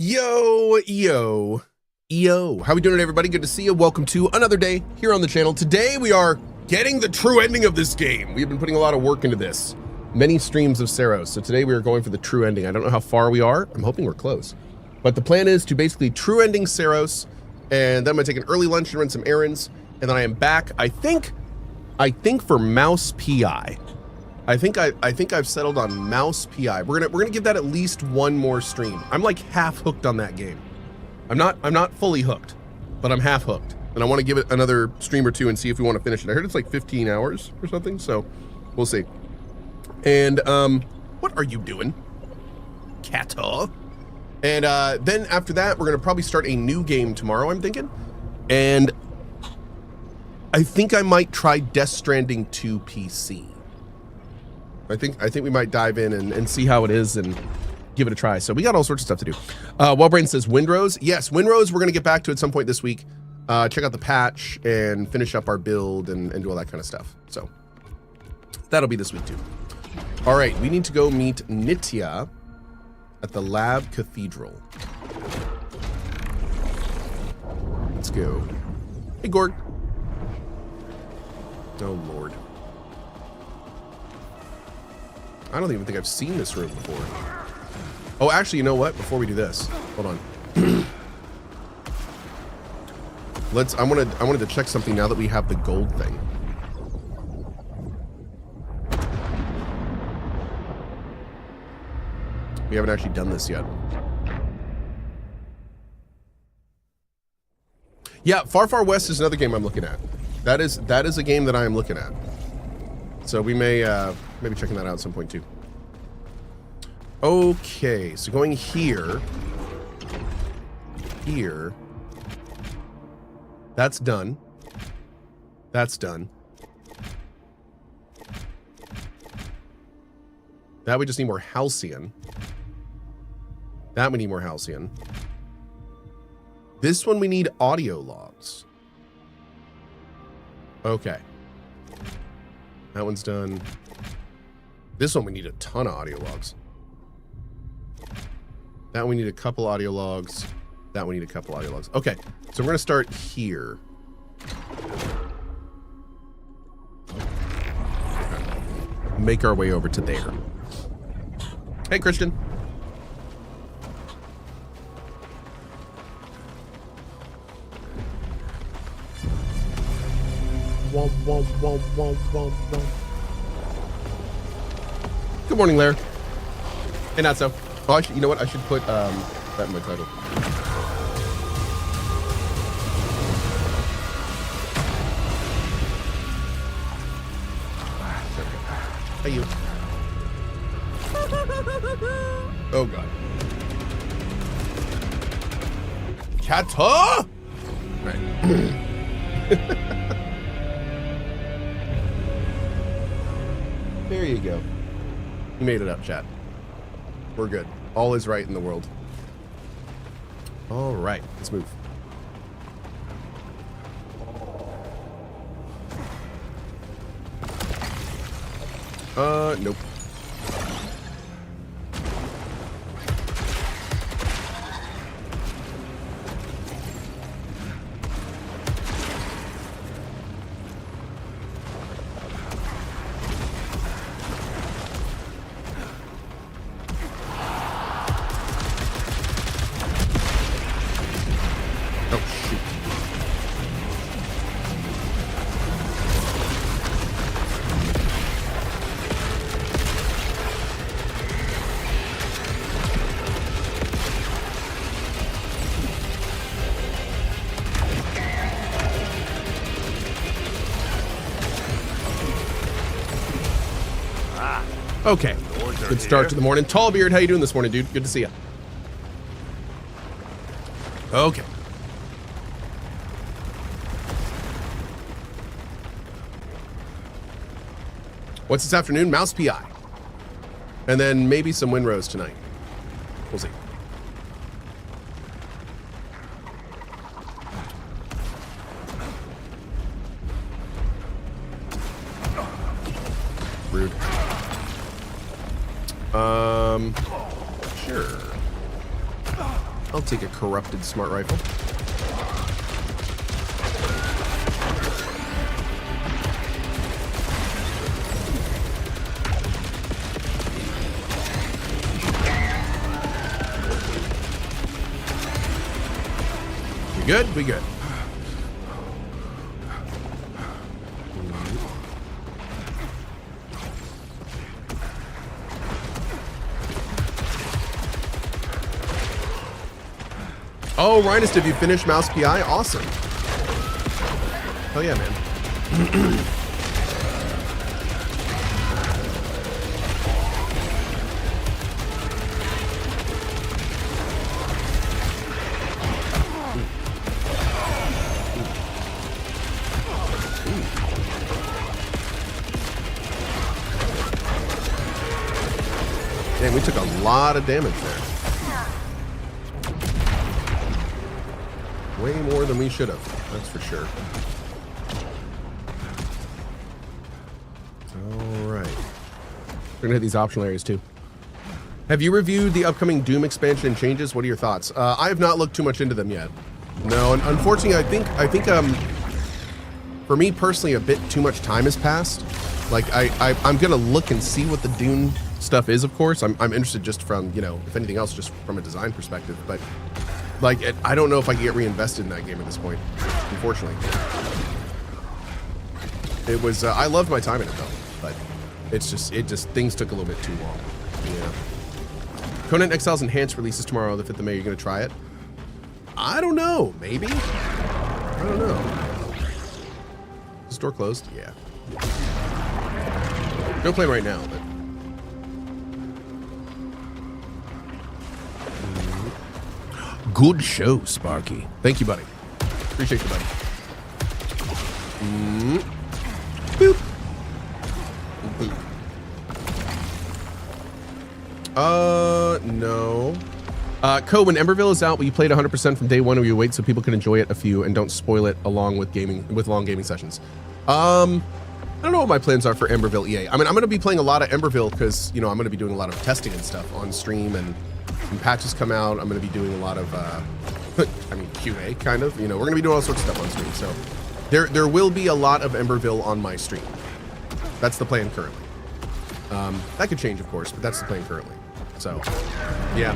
Yo, how we doing, everybody? Good to see you. Welcome to another day here on the channel. Today we are getting the true ending of this game. We've been putting a lot of work into this. Many streams of Saros. So today we are going for the true ending. I don't know how far we are. I'm hoping we're close. But the plan is to basically true ending Saros, and then I'm gonna take an early lunch and run some errands, and then I am back, I think for Mouse PI. I think I've settled on Mouse PI. We're gonna give that at least one more stream. I'm like half hooked on that game. I'm not fully hooked, but I'm half hooked, and I want to give it another stream or two and see if we want to finish it. I heard it's like 15 hours or something, so we'll see. And what are you doing, Kata? And then after that, we're gonna probably start a new game tomorrow, I'm thinking, and I think I might try Death Stranding 2 PC. I think we might dive in and see how it is and give it a try. So we got all sorts of stuff to do. Wellbrain says Windrose. Yes, Windrose, we're going to get back to at some point this week. Check out the patch and finish up our build and do all that kind of stuff. So that'll be this week too. All right, we need to go meet Nitya at the Lab Cathedral. Let's go. Hey, Gord. Oh, Lord. I don't even think I've seen this room before. Oh, actually, you know what? Before we do this, hold on. I wanted to check something now that we have the gold thing. We haven't actually done this yet. Yeah, Far Far West is another game I'm looking at. That is a game that I am looking at. So we may maybe checking that out at some point too. Okay, so going here. That's done. That's done. That we just need more Halcyon. That we need more Halcyon. This one we need audio logs. Okay. That one's done. This one we need a ton of audio logs. That we need a couple audio logs. That we need a couple audio logs. Okay, so we're gonna start here. Okay. Make our way over to there. Hey, Christian. Womp, womp, womp, womp, womp, womp. Good morning, Lair. Hey, not so. Oh, you know what? I should put that in my title. Hey, you. Oh, God. Kata? Right. There you go. You made it up, chat. We're good. All is right in the world. All right, let's move. Nope. Okay, good start to the morning. Tallbeard, how you doing this morning, dude? Good to see you. Okay. What's this afternoon? Mouse PI. And then maybe some Windrose tonight. We'll see. Rude. Sure. I'll take a corrupted smart rifle. We good? We good. Oh, Rhinus, did you finish Mouse PI? Awesome. Hell yeah, man. Man, we took a lot of damage there. Way more than we should have, that's for sure. All right. We're gonna hit these optional areas too. Have you reviewed the upcoming Doom expansion and changes? What are your thoughts? I have not looked too much into them yet. No, and unfortunately, I think for me personally, a bit too much time has passed. Like I'm gonna look and see what the Doom stuff is, of course. I'm interested just from, you know, if anything else, just from a design perspective, but like, I don't know if I can get reinvested in that game at this point, unfortunately. It was, I loved my time in it though, but it just, things took a little bit too long. Yeah. Conan Exiles Enhanced releases tomorrow, the 5th of May. You're gonna try it? I don't know, maybe? I don't know. Is the store closed? Yeah. No plan right now, but. Good show, Sparky. Thank you, buddy. Appreciate you, buddy. Boop. No. Cohh, when Emberville is out, will you play it 100% from day one, or will you wait so people can enjoy it a few and don't spoil it along with long gaming sessions? I don't know what my plans are for Emberville EA. I mean, I'm going to be playing a lot of Emberville because, you know, I'm going to be doing a lot of testing and stuff on stream, and when patches come out, I'm going to be doing a lot of, I mean, QA, kind of. You know, we're going to be doing all sorts of stuff on stream. So there will be a lot of Emberville on my stream. That's the plan currently. That could change, of course, but that's the plan currently. So, yeah.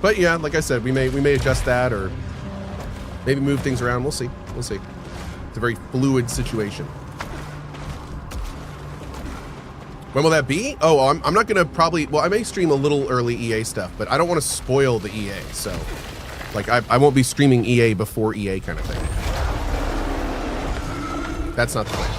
But yeah, like I said, we may adjust that or maybe move things around. We'll see. We'll see. It's a very fluid situation. When will that be? Oh, I'm not gonna probably, well, I may stream a little early EA stuff, but I don't want to spoil the EA, so like I won't be streaming EA before EA kind of thing. That's not the plan.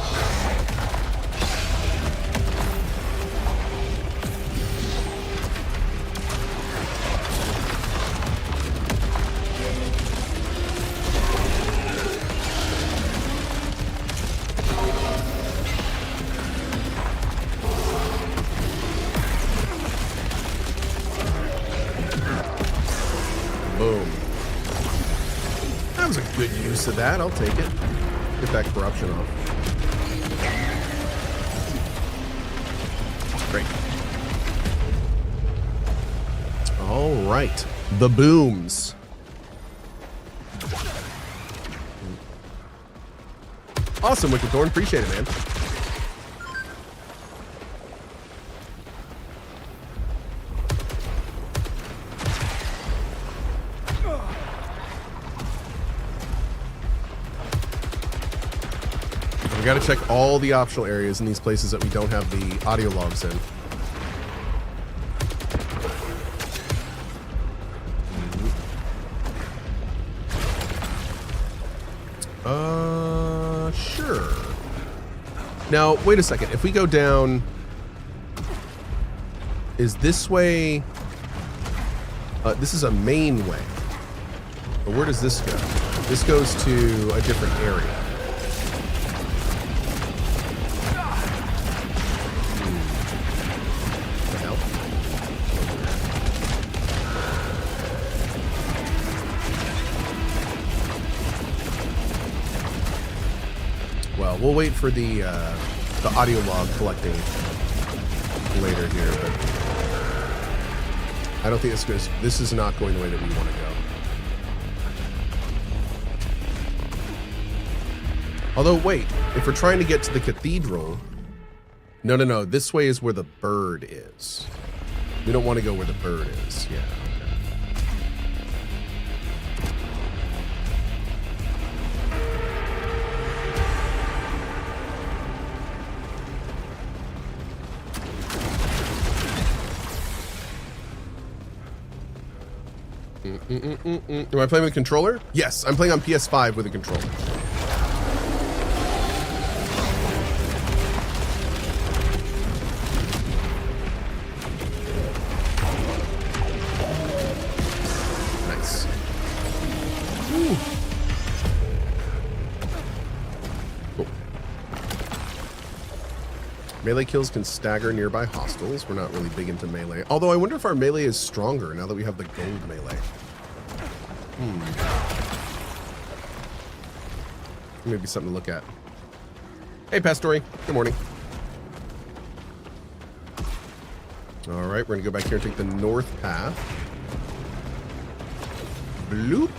Of that, I'll take it. Get that corruption off. Great. All right, the booms. Awesome, Wicked Thorn. Appreciate it, man. We got to check all the optional areas in these places that we don't have the audio logs in. Sure. Now, wait a second. If we go down, is this way? This is a main way. But where does this go? This goes to a different area. We'll wait for the audio log collecting later here, but I don't think this is not going the way that we want to go. Although, wait, if we're trying to get to the cathedral, no, this way is where the bird is. We don't want to go where the bird is. Yeah. Am I playing with a controller? Yes, I'm playing on PS5 with a controller. Nice. Ooh. Cool. Melee kills can stagger nearby hostiles. We're not really big into melee. Although I wonder if our melee is stronger now that we have the gold melee. Maybe something to look at. Hey, Pastori. Good morning. All right, we're gonna go back here and take the north path. Bloop.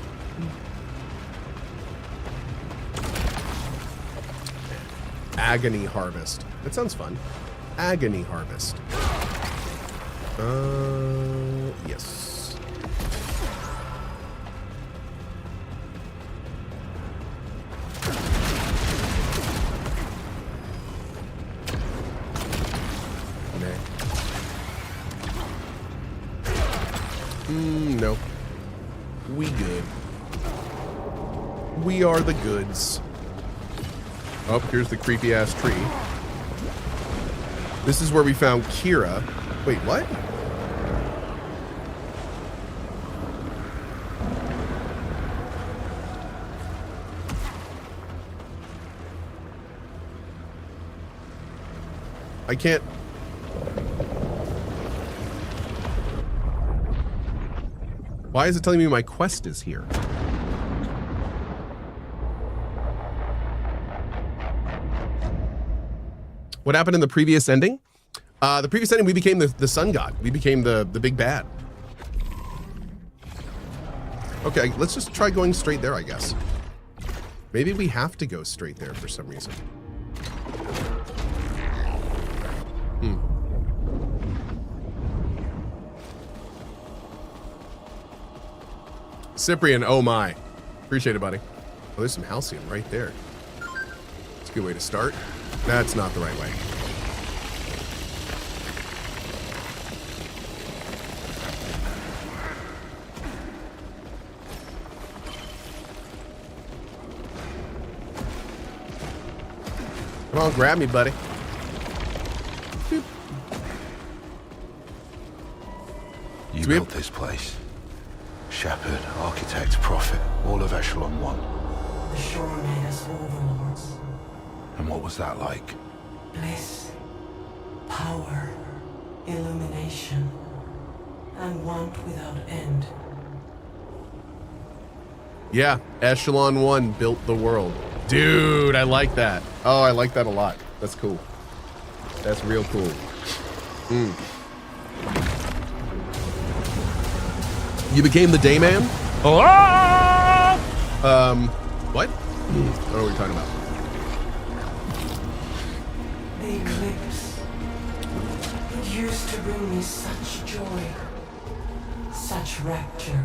Agony Harvest. That sounds fun. Agony Harvest. Yes. No. We good. We are the goods. Oh, here's the creepy ass tree. This is where we found Kira. Wait, what? I can't. Why is it telling me my quest is here? What happened in the previous ending? The previous ending, we became the sun god. We became the big bad. Okay, let's just try going straight there, I guess. Maybe we have to go straight there for some reason. Cyprian, oh my. Appreciate it, buddy. Oh, there's some halcyon right there. It's a good way to start. That's not the right way. Come on, grab me, buddy. Boop. You built this place. Shepherd, architect, prophet, all of Echelon 1. The shore made us overlords. And what was that like? Bliss, power, illumination, and want without end. Yeah, Echelon 1 built the world. Dude, I like that. Oh, I like that a lot. That's cool. That's real cool. You became the Dayman? What? I don't know what you're talking about. The eclipse. It used to bring me such joy, such rapture.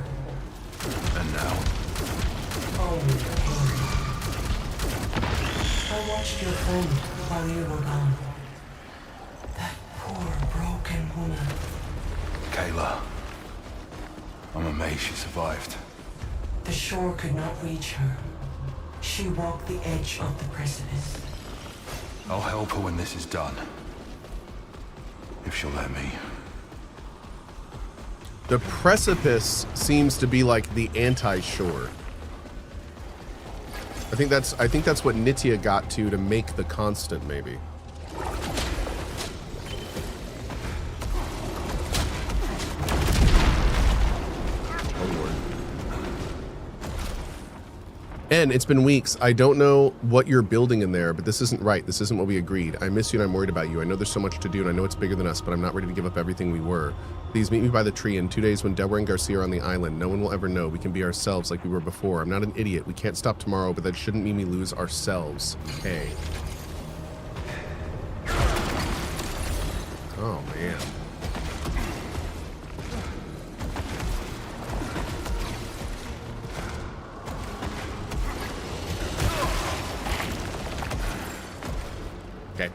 And now? Only pain. I watched your friend while you were gone. That poor, broken woman. Kayla. I'm amazed she survived. The shore could not reach her. She walked the edge of the precipice. I'll help her when this is done. If she'll let me. The precipice seems to be like the anti-shore. I think that's what Nitya got to make the constant, maybe. And it's been weeks. I don't know what you're building in there, but this isn't right. This isn't what we agreed. I miss you and I'm worried about you. I know there's so much to do and I know it's bigger than us, but I'm not ready to give up everything we were. Please meet me by the tree in 2 days when Deborah and Garcia are on the island. No one will ever know. We can be ourselves like we were before. I'm not an idiot. We can't stop tomorrow, but that shouldn't mean we lose ourselves. Okay. Oh, man. Okay.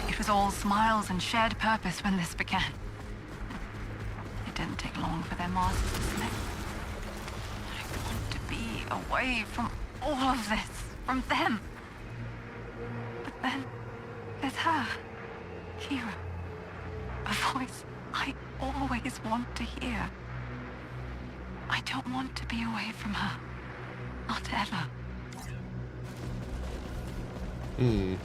It was all smiles and shared purpose when this began. It didn't take long for their masters to slip. I want to be away from all of this, from them. But then, there's her, Kira. A voice I always want to hear. I don't want to be away from her. Not ever. Hmm.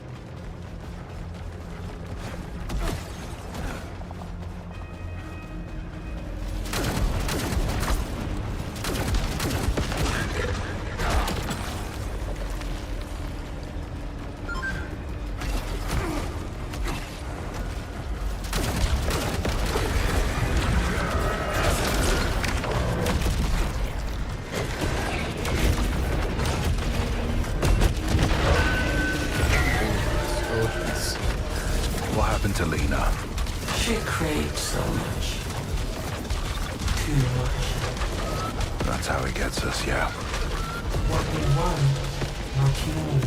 What happened to Lena? She craved so much. Too much. That's how he gets us, yeah. What we want, what you need.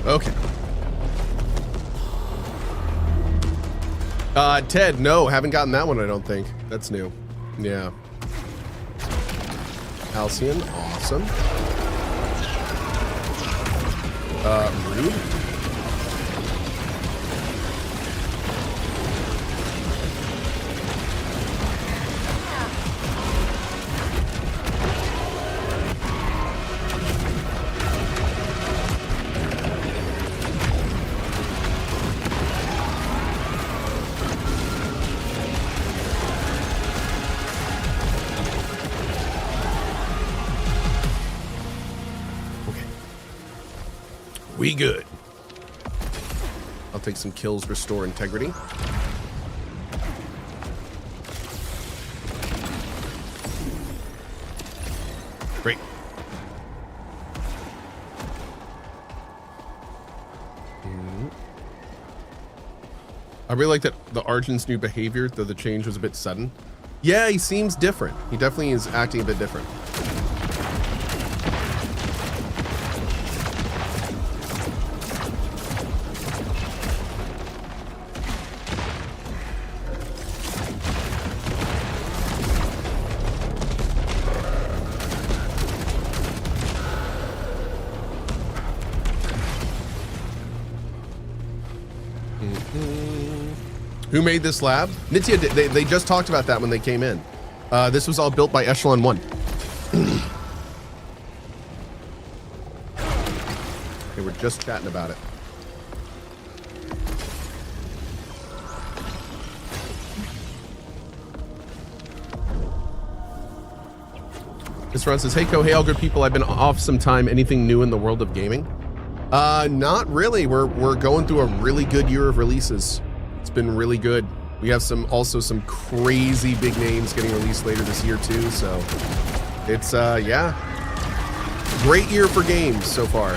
Ooh. Okay. Ted, no, haven't gotten that one, I don't think. That's new. Yeah. Halcyon, awesome. Rude. We good. I'll take some kills, restore integrity. Great. I really like that the Argent's new behavior, though the change was a bit sudden. Yeah, he seems different. He definitely is acting a bit different. Who made this lab? Nitya, they just talked about that when they came in. This was all built by Echelon 1. They were just chatting about it. This run says, hey, Cohh, hey, all good people. I've been off some time. Anything new in the world of gaming? Not really. We're going through a really good year of releases. It's been really good. We have also some crazy big names getting released later this year too. So it's yeah, great year for games so far.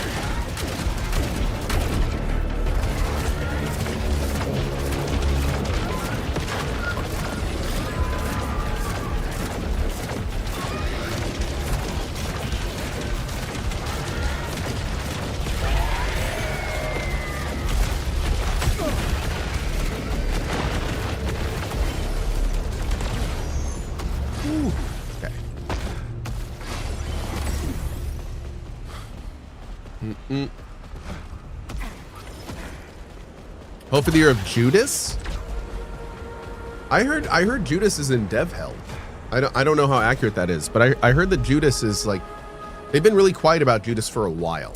Hope for the year of Judas. I heard Judas is in dev hell. I don't know how accurate that is, but I heard that Judas is like, they've been really quiet about Judas for a while.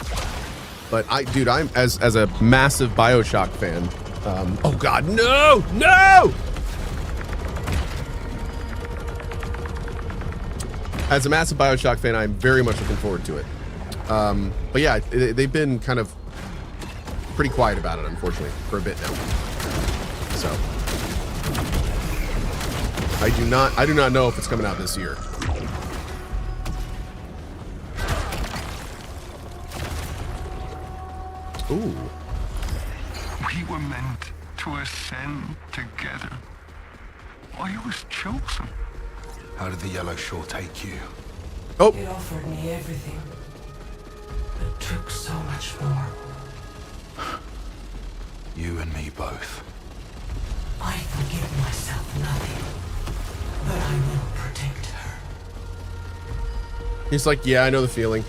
But dude, I'm as a massive BioShock fan. Oh God, no, no! As a massive BioShock fan, I'm very much looking forward to it. But yeah, they've been kind of pretty quiet about it, unfortunately, for a bit now. So I do not know if it's coming out this year. Ooh. We were meant to ascend together. I was chosen. How did the Yellow Shore take you? Oh. It offered me everything, but took so much more. You and me both. I forgive myself nothing, but I will protect her. He's like, yeah, I know the feeling.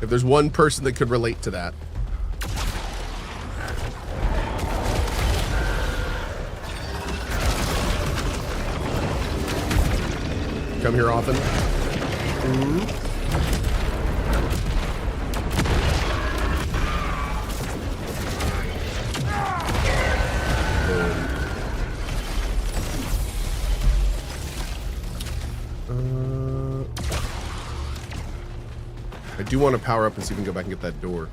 If there's one person that could relate to that. Come here often. I do want to power up and see if we can go back and get that door.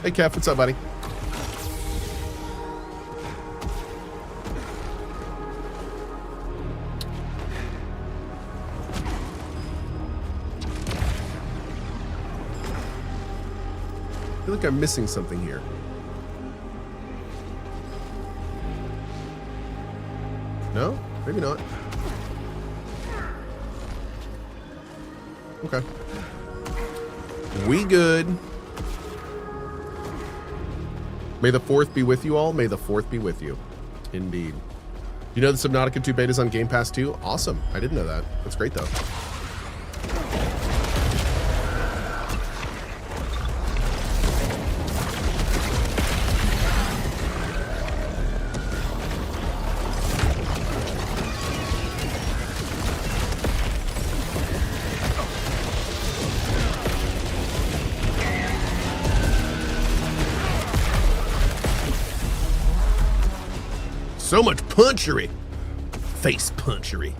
Hey, Kev, what's up, buddy? I feel like I'm missing something here. No? Maybe not. Okay. We good. May the 4th be with you all. May the 4th be with you. Indeed. You know the Subnautica 2 beta is on Game Pass too? Awesome. I didn't know that. That's great though. So much punchery. Face punchery.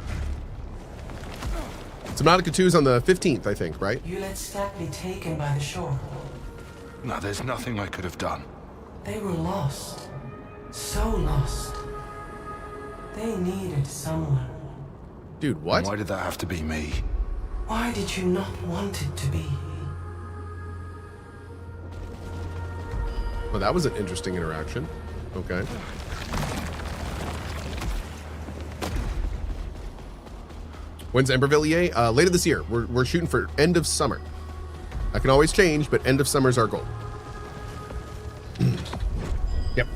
Subnautica 2 is on the 15th, I think, right? You let Stack be taken by the shore. No, there's nothing I could have done. They were lost. So lost. They needed someone. Dude, what? And why did that have to be me? Why did you not want it to be? Well, that was an interesting interaction. Okay. When's Emberville, EA? Later this year. We're shooting for end of summer. I can always change, but end of summer is our goal. Yep.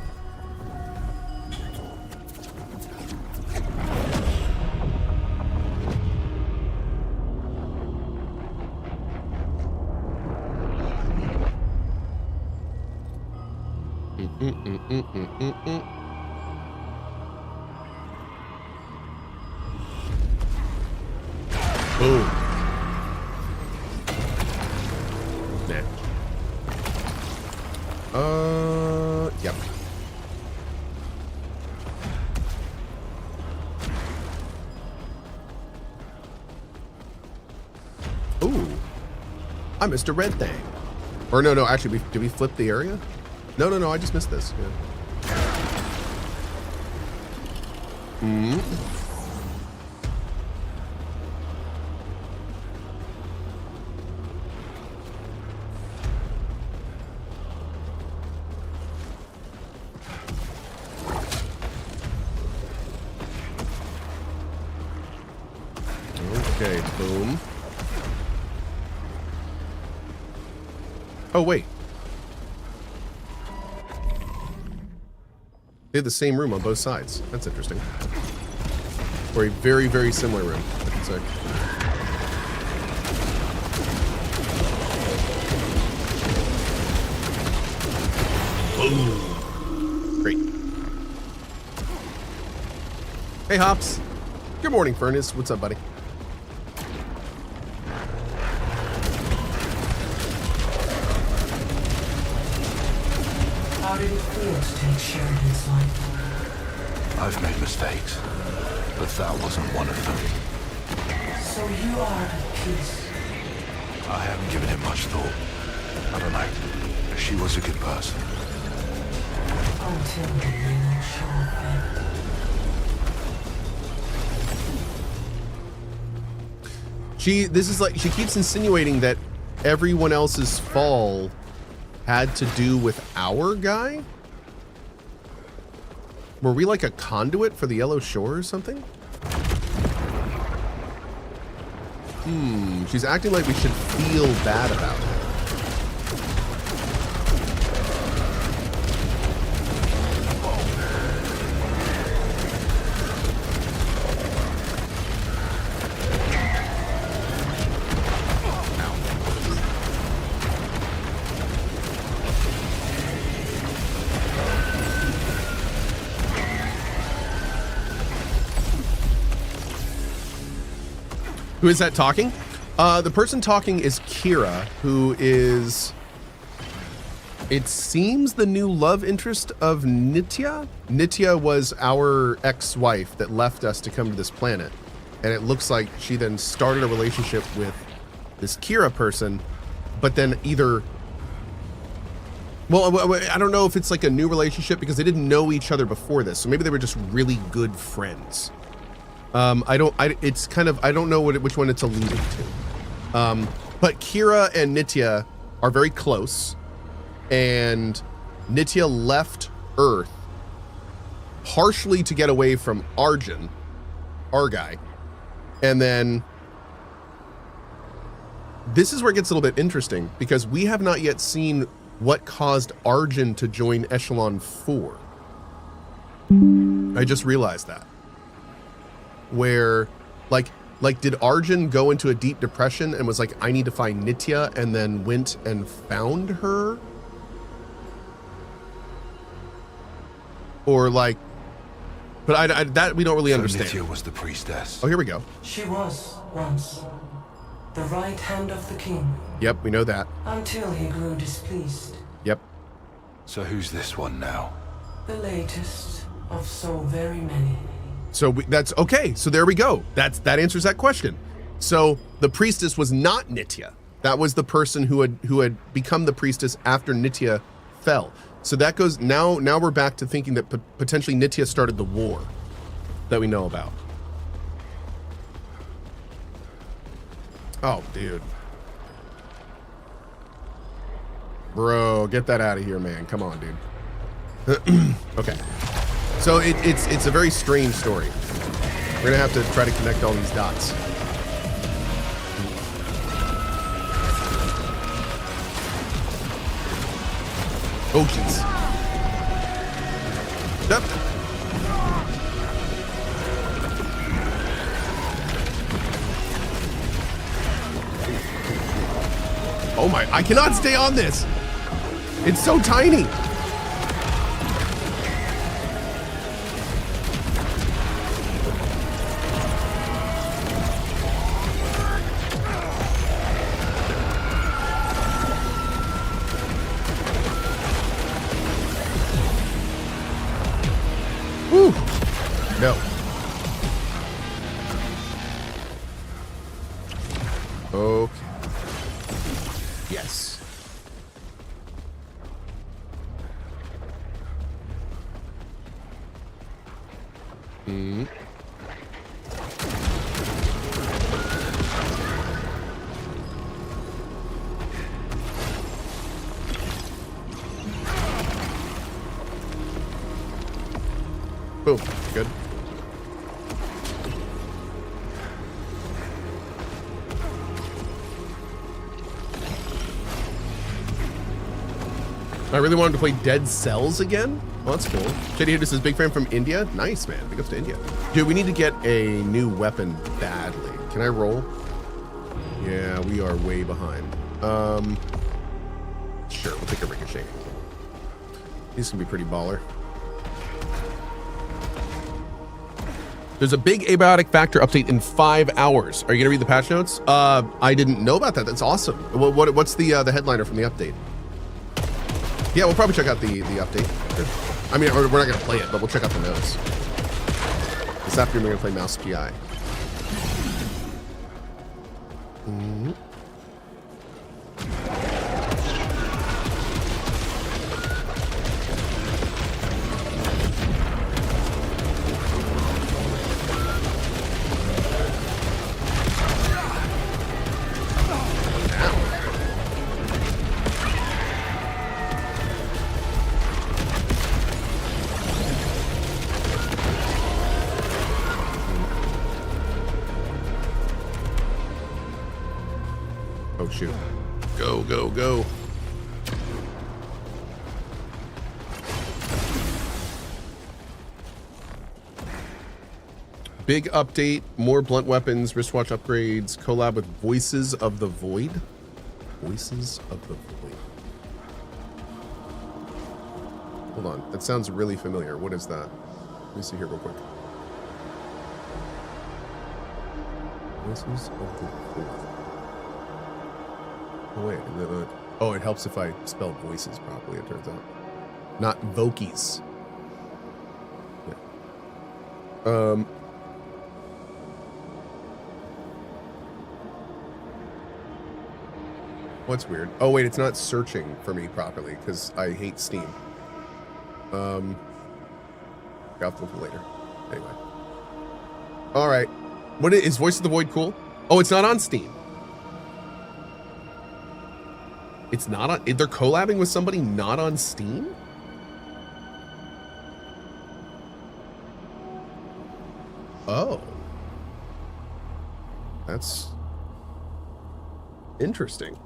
Boom. Nah. Yep. Ooh. I missed a red thing. Or no, actually, did we flip the area? No, I just missed this. Yeah. Okay, boom. Oh, wait. They had the same room on both sides. That's interesting. Or a very, very similar room, I should say. Boom. Great. Hey, Hops. Good morning, Furnace. What's up, buddy? How did it feel to take Sheridan's life? I've made mistakes, but that wasn't one of them. So you are at peace. I haven't given it much thought. I don't know. She was a good person. Until the real show fell. She keeps insinuating that everyone else's fall had to do with our guy? Were we like a conduit for the Yellow Shore or something? She's acting like we should feel bad about it. Who is that talking? The person talking is Kira, who is, it seems, the new love interest of Nitya. Nitya was our ex-wife that left us to come to this planet. And it looks like she then started a relationship with this Kira person, but then either, well, I don't know if it's like a new relationship because they didn't know each other before this. So maybe they were just really good friends. I don't know which one it's alluding to. But Kira and Nitya are very close, and Nitya left Earth partially to get away from Arjun, our guy. And then this is where it gets a little bit interesting because we have not yet seen what caused Arjun to join Echelon 4. I just realized that. Where, like did Arjun go into a deep depression and was like, I need to find Nitya, and then went and found her? Or like, but that we don't really understand. Nitya was the priestess. Oh, here we go. She was, once, the right hand of the king. Yep, we know that. Until he grew displeased. Yep. So who's this one now? The latest of so very many. So that's okay. So there we go. That answers that question. So the priestess was not Nitya. That was the person who had become the priestess after Nitya fell. So that goes now we're back to thinking that potentially Nitya started the war that we know about. Oh, dude. Bro, get that out of here, man. Come on, dude. Okay. So it's a very strange story. We're gonna have to try to connect all these dots. Oh, jeez. Yep. Oh my, I cannot stay on this. It's so tiny. Whew. No. Okay. Yes. Hmm. Boom. Good. I really wanted to play Dead Cells again. Oh, that's cool. JD Hidus is big fan from India. Nice, man. Big ups to India. Dude, we need to get a new weapon badly. Can I roll? Yeah, we are way behind. Sure, we'll take a ricochet. These can be pretty baller. There's a big abiotic factor update in 5 hours. Are you gonna read the patch notes? I didn't know about that. That's awesome. What's the headliner from the update? Yeah, we'll probably check out the update. I mean, we're not gonna play it, but we'll check out the notes. This afternoon we're gonna play Mouse PI. Oh shoot. Go, go, go. Big update, more blunt weapons, wristwatch upgrades, collab with Voices of the Void. Voices of the Void. Hold on, that sounds really familiar. What is that? Let me see here real quick. Voices of the Void. Oh wait, oh, it helps if I spell voices properly, it turns out. Not Vokies. Yeah. What's weird? Oh wait, it's not searching for me properly because I hate Steam. I'll have to look later. Anyway. All right. What is Voice of the Void cool? Oh, it's not on Steam. It's not on. They're collabing with somebody not on Steam? Oh. That's interesting.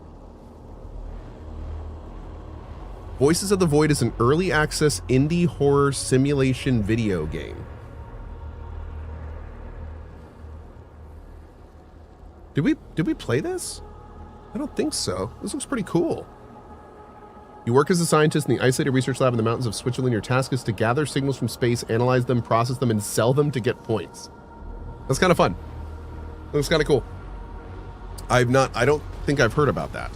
Voices of the Void is an early access indie horror simulation video game. Did we play this? I don't think so. This looks pretty cool. You work as a scientist in the isolated research lab in the mountains of Switzerland. Your task is to gather signals from space, analyze them, process them, and sell them to get points. That's kind of fun. Looks kind of cool. I don't think I've heard about that.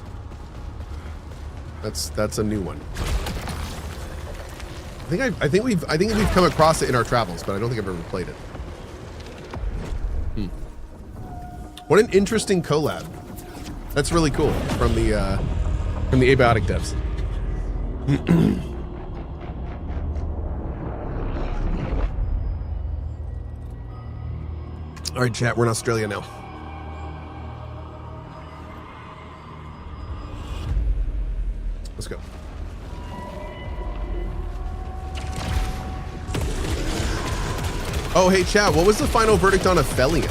That's a new one. I think we've come across it in our travels, but I don't think I've ever played it. What an interesting collab. That's really cool from the abiotic devs. All right, chat, we're in Australia now. Let's go. Oh, hey, chat, what was the final verdict on Aphelion?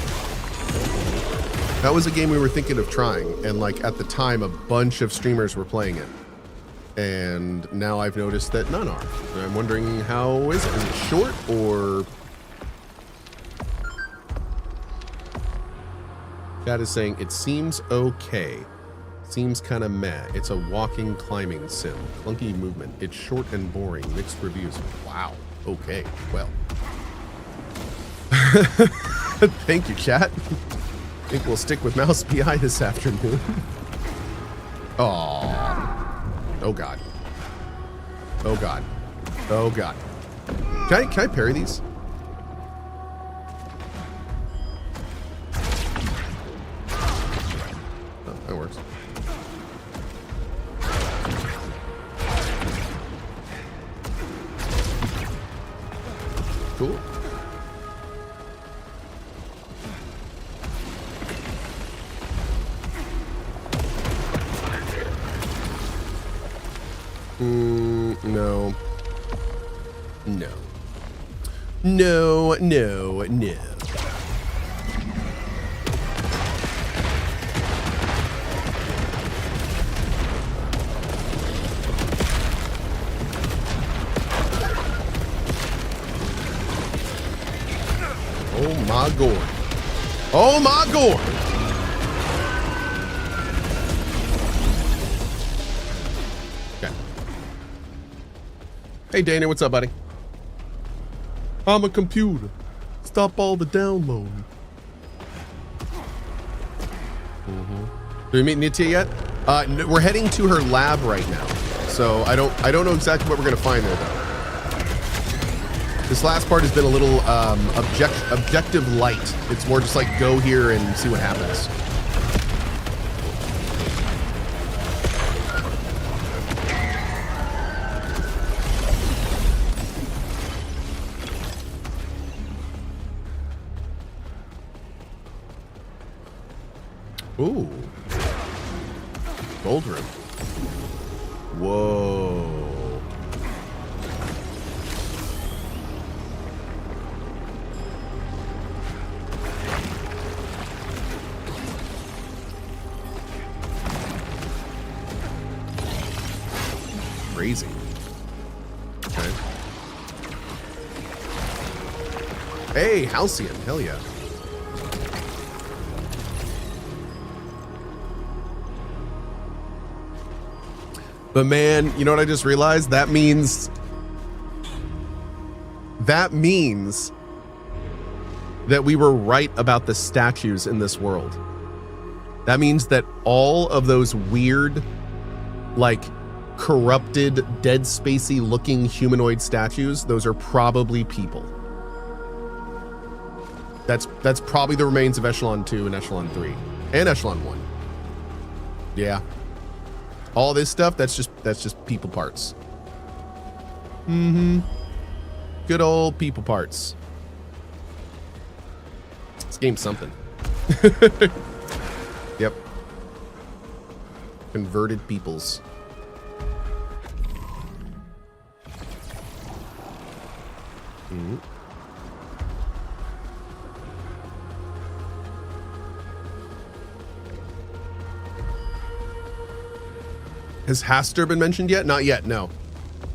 That was a game we were thinking of trying, and like at the time, a bunch of streamers were playing it. And now I've noticed that none are. And I'm wondering, how is it? Is it short or... Chat is saying, it seems okay. Seems kind of meh. It's a walking climbing sim. Clunky movement. It's short and boring. Mixed reviews. Wow. Okay. Well. Thank you, chat. I think we'll stick with Mouse PI this afternoon. Aww. Oh god. Oh god. Oh god. Can I parry these? Oh, that works. Cool. No. No. No, no, no. Oh my god. Oh my god. Hey, Dana, what's up, buddy? I'm a computer. Stop all the downloading. Do we meet Nitya yet? No, we're heading to her lab right now, so I don't know exactly what we're gonna find there though. This last part has been a little objective light. It's more just like go here and see what happens. Ooh. Gold room. Whoa. Crazy. Okay. Hey, Halcyon. Hell yeah. But man, you know what I just realized? That means that we were right about the statues in this world. That means that all of those weird, like, corrupted, dead spacey looking humanoid statues, those are probably people. That's probably the remains of Echelon 2 and Echelon 3 and Echelon 1. Yeah. All this stuff, that's just people parts. Mm-hmm. Good old people parts. This game's something. Yep. Converted peoples. Mm-hmm. Has Haster been mentioned yet? Not yet, no.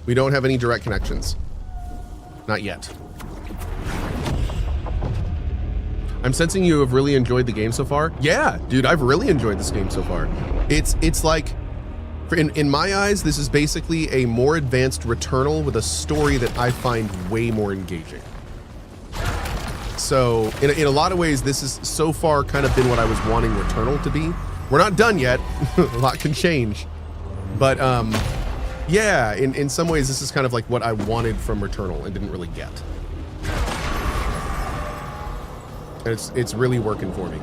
We don't have any direct connections. Not yet. I'm sensing you have really enjoyed the game so far. Yeah, dude, I've really enjoyed this game so far. It's like, in my eyes, this is basically a more advanced Returnal with a story that I find way more engaging. So, in a lot of ways, this has so far kind of been what I was wanting Returnal to be. We're not done yet. A lot can change. But yeah, in some ways, this is kind of like what I wanted from Returnal and didn't really get. And it's really working for me.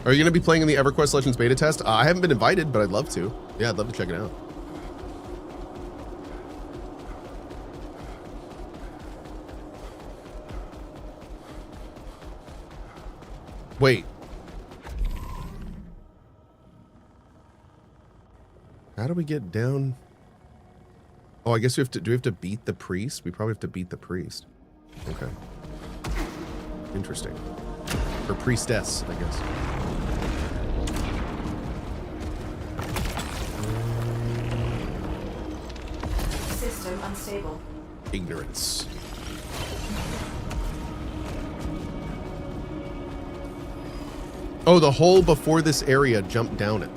Are you going to be playing in the EverQuest Legends beta test? I haven't been invited, but I'd love to. Yeah, I'd love to check it out. Wait. How do we get down? Oh, I guess we have to. Do we have to beat the priest? We probably have to beat the priest. Okay. Interesting. Or priestess, I guess. System unstable. Ignorance. Oh, the hole before this area jumped down it.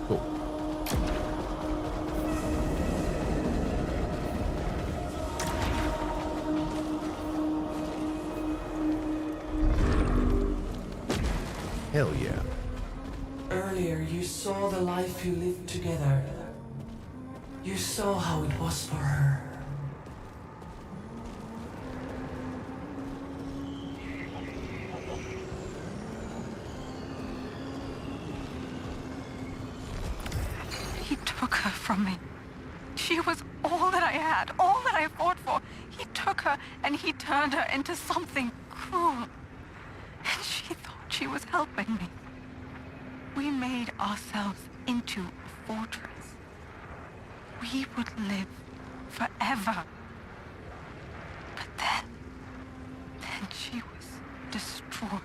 Cool. Hell yeah. Earlier, you saw the life you lived together. You saw how it was for her. He took her from me. She was all that I had, all that I fought for. He took her and he turned her into something cruel. And she thought she was helping me. We made ourselves into a fortress. We would live forever. But then she was destroyed.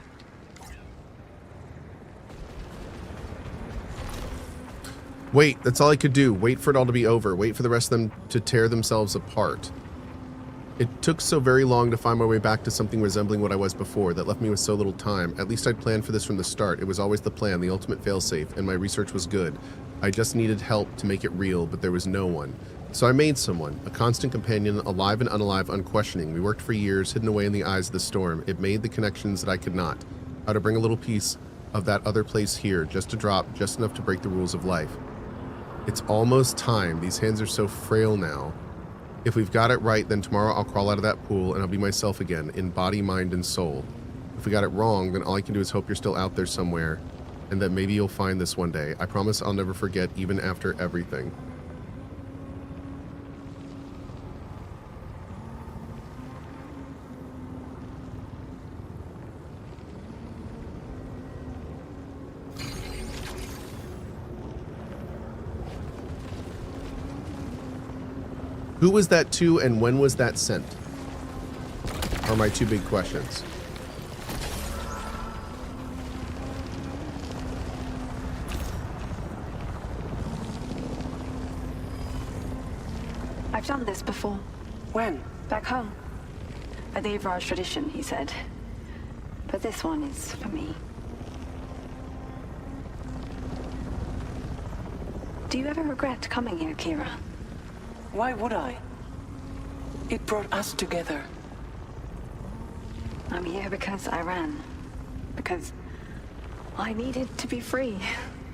Wait, that's all I could do. Wait for it all to be over. Wait for the rest of them to tear themselves apart. It took so very long to find my way back to something resembling what I was before. That left me with so little time. At least I'd planned for this from the start. It was always the plan, the ultimate failsafe, and my research was good. I just needed help to make it real, but there was no one. So I made someone, a constant companion, alive and unalive, unquestioning. We worked for years, hidden away in the eyes of the storm. It made the connections that I could not. How to bring a little piece of that other place here, just to drop, just enough to break the rules of life. It's almost time. These hands are so frail now. If we've got it right, then tomorrow I'll crawl out of that pool and I'll be myself again, in body, mind, and soul. If we got it wrong, then all I can do is hope you're still out there somewhere, and that maybe you'll find this one day. I promise I'll never forget, even after everything. Who was that to, and when was that sent? Are my two big questions. I've done this before. When? Back home. A Devraj tradition, he said. But this one is for me. Do you ever regret coming here, Kira? Why would I? It brought us together. I'm here because I ran. Because I needed to be free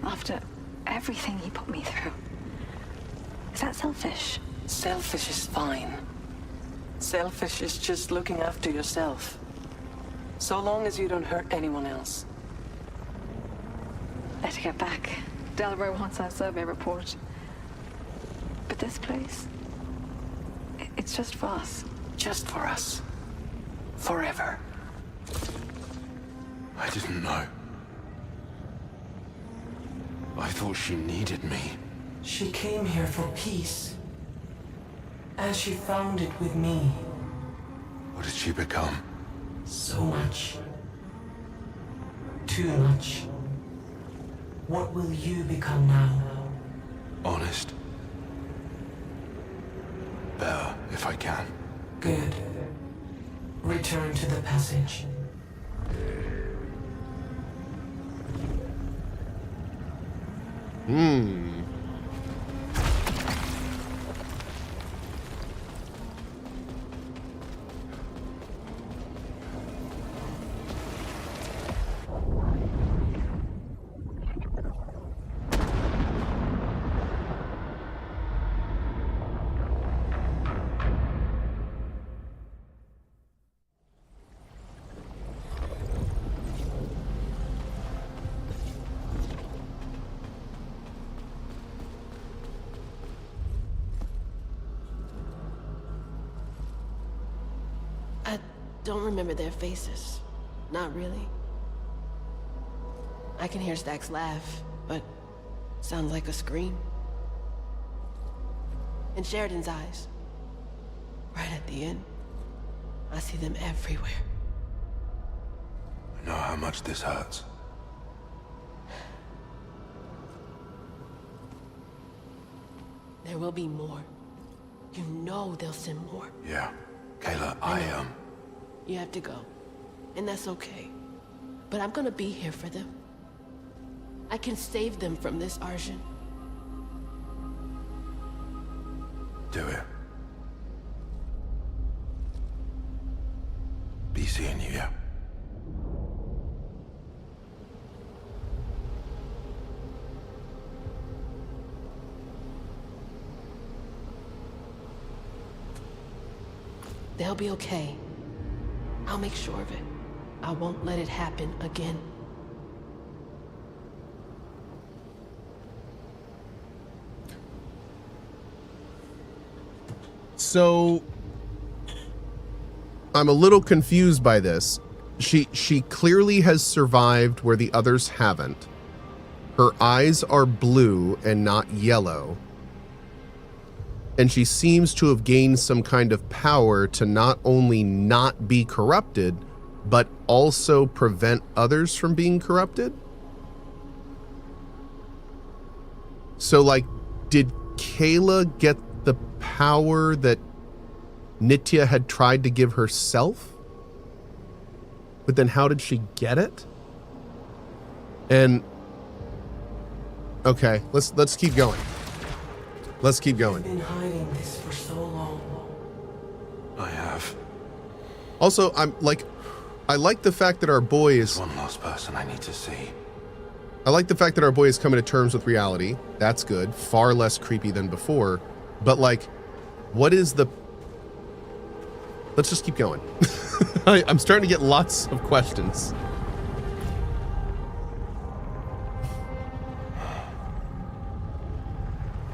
after everything he put me through. Is that selfish? Selfish is fine. Selfish is just looking after yourself. So long as you don't hurt anyone else. Better get back. Delro wants our survey report. But this place, it's just for us. Just for us. Forever. I didn't know. I thought she needed me. She came here for peace. And she found it with me. What did she become? So much. Too much. What will you become now? Honest. Better, if I can. Good. Return to the passage. I don't remember their faces. Not really. I can hear Stack's laugh, but sounds like a scream. And Sheridan's eyes. Right at the end. I see them everywhere. I know how much this hurts. There will be more. You know they'll send more. Yeah. Kayla, I know. You have to go. And that's okay. But I'm gonna be here for them. I can save them from this, Arjun. Do it. Be seeing you, yeah? They'll be okay. I'll make sure of it. I won't let it happen again. So I'm a little confused by this. She clearly has survived where the others haven't. Her eyes are blue and not yellow. And she seems to have gained some kind of power to not only not be corrupted, but also prevent others from being corrupted. So, like, did Kayla get the power that Nitya had tried to give herself? But then how did she get it? And okay, let's keep going. Let's keep going. You've been hiding this for so long. I have. Also, I like the fact that our boy is One last person I need to see. I like the fact that our boy is coming to terms with reality. That's good. Far less creepy than before. But like, what is the... Let's just keep going. I'm starting to get lots of questions.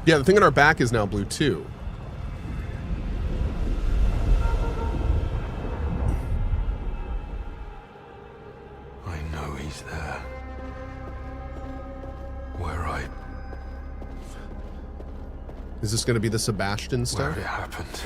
Yeah, the thing on our back is now blue too. I know he's there. Where Is this going to be the Sebastian where stuff? it happened.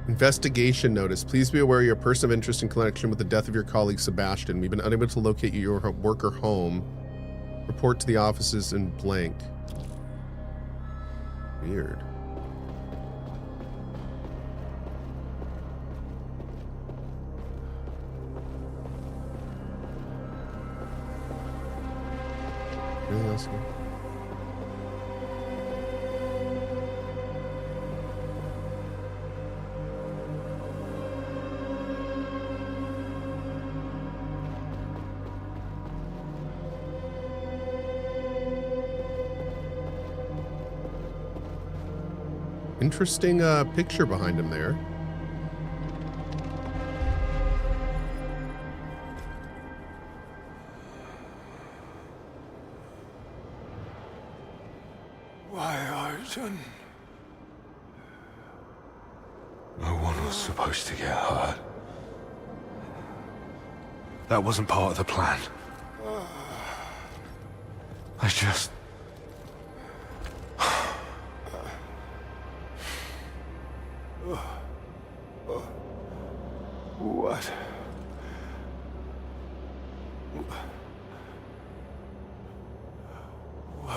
Investigation notice. Please be aware you're a person of interest in connection with the death of your colleague Sebastian. We've been unable to locate your work or home. Report to the offices in blank. Weird. Anything else here? Interesting picture behind him there. Why, Arjun? No one was supposed to get hurt. That wasn't part of the plan. I just...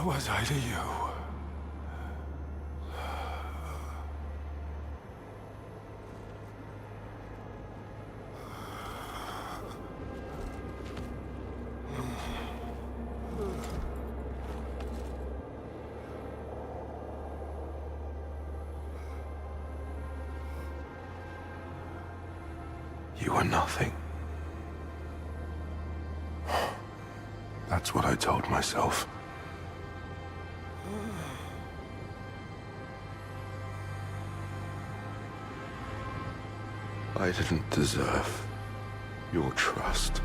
What was I to you? You were nothing. That's what I told myself. I didn't deserve your trust.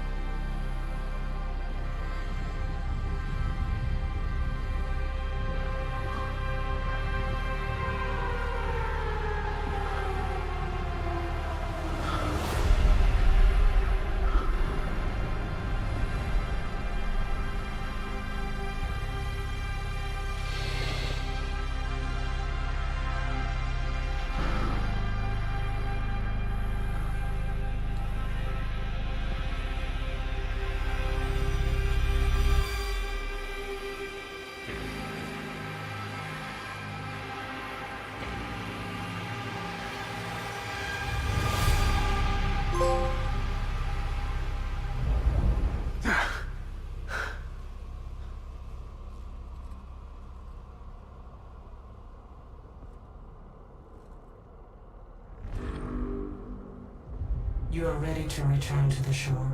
You are ready to return to the shore.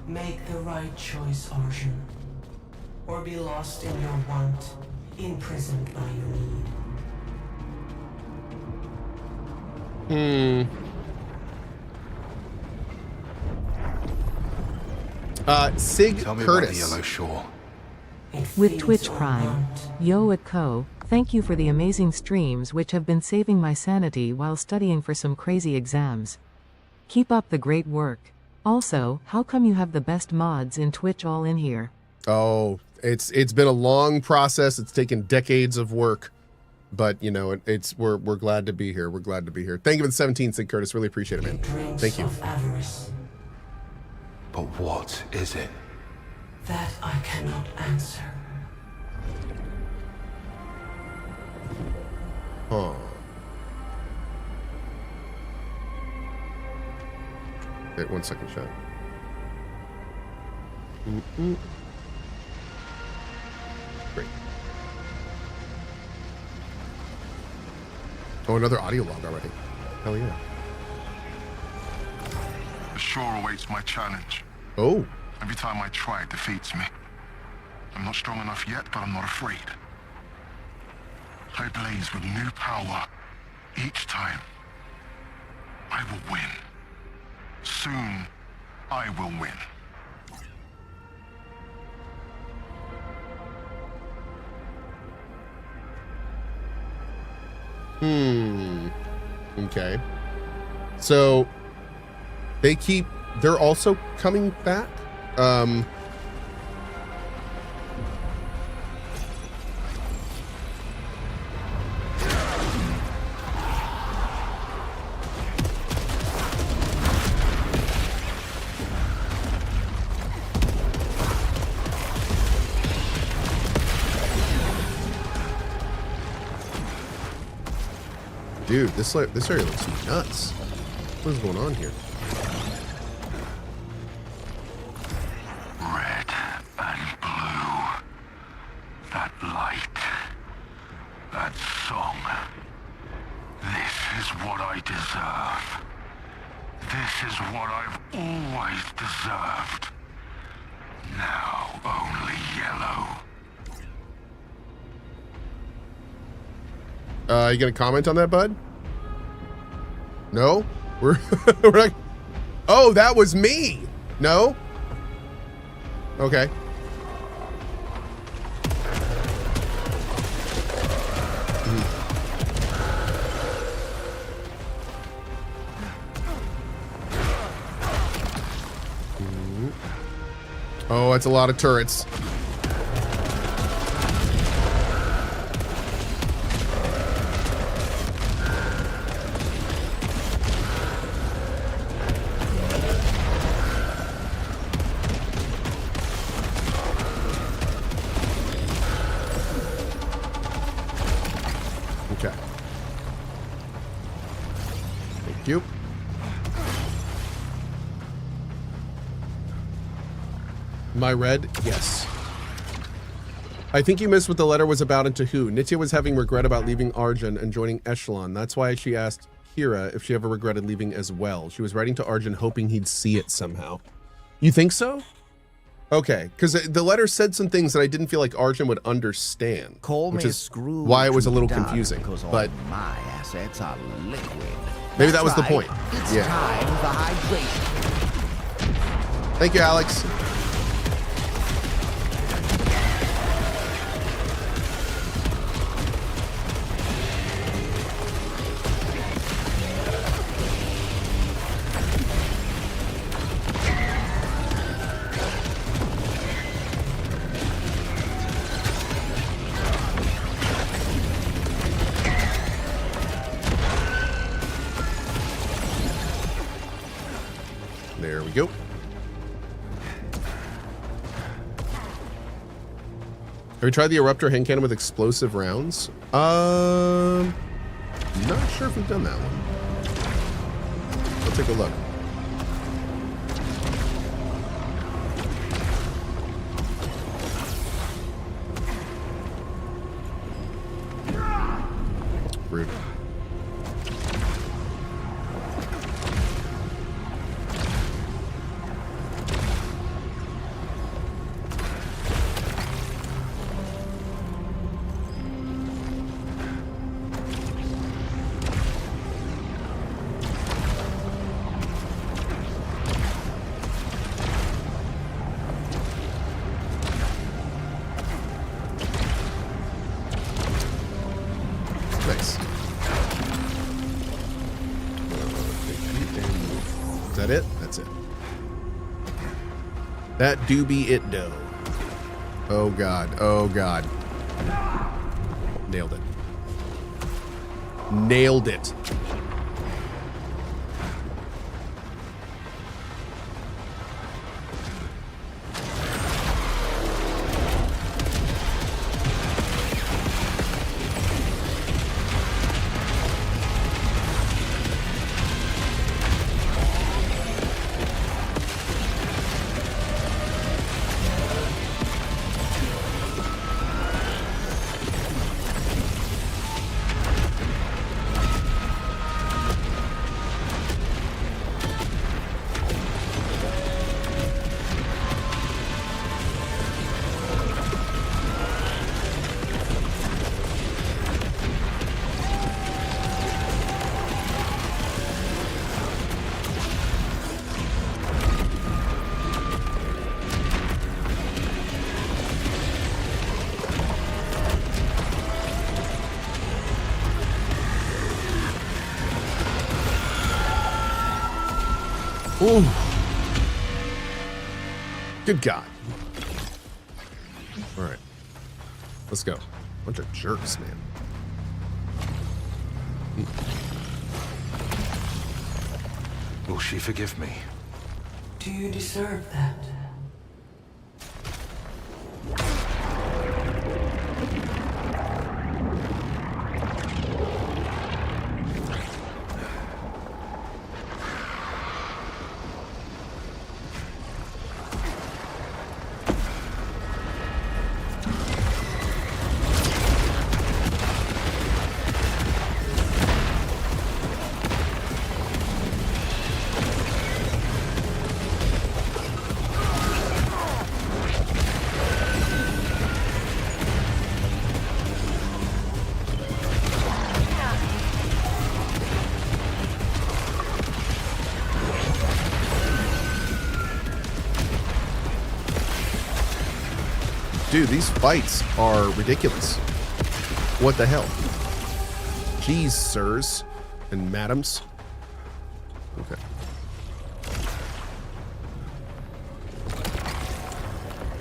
Make the right choice, Arjun. Or be lost in your want, imprisoned by your need. Sig Tell me about the Curtis. Yellow Shore. It With feeds Twitch on Prime. want. Yo at Cohh, thank you for the amazing streams which have been saving my sanity while studying for some crazy exams. Keep up the great work. Also, how come you have the best mods in Twitch all in here? Oh, it's been a long process. It's taken decades of work. But you know, we're glad to be here. We're glad to be here. Thank you for the 17, Sid Curtis. Really appreciate it, man. Thank you. But what is it? That I cannot answer. Huh. Wait 1 second, shot. Great. Oh, another audio log already. Hell yeah. The shore awaits my challenge. Oh. Every time I try, it defeats me. I'm not strong enough yet, but I'm not afraid. I blaze with new power each time. I will win. Soon, I will win. Okay. So they're also coming back. Dude, this area looks nuts. What is going on here? Red and blue. That light. That song. This is what I deserve. This is what I've always deserved. Now only yellow. You gonna comment on that, bud? No? We're not. Oh, that was me. No? Okay. Oh, that's a lot of turrets. Okay. Thank you. Am I red? Yes. I think you missed what the letter was about and to who. Nitya was having regret about leaving Arjun and joining Echelon. That's why she asked Kira if she ever regretted leaving as well. She was writing to Arjun hoping he'd see it somehow. You think so? Okay, because the letter said some things that I didn't feel like Arjun would understand, which is why it was a little confusing. But my assets are liquid. Maybe that was the point. It's Yeah. time for hydration. Thank you, Alex. There we go. Have you tried the Eruptor hand cannon with explosive rounds? Not sure if we've done that one. Let's take a look. Rude. Nice. Is that it? That's it. That do be it, dough. Oh god. Oh god. Nailed it. Nailed it. Ooh. Good God. All right. Let's go. Bunch of jerks, man. Will she forgive me? Do you deserve that? Dude, these fights are ridiculous. What the hell? Jeez, sirs and madams. Okay.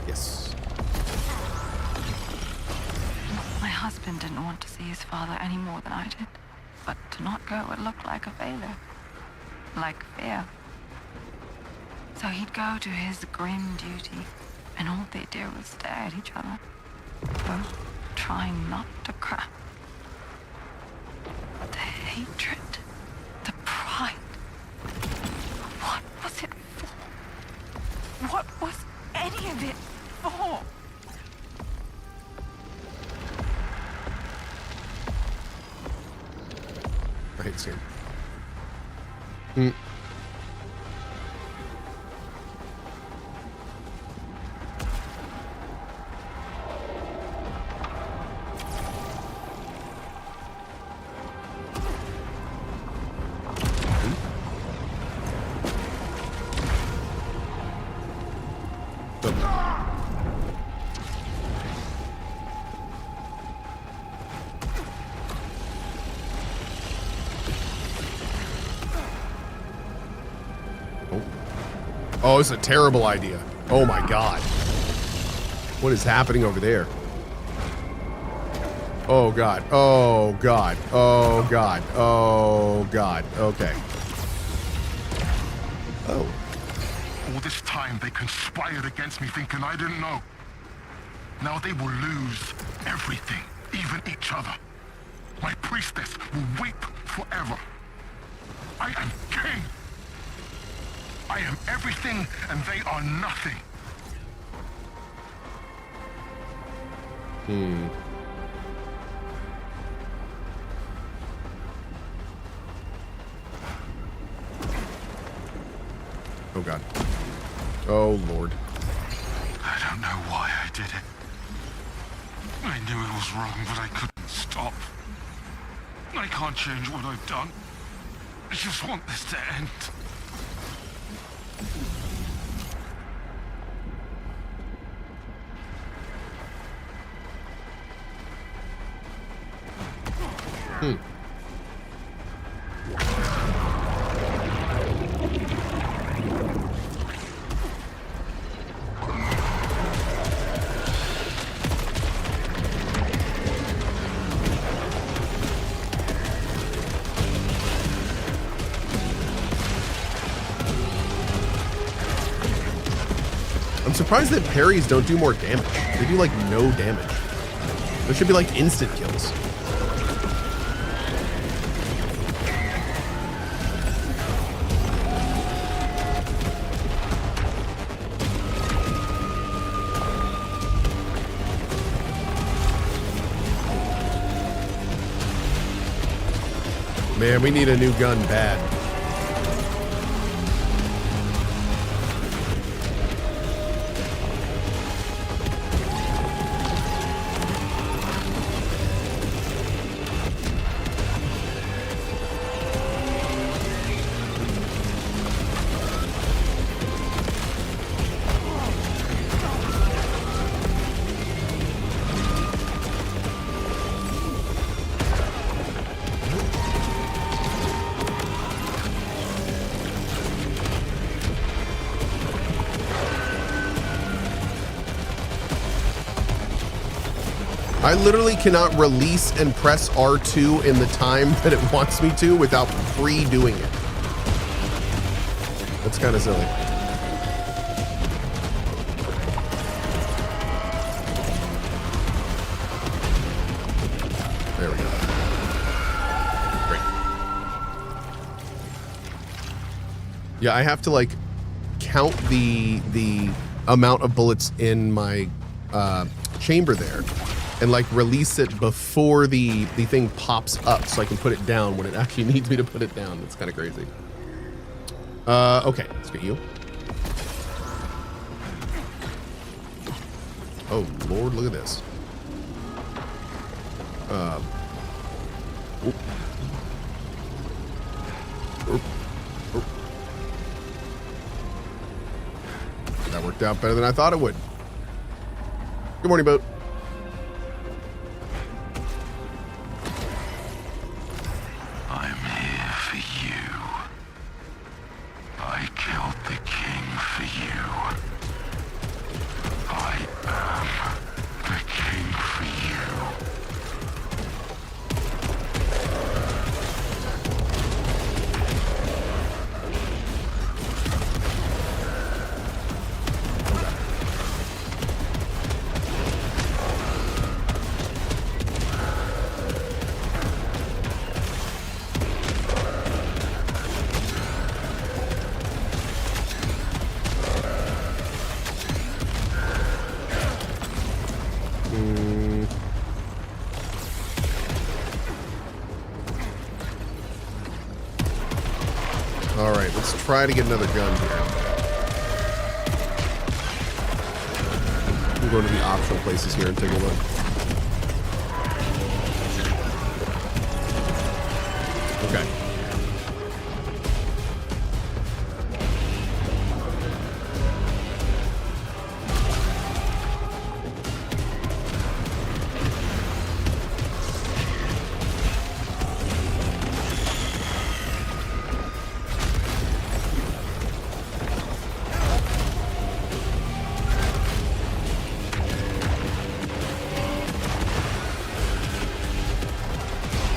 Yes. My husband didn't want to see his father any more than I did. But to not go would look like a failure. Like fear. So he'd go to his grim duty, and all they did was stare at each other, both trying not to cry. The hatred, the pride. What was it for? What was any of it for? I hate this game. Oh, it's a terrible idea. Oh my God. What is happening over there? Oh God. Oh God. Oh God. Oh God. Okay. Oh. All this time they conspired against me thinking I didn't know. Now they will lose everything, even each other. My priestess will weep forever. I am king. I am everything and they are nothing. Oh God. Oh Lord. I don't know why I did it. I knew it was wrong, but I couldn't stop. I can't change what I've done. I just want this to end. surprised that parries don't do more damage. They do like no damage. There should be like instant kills. Man, we need a new gun bad. I literally cannot release and press R2 in the time that it wants me to without pre-doing it. That's kind of silly. There we go. Great. Yeah, I have to like count the amount of bullets in my chamber there. And like release it before the thing pops up so I can put it down when it actually needs me to put it down. That's kind of crazy. Okay, let's get you. Oh Lord, look at this. Oop. Oop. Oop. That worked out better than I thought it would. Good morning, boat. Try to get another gun here. We'll go to the optional places here and take a look. Okay.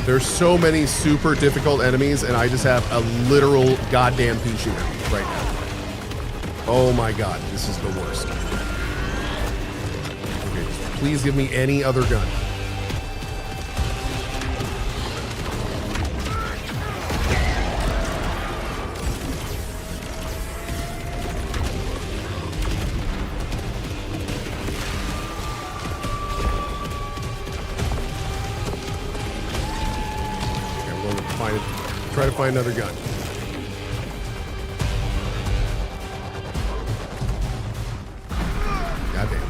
There's so many super difficult enemies, and I just have a literal goddamn pea shooter right now. Oh my god, this is the worst. Okay, please give me any other gun. Try to find another gun. Goddamn.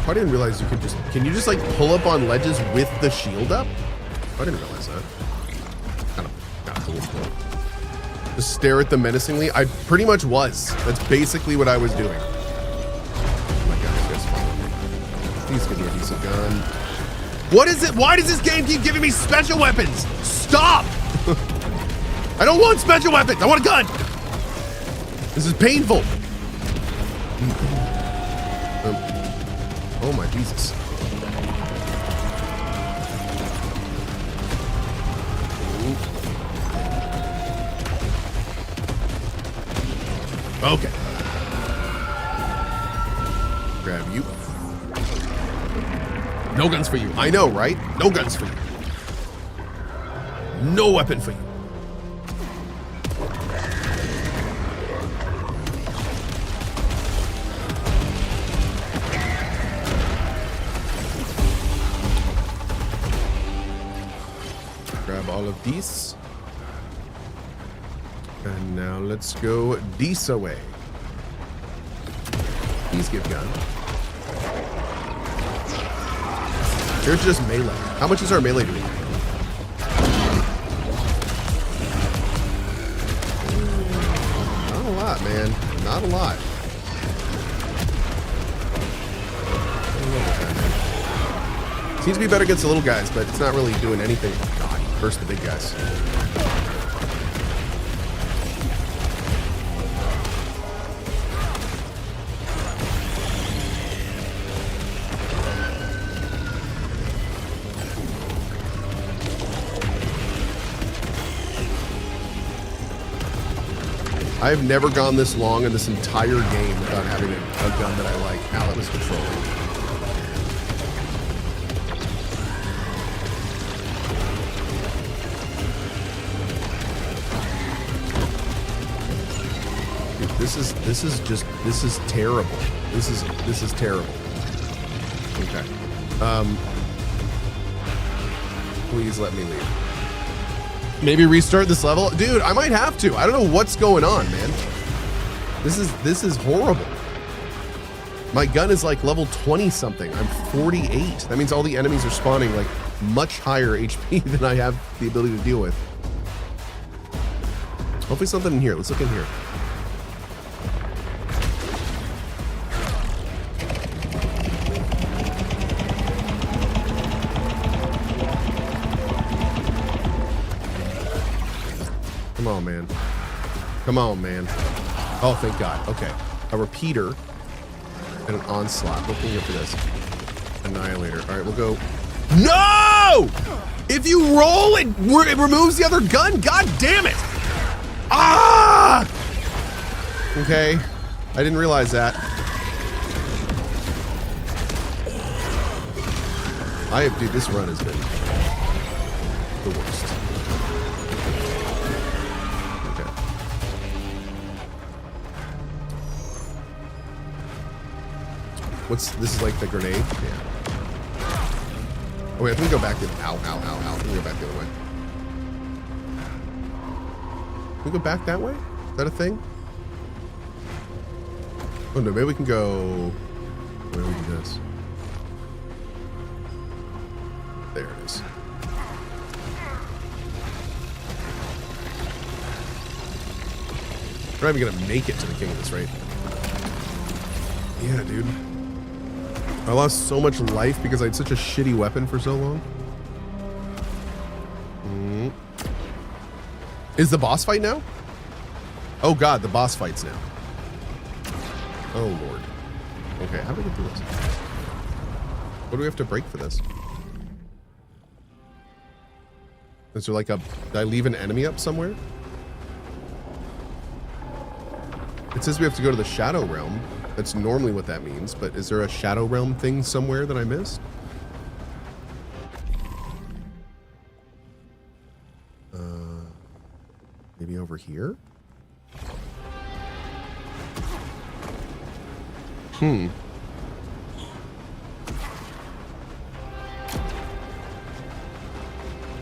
I didn't realize you could just... Can you just like pull up on ledges with the shield up? I didn't realize that. Kind of cool. Just stare at them menacingly. I pretty much was. That's basically what I was doing. Oh my god, this guy's following me. Please give me a decent gun. What is it? Why does this game keep giving me special weapons? Stop! I don't want special weapons. I want a gun. This is painful. Oh my Jesus. Okay. Grab you. No guns for you. I know, right? No guns for you. No weapon for you. Grab all of these. And now let's go this away. These give gun. Here's just melee. How much is our melee doing? Not a lot, man. Not a lot. Seems to be better against the little guys, but it's not really doing anything. God, versus the big guys. I've never gone this long in this entire game without having a gun that I like. Ow, that was controlling. Dude, this is terrible. This is terrible. Okay. Please let me leave. Maybe restart this level? Dude, I might have to. I don't know what's going on, man. This is horrible. My gun is like level 20 something. I'm 48. That means all the enemies are spawning like much higher HP than I have the ability to deal with. Hopefully something in here. Let's look in here. Come on, man. Come on, man. Oh, thank God. Okay. A repeater and an onslaught. What can we get for this? Annihilator. All right, we'll go. No! If you roll, it removes the other gun? God damn it! Ah! Okay. I didn't realize that. Dude, this run has been the worst. This is like the grenade? Yeah. Oh wait, I think we go back the ow. I think we go back the other way. Can we go back that way? Is that a thing? Oh no, maybe we can go. Where do we do this? There it is. We're not even gonna make it to the king of this, right? Yeah, dude. I lost so much life because I had such a shitty weapon for so long. Is the boss fight now? Oh God, the boss fight's now. Oh Lord. Okay, how do we get through this? What do we have to break for this? Is there like a... Did I leave an enemy up somewhere? It says we have to go to the Shadow Realm. That's normally what that means, but is there a Shadow Realm thing somewhere that I missed? Maybe over here?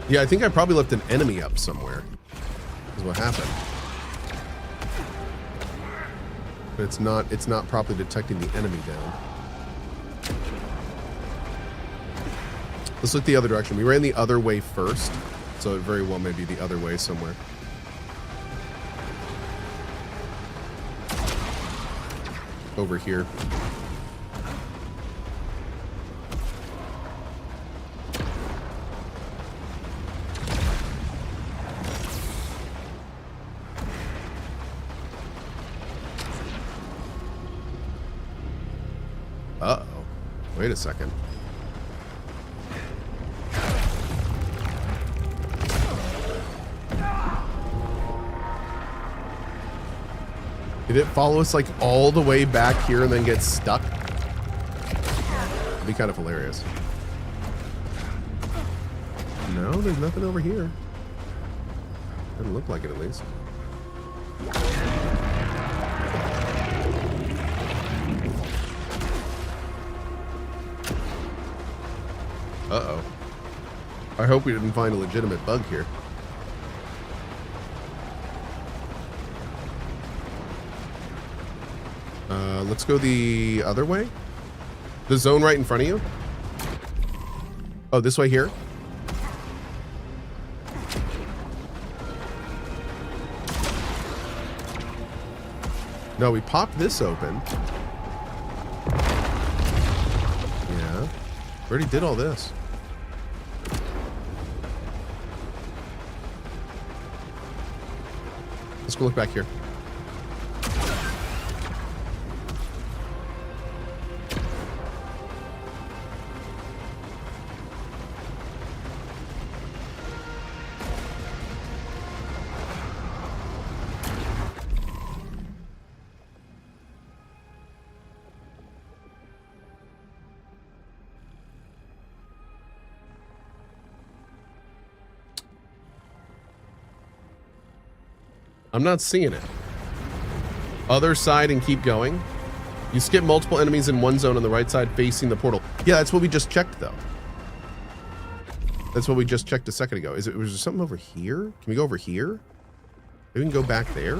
Yeah, I think I probably left an enemy up somewhere. Is what happened. But it's not properly detecting the enemy down. Let's look the other direction. We ran the other way first, so it very well may be the other way somewhere. Over here. Uh-oh. Wait a second. Did it follow us like all the way back here and then get stuck? It'd be kind of hilarious. No, there's nothing over here. Doesn't look like it, at least. Uh-oh. I hope we didn't find a legitimate bug here. Let's go the other way. The zone right in front of you. Oh, this way here. No, we popped this open. Yeah. We already did all this. Let's go look back here. I'm not seeing it. Other side and keep going. You skip multiple enemies in one zone on the right side facing the portal. Yeah, that's what we just checked, though. That's what we just checked a second ago. Was there something over here? Can we go over here? Maybe we can go back there?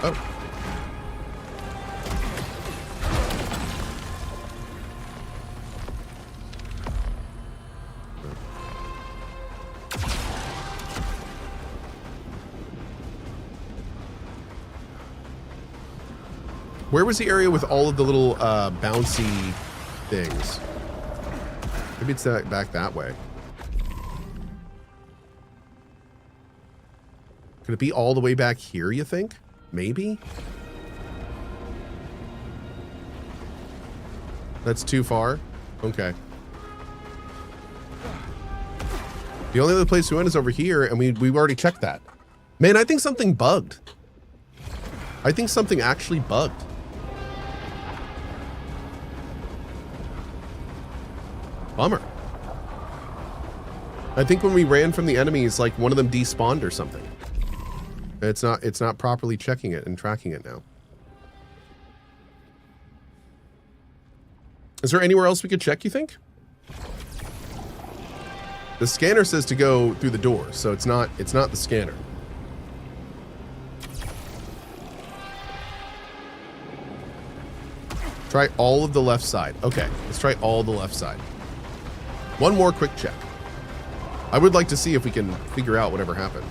Oh. Where was the area with all of the little bouncy things? Maybe it's back that way. Could it be all the way back here, you think? Maybe? That's too far? Okay. The only other place we went is over here, and we've already checked that. Man, I think something bugged. I think something actually bugged. Bummer. I think when we ran from the enemies, like one of them despawned or something. It's not properly checking it and tracking it now. Is there anywhere else we could check, you think? The scanner says to go through the door, so it's not the scanner. Try all of the left side. Okay, let's try all the left side. One more quick check. I would like to see if we can figure out whatever happened.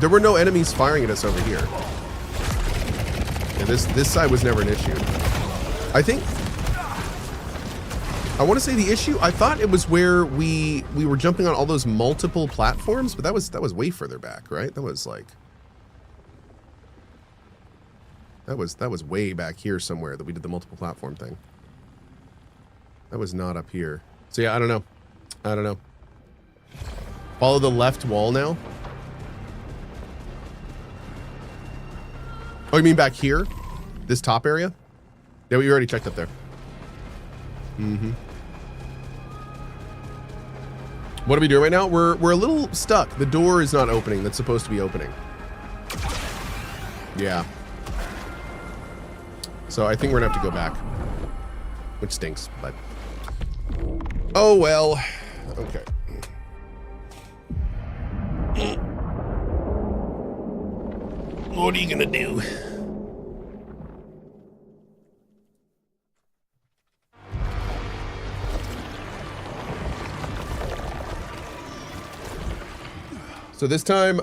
There were no enemies firing at us over here. Yeah, this side was never an issue. I want to say the issue, I thought it was where we were jumping on all those multiple platforms, but that was way further back, right? That was like That was way back here somewhere that we did the multiple platform thing. That was not up here. So yeah, I don't know. I don't know. Follow the left wall now. Oh, you mean back here? This top area? Yeah, we already checked up there. Mm-hmm. What are we doing right now? We're a little stuck. The door is not opening. That's supposed to be opening. Yeah. So I think we're gonna have to go back. Which stinks, but... Oh, well. Okay. What are you gonna do? So this time,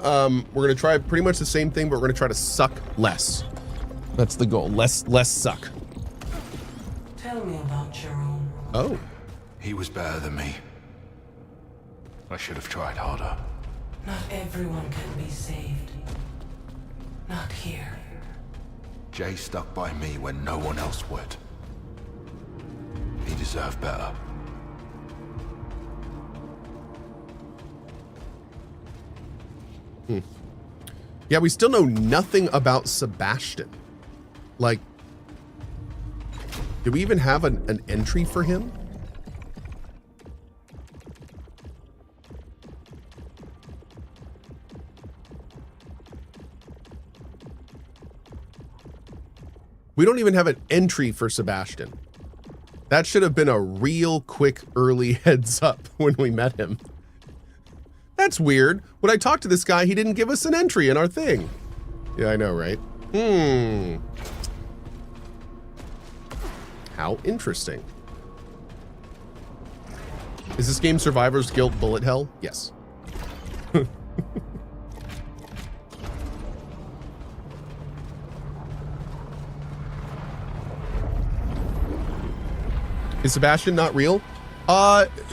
we're gonna try pretty much the same thing, but we're gonna try to suck less. That's the goal. Less suck. Tell me about Jerome. Oh. He was better than me. I should have tried harder. Not everyone can be saved. Not here. Jay stuck by me when no one else would. He deserved deserve better. Yeah, we still know nothing about Sebastian. Like, do we even have an entry for him? We don't even have an entry for Sebastian. That should have been a real quick early heads up when we met him. That's weird. When I talked to this guy, he didn't give us an entry in our thing. Yeah, I know, right? How interesting. Is this game Survivor's Guild bullet hell? Yes. Is Sebastian not real?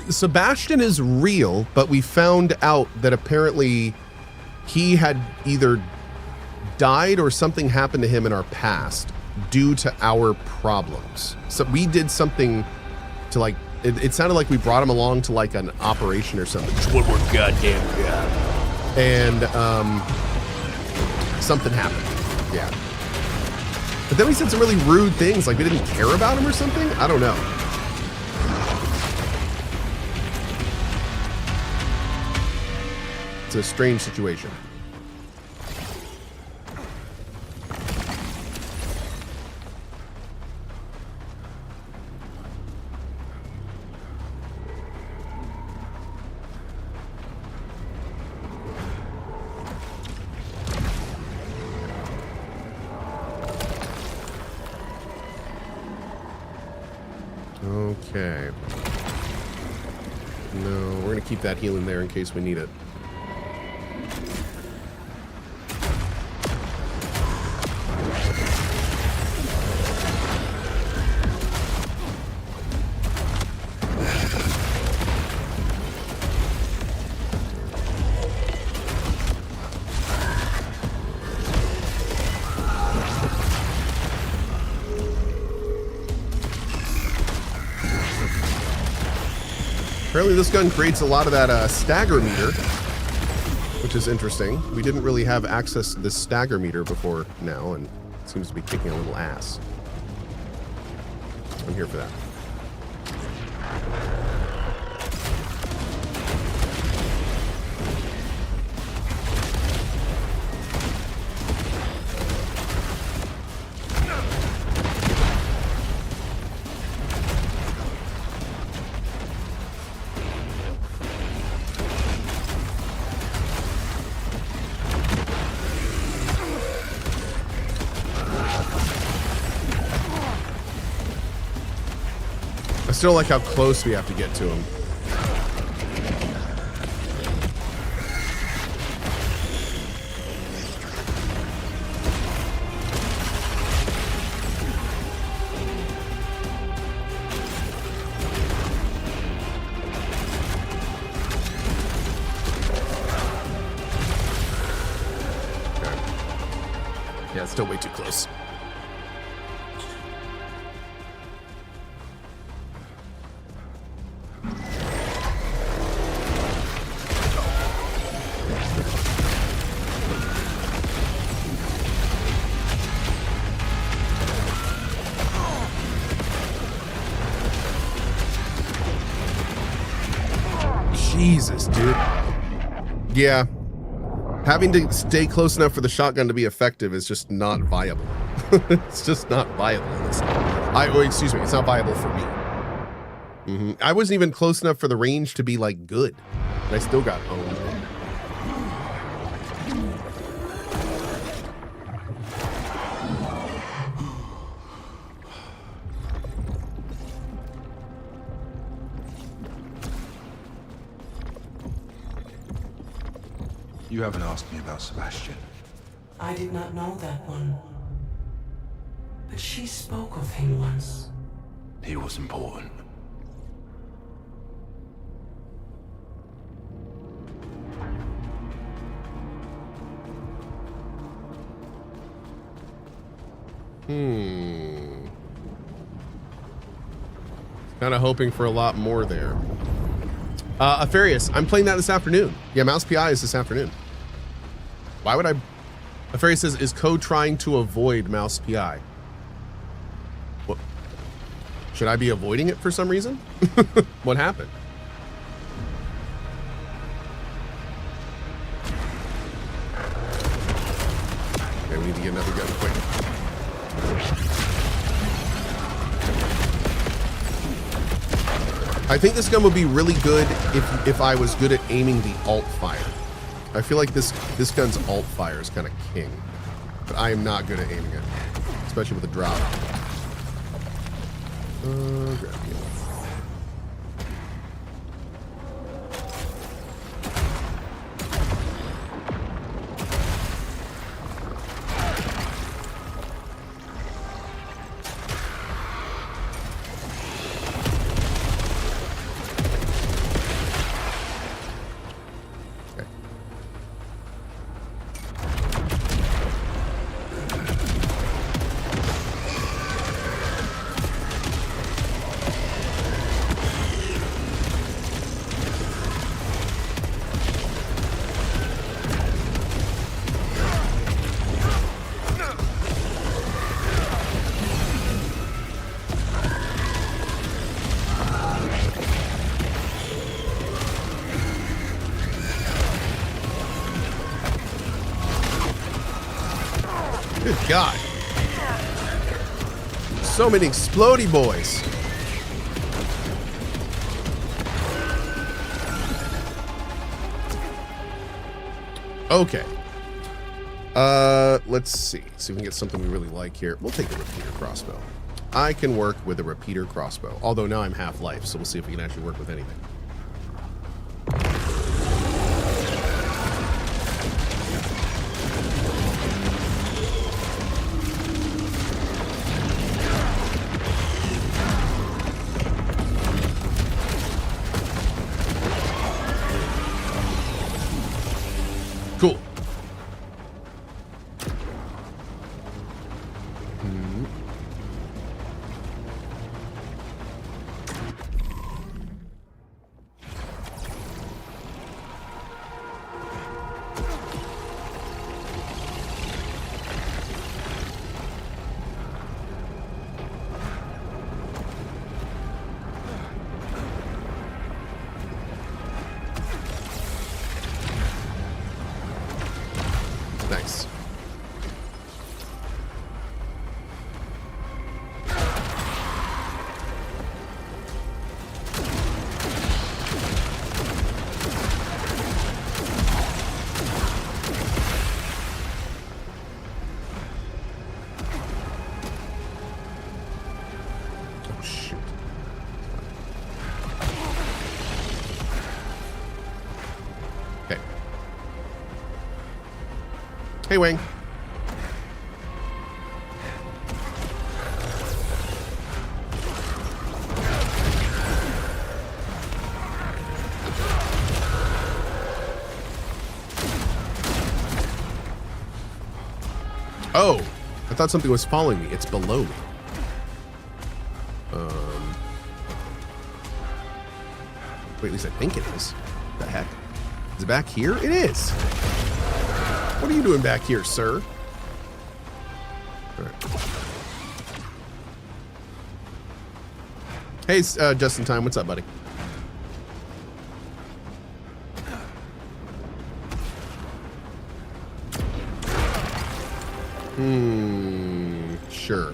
Sebastian is real, but we found out that apparently he had either died or something happened to him in our past due to our problems. So we did something to like, it sounded like we brought him along to like an operation or something. Just one more goddamn job. And something happened. Yeah. But then we said some really rude things, like we didn't care about him or something. I don't know. It's a strange situation. Okay. No, we're gonna keep that healing there in case we need it. Apparently this gun creates a lot of that stagger meter, which is interesting. We didn't really have access to this stagger meter before now, and it seems to be kicking a little ass. I'm here for that. I still like how close we have to get to him. Okay. Yeah, it's still way too close. Jesus, dude. Yeah. Having to stay close enough for the shotgun to be effective is just not viable. It's just not viable. Excuse me, it's not viable for me. I wasn't even close enough for the range to be like good. And I still got owned. You haven't asked me about Sebastian. I did not know that one. But she spoke of him once. He was important. Kind of hoping for a lot more there. Afarius, I'm playing that this afternoon. Yeah, Mouse PI is this afternoon. Why would I? Afarius says, is Cohh trying to avoid Mouse PI? What? Should I be avoiding it for some reason? What happened? Okay, we need to get another gun quick. I think this gun would be really good if I was good at aiming the alt fire. I feel like this gun's alt fire is kind of king, but I am not good at aiming it, especially with a drop. Grab you. Good God. So many explodey boys. Okay. Let's see. See if we can get something we really like here. We'll take a repeater crossbow. I can work with a repeater crossbow. Although now I'm half-life, so we'll see if we can actually work with anything. Cool. Nice. Oh, shoot. Okay. Hey, Wang. Oh, I thought something was following me. It's below me. Wait, at least I think it is. What the heck? Is it back here? It is. What are you doing back here, sir? All right. Hey, just in time. What's up, buddy? Sure.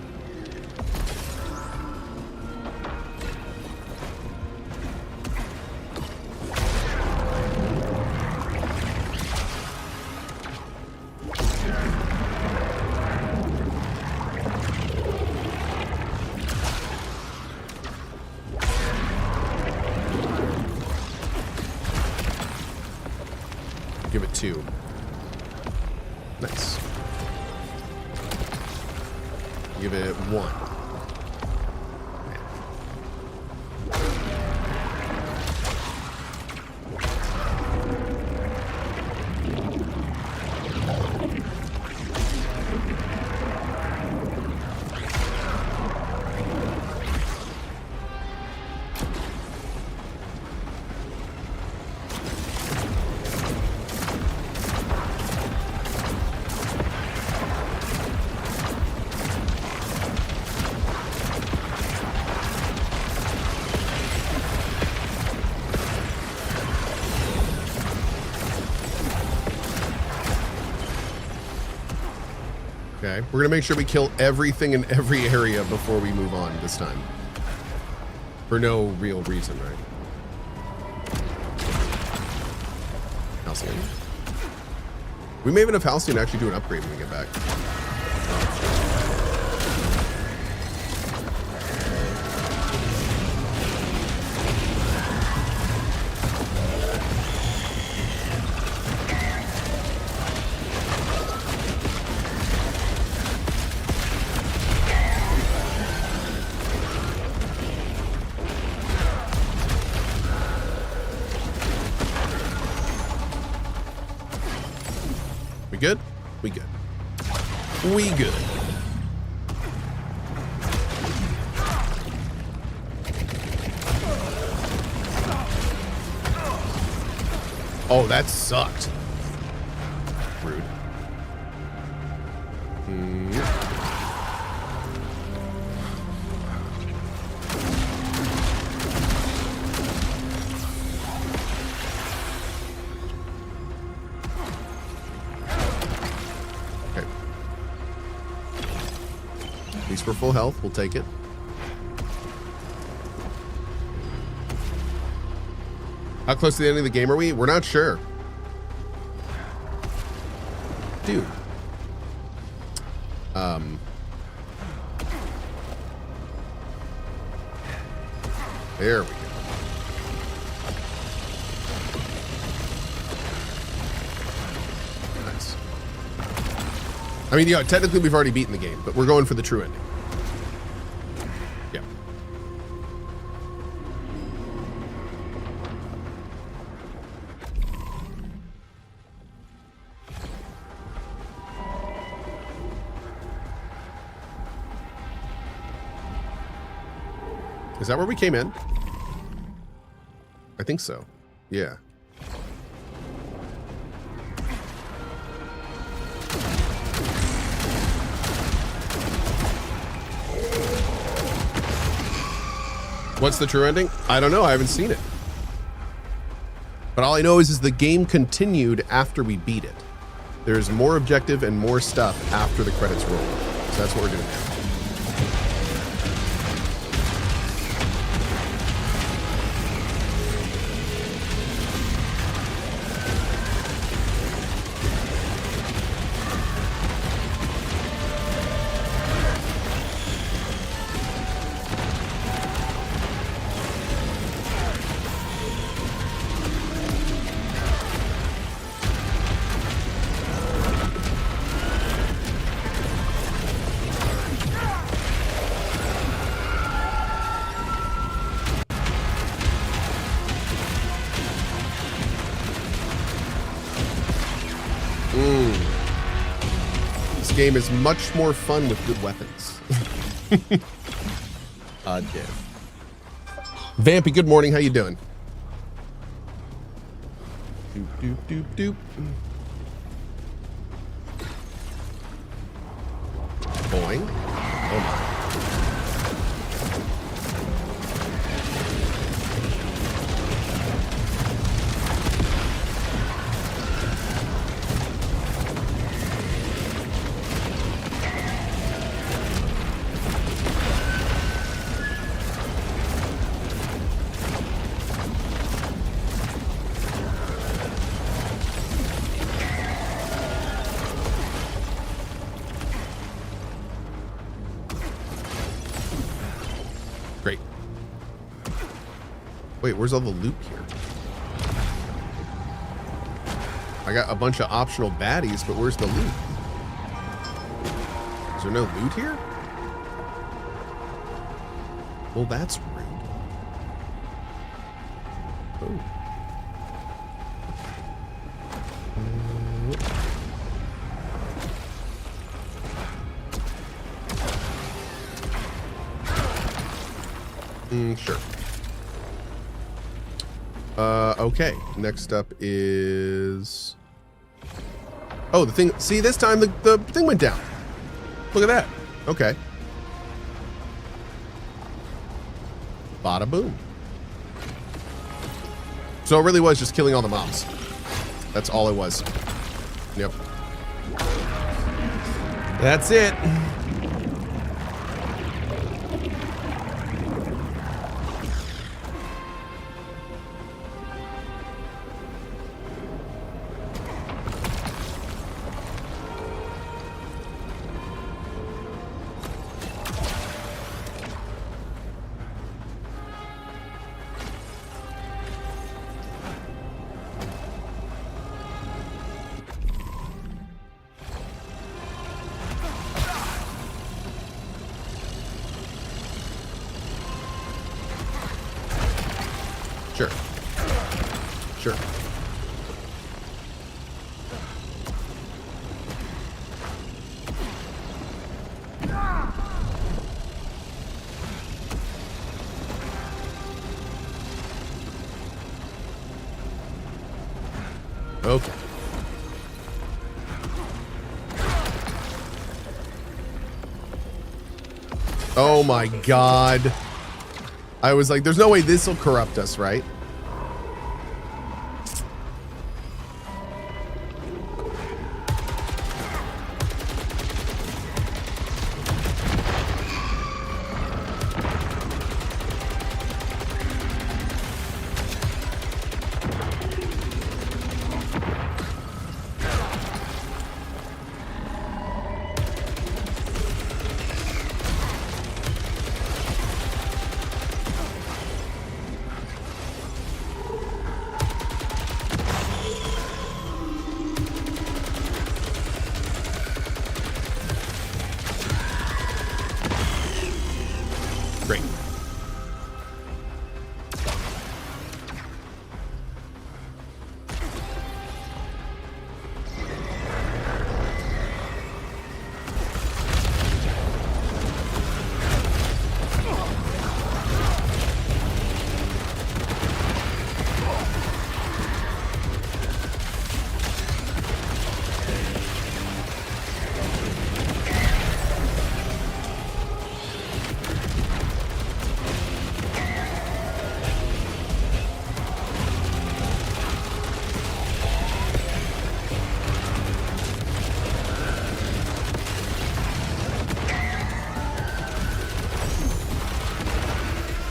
Give it 2. Nice. Give it 1. Okay, we're gonna make sure we kill everything in every area before we move on this time. For no real reason, right? Halcyon. We may even have Halcyon actually do an upgrade when we get back. We good? We good. We good. Oh, that sucked. Rude. At least we're full health. We'll take it. How close to the end of the game are we? We're not sure. Dude. There we go. Nice. I mean, yeah, technically we've already beaten the game, but we're going for the true ending. Yeah. Is that where we came in? I think so. Yeah. What's the true ending? I don't know. I haven't seen it. But all I know is the game continued after we beat it. There's more objective and more stuff after the credits roll. So that's what we're doing now. This game is much more fun with good weapons. Damn. Vampy, good morning. How you doing? Doop, doop, doop, doop. Boing. Oh my. Great. Wait, where's all the loot here? I got a bunch of optional baddies, but where's the loot? Is there no loot here? Well, that's rude. Oh. Sure. Okay. Next up is... Oh, the thing... See, this time the thing went down. Look at that. Okay. Bada boom. So it really was just killing all the mobs. That's all it was. Yep. That's it. Sure. Sure. Okay. Oh my God. I was like, there's no way this will corrupt us, right? Great.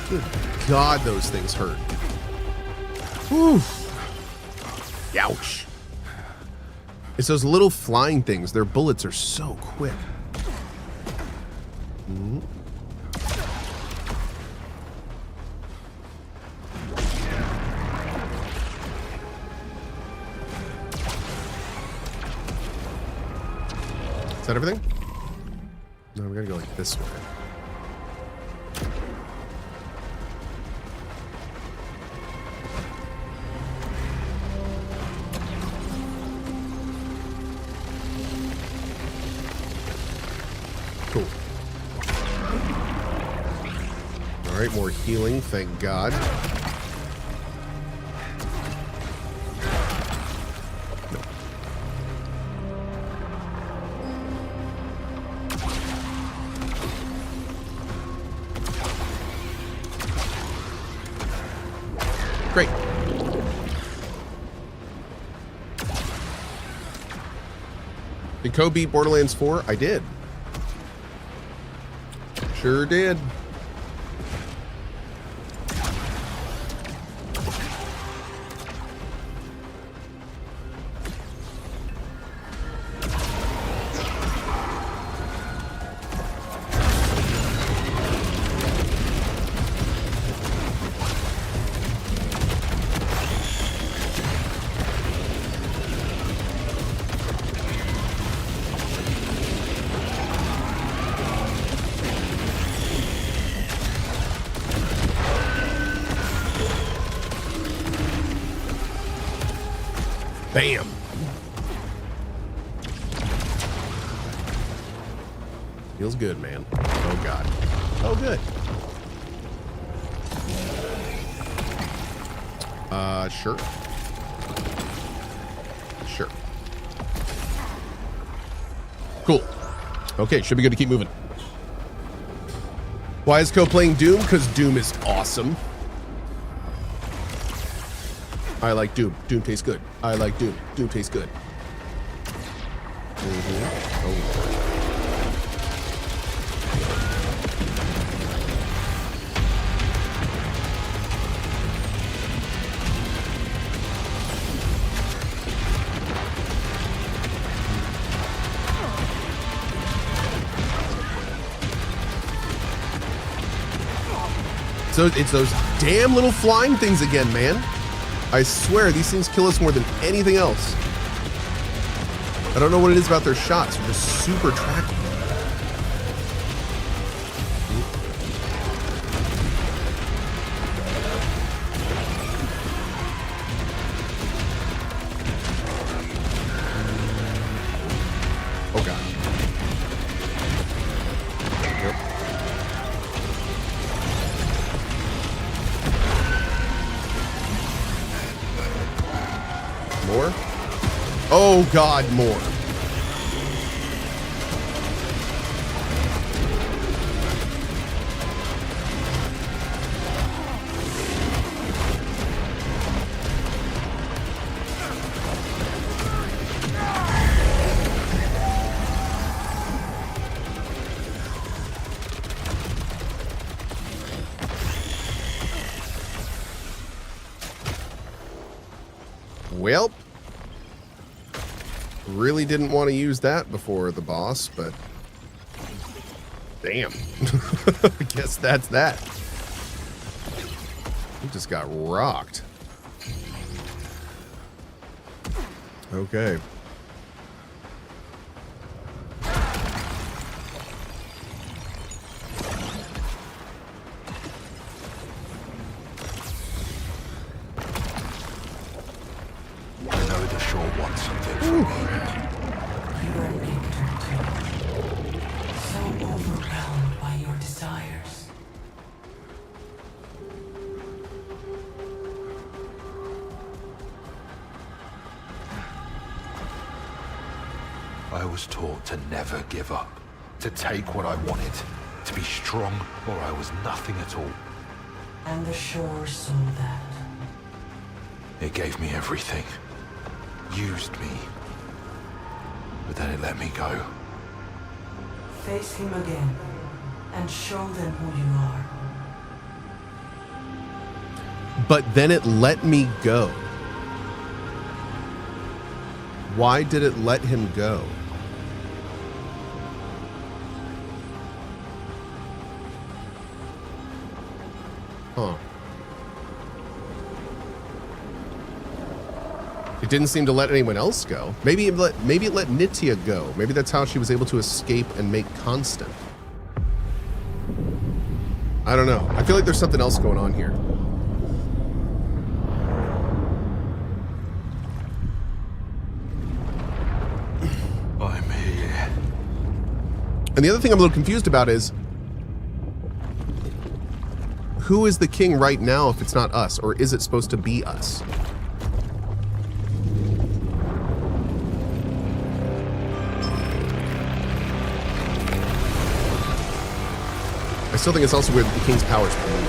Good God, those things hurt. Whew. Ouch. It's those little flying things. Their bullets are so quick. Mm. Is that everything? No, we gotta go like this way. Cool. All right, more healing, thank God. No. Great. Did Cohh beat Borderlands 4? I did. Sure did. Bam. Feels good, man. Oh, God. Oh, good. Sure. Sure. Cool. Okay, should be good to keep moving. Why is Cohh playing Doom? Because Doom is awesome. I like Doom. Doom tastes good. I like Doom. Doom tastes good. Oh. It's those damn little flying things again, man. I swear, these things kill us more than anything else. I don't know what it is about their shots. They're just super tracky. Oh, God. More? Oh, God, more. Well, really didn't want to use that before the boss, but damn. I guess that's that. He just got rocked. Okay. I know the shore wants something from me. You are Victor too. So overwhelmed by your desires. I was taught to never give up, to take what I wanted, to be strong or I was nothing at all. And the shore saw that. It gave me everything, used me, but then it let me go. Face him again, and show them who you are. But then it let me go. Why did it let him go? Huh. It didn't seem to let anyone else go. Maybe it let Nitya go. Maybe that's how she was able to escape and make Constant. I don't know. I feel like there's something else going on here. I'm here. And the other thing I'm a little confused about is, who is the king right now if it's not us? Or is it supposed to be us? I still think it's also where the king's powers come in.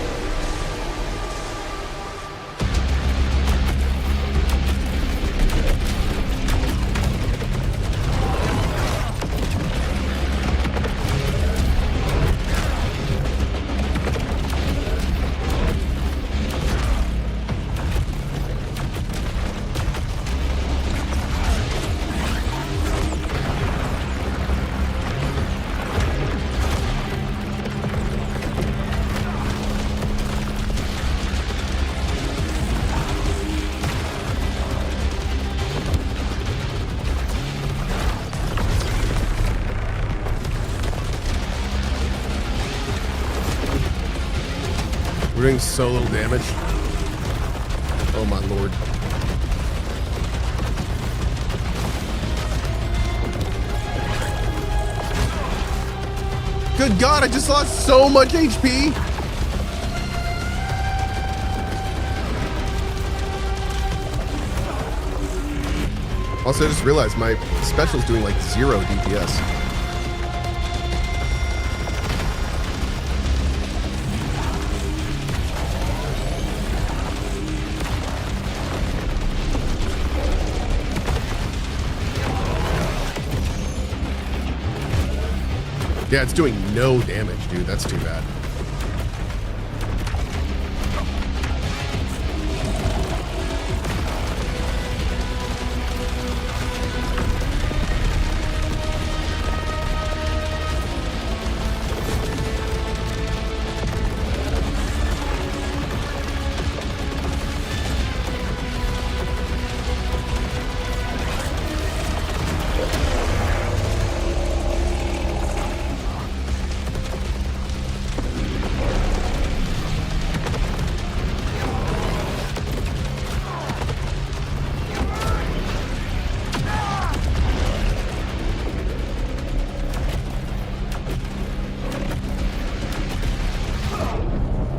We're doing so little damage. Oh my lord. Good God, I just lost so much HP. Also, I just realized my special's doing like 0 DPS. Yeah, it's doing no damage, dude. That's too bad.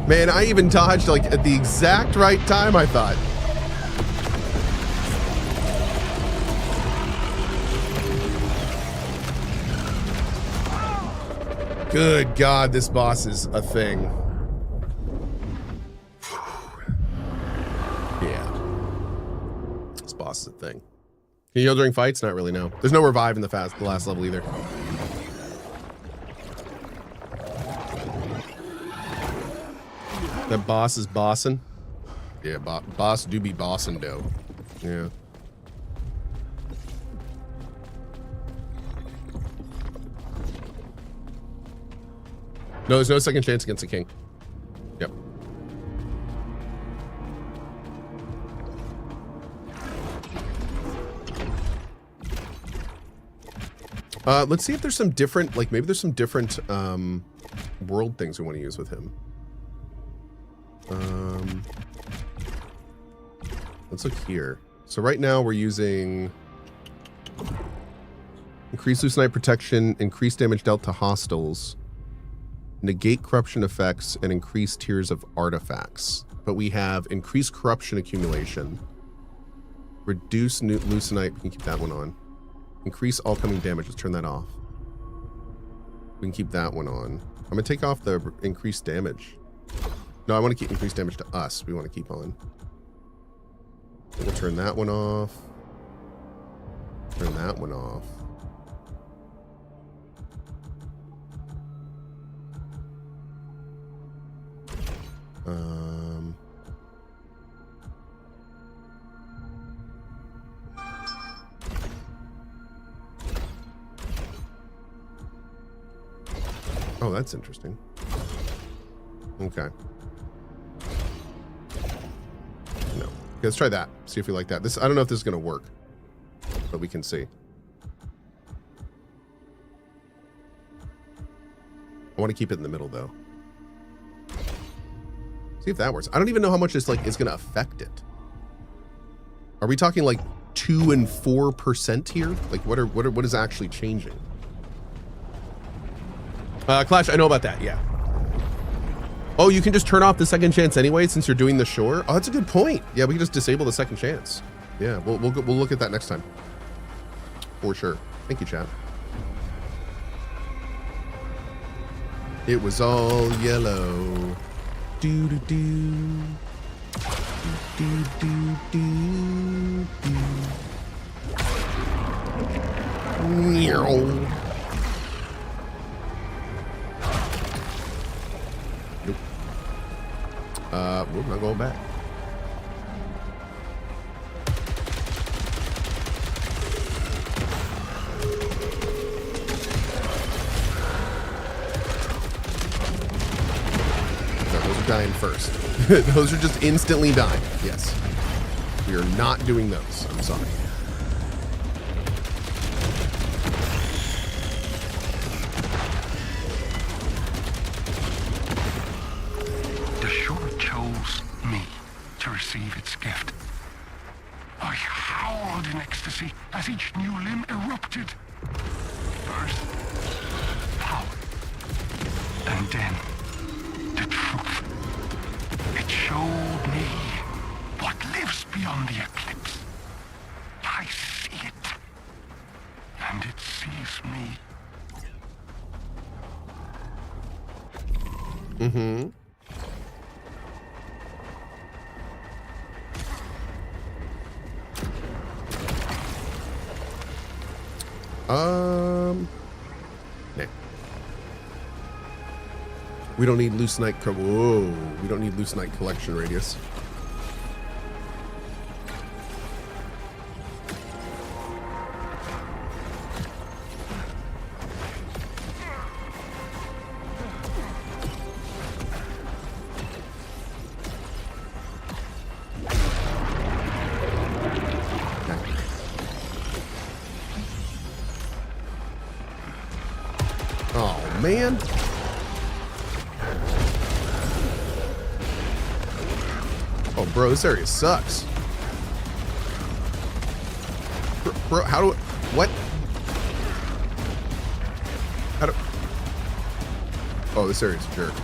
Man, I even dodged like at the exact right time, I thought. Good God, this boss is a thing. Yeah. This boss is a thing. Can you heal during fights? Not really, no. There's no revive in the last level either. That boss is bossing. Yeah, boss do be bossing though. Yeah. No, there's no second chance against the king. Yep. Let's see if there's some different, like maybe there's some different world things we want to use with him. Let's look here. So right now we're using increased Lucenite protection, increased damage dealt to hostiles, negate corruption effects, and increase tiers of artifacts. But we have increased corruption accumulation, reduce Lucenite, we can keep that one on. Increase all coming damage, let's turn that off. We can keep that one on. I'm gonna take off the increased damage. No, I want to keep increased damage to us. We want to keep on. We'll turn that one off. Turn that one off. Oh, that's interesting. Okay. No. Okay, let's try that. See if we like that. This, I don't know if this is going to work, but we can see. I want to keep it in the middle though. See if that works. I don't even know how much this like is going to affect it. Are we talking like 2 and 4% here? Like what is actually changing? Clash, I know about that. Yeah. Oh, you can just turn off the second chance anyway since you're doing the shore. Oh, that's a good point. Yeah, we can just disable the second chance. Yeah, we'll look at that next time. For sure. Thank you, chat. It was all yellow. Do do do. Do do do do. Meow. We're not going back. No, those are dying first. Those are just instantly dying. Yes. We are not doing those. I'm sorry. Receive its gift. I howled in ecstasy as each new limb erupted. First, power. And then, the truth. It showed me what lives beyond the eclipse. I see it. And it sees me. Mm-hmm. Nah. We don't need Lucenite. Whoa. We don't need Lucenite collection radius. Man. Oh, bro, this area sucks. Bro, how do... What? How do... Oh, this area's a jerk.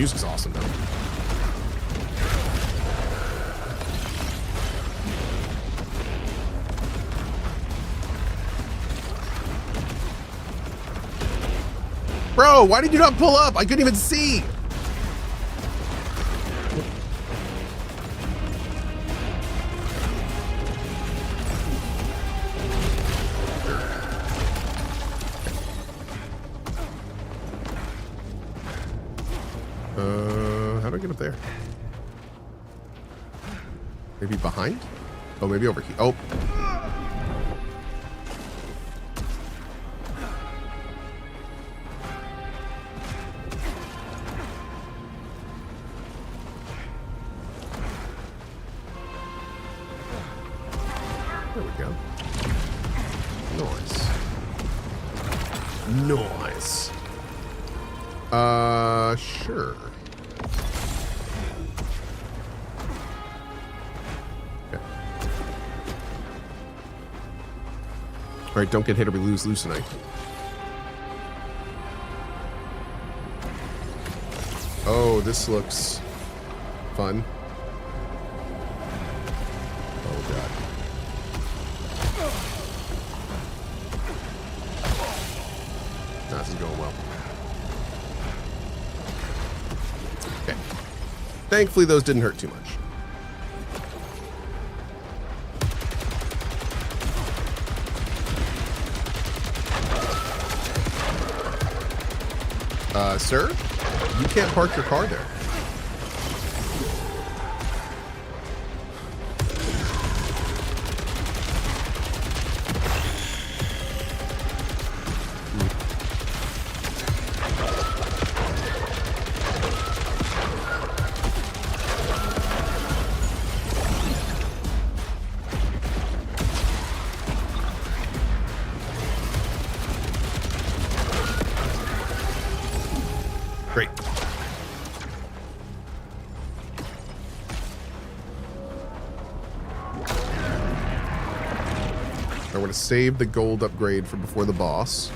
music's awesome, though. Bro, why did you not pull up? I couldn't even see. How do I get up there? Maybe behind? Oh, maybe over here. Oh. There we go. Nice. Nice. Sure. Okay. All right, don't get hit or we lose Lucenite. Oh, this looks fun. Oh, God. This is going well. Okay. Thankfully, those didn't hurt too much. Sir, you can't park your car there. Great. I want to save the gold upgrade for before the boss.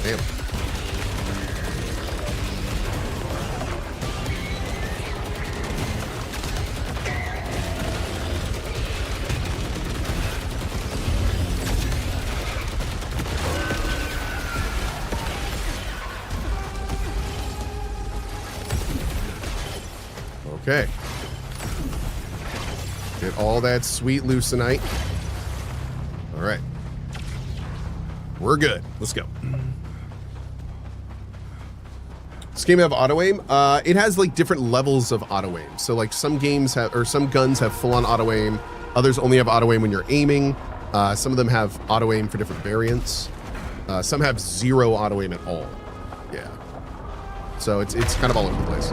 Damn. Okay. Get all that sweet Lucenite. All right. We're good. Let's go. This game have auto aim. It has like different levels of auto aim. So like some games have, or some guns have full on auto aim. Others only have auto aim when you're aiming. Some of them have auto aim for different variants. Some have zero auto aim at all. Yeah. So it's kind of all over the place.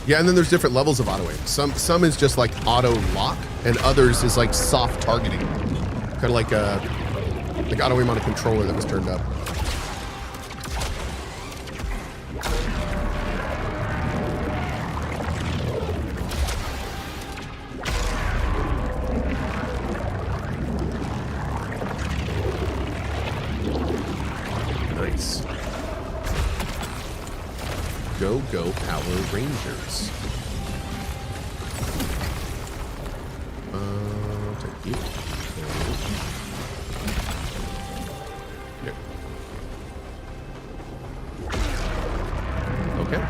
Yeah, and then there's different levels of auto aim. Some is just like auto lock, and others is like soft targeting, kind of like auto aim on a controller that was turned up. Nice. Go Power Rangers. Take you. Yeah. Okay.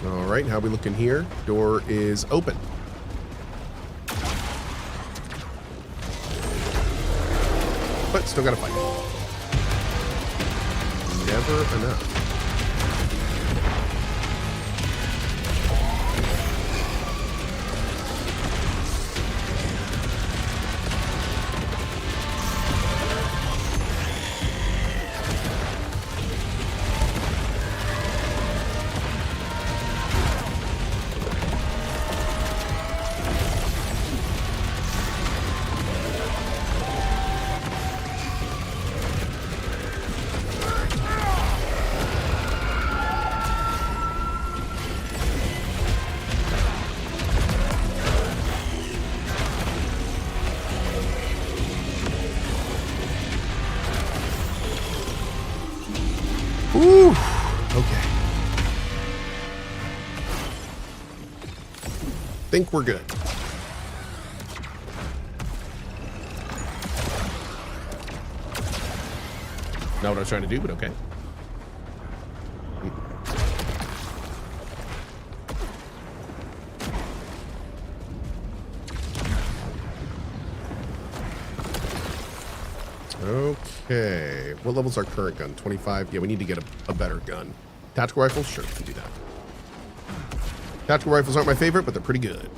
All right, how we looking here? Door is open. But still gotta fight. never enough. Ooh, okay. Think we're good. Not what I was trying to do, but okay. Okay. What level's our current gun? 25? Yeah, we need to get a better gun. Tactical rifles? Sure, we can do that. Tactical rifles aren't my favorite, but they're pretty good.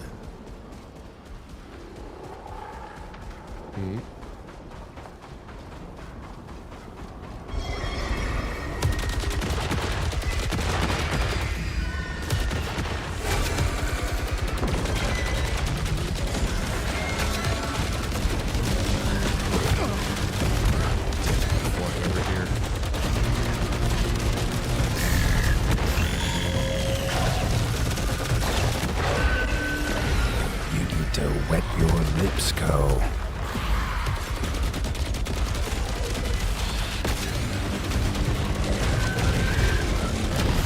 Wet your lips, Cohh.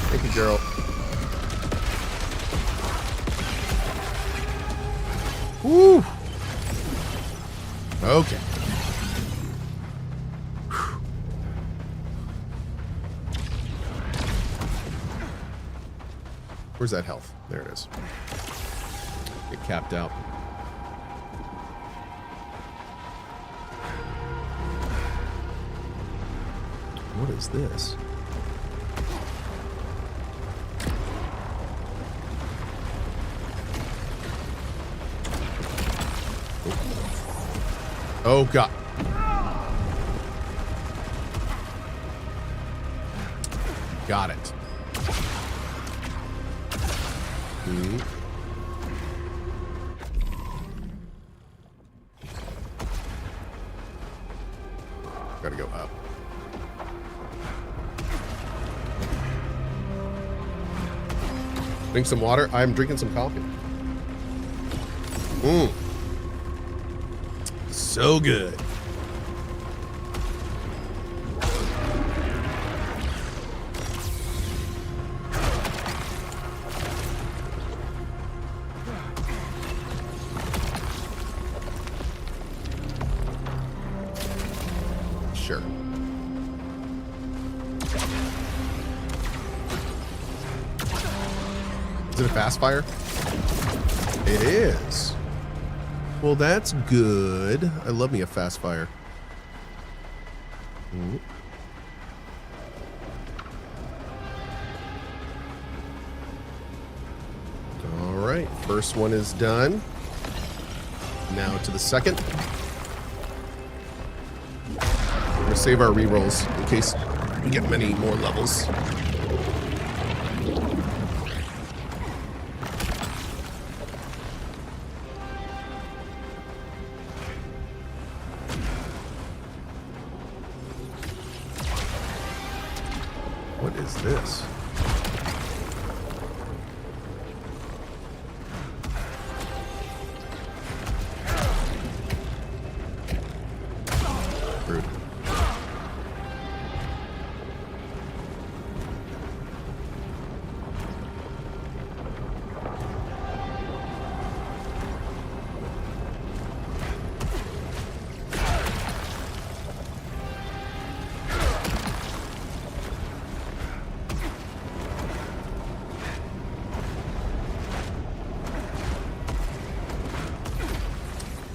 Thank you, girl. Woo! Okay. Where's that health? There it is. Get capped out. What is this? Oh, God. Got it. Gotta go up. Drink some water. I'm drinking some coffee. So good. Sure. Is it a fast fire? It is. Well, that's good. I love me a fast fire. All right, first one is done. Now to the second. We're gonna save our rerolls in case we get many more levels. What is this? Rude.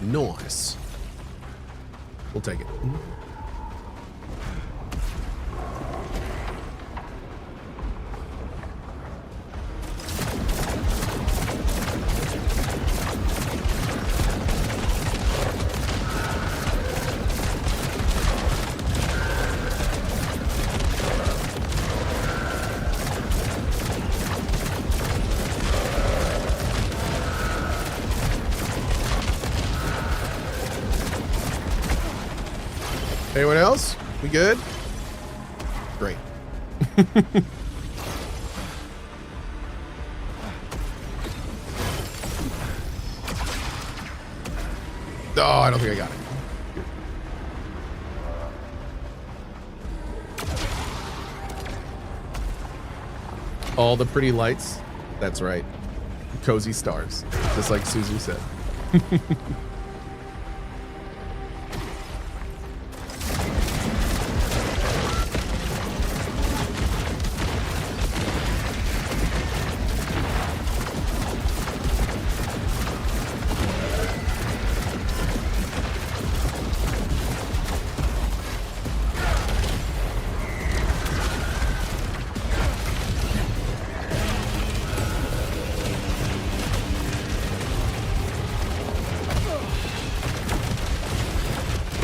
Nice. We'll take it. Anyone else? We good? Great. Oh, I don't think I got it. All the pretty lights. That's right. Cozy stars. Just like Suzu said.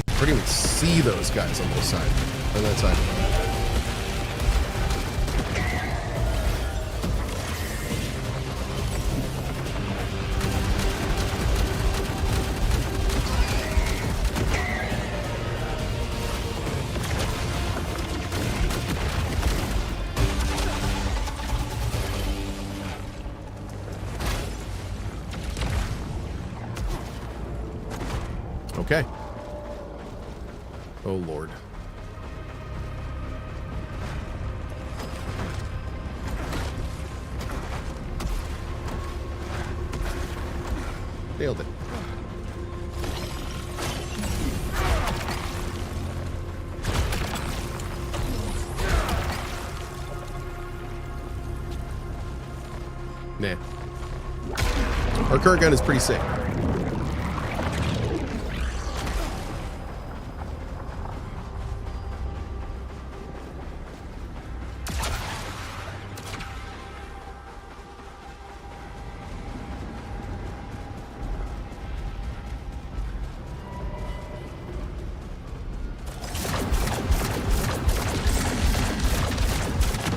I don't even see those guys on this side. On that side. Okay. Oh, Lord. Nailed it. Nah. Our current gun is pretty sick.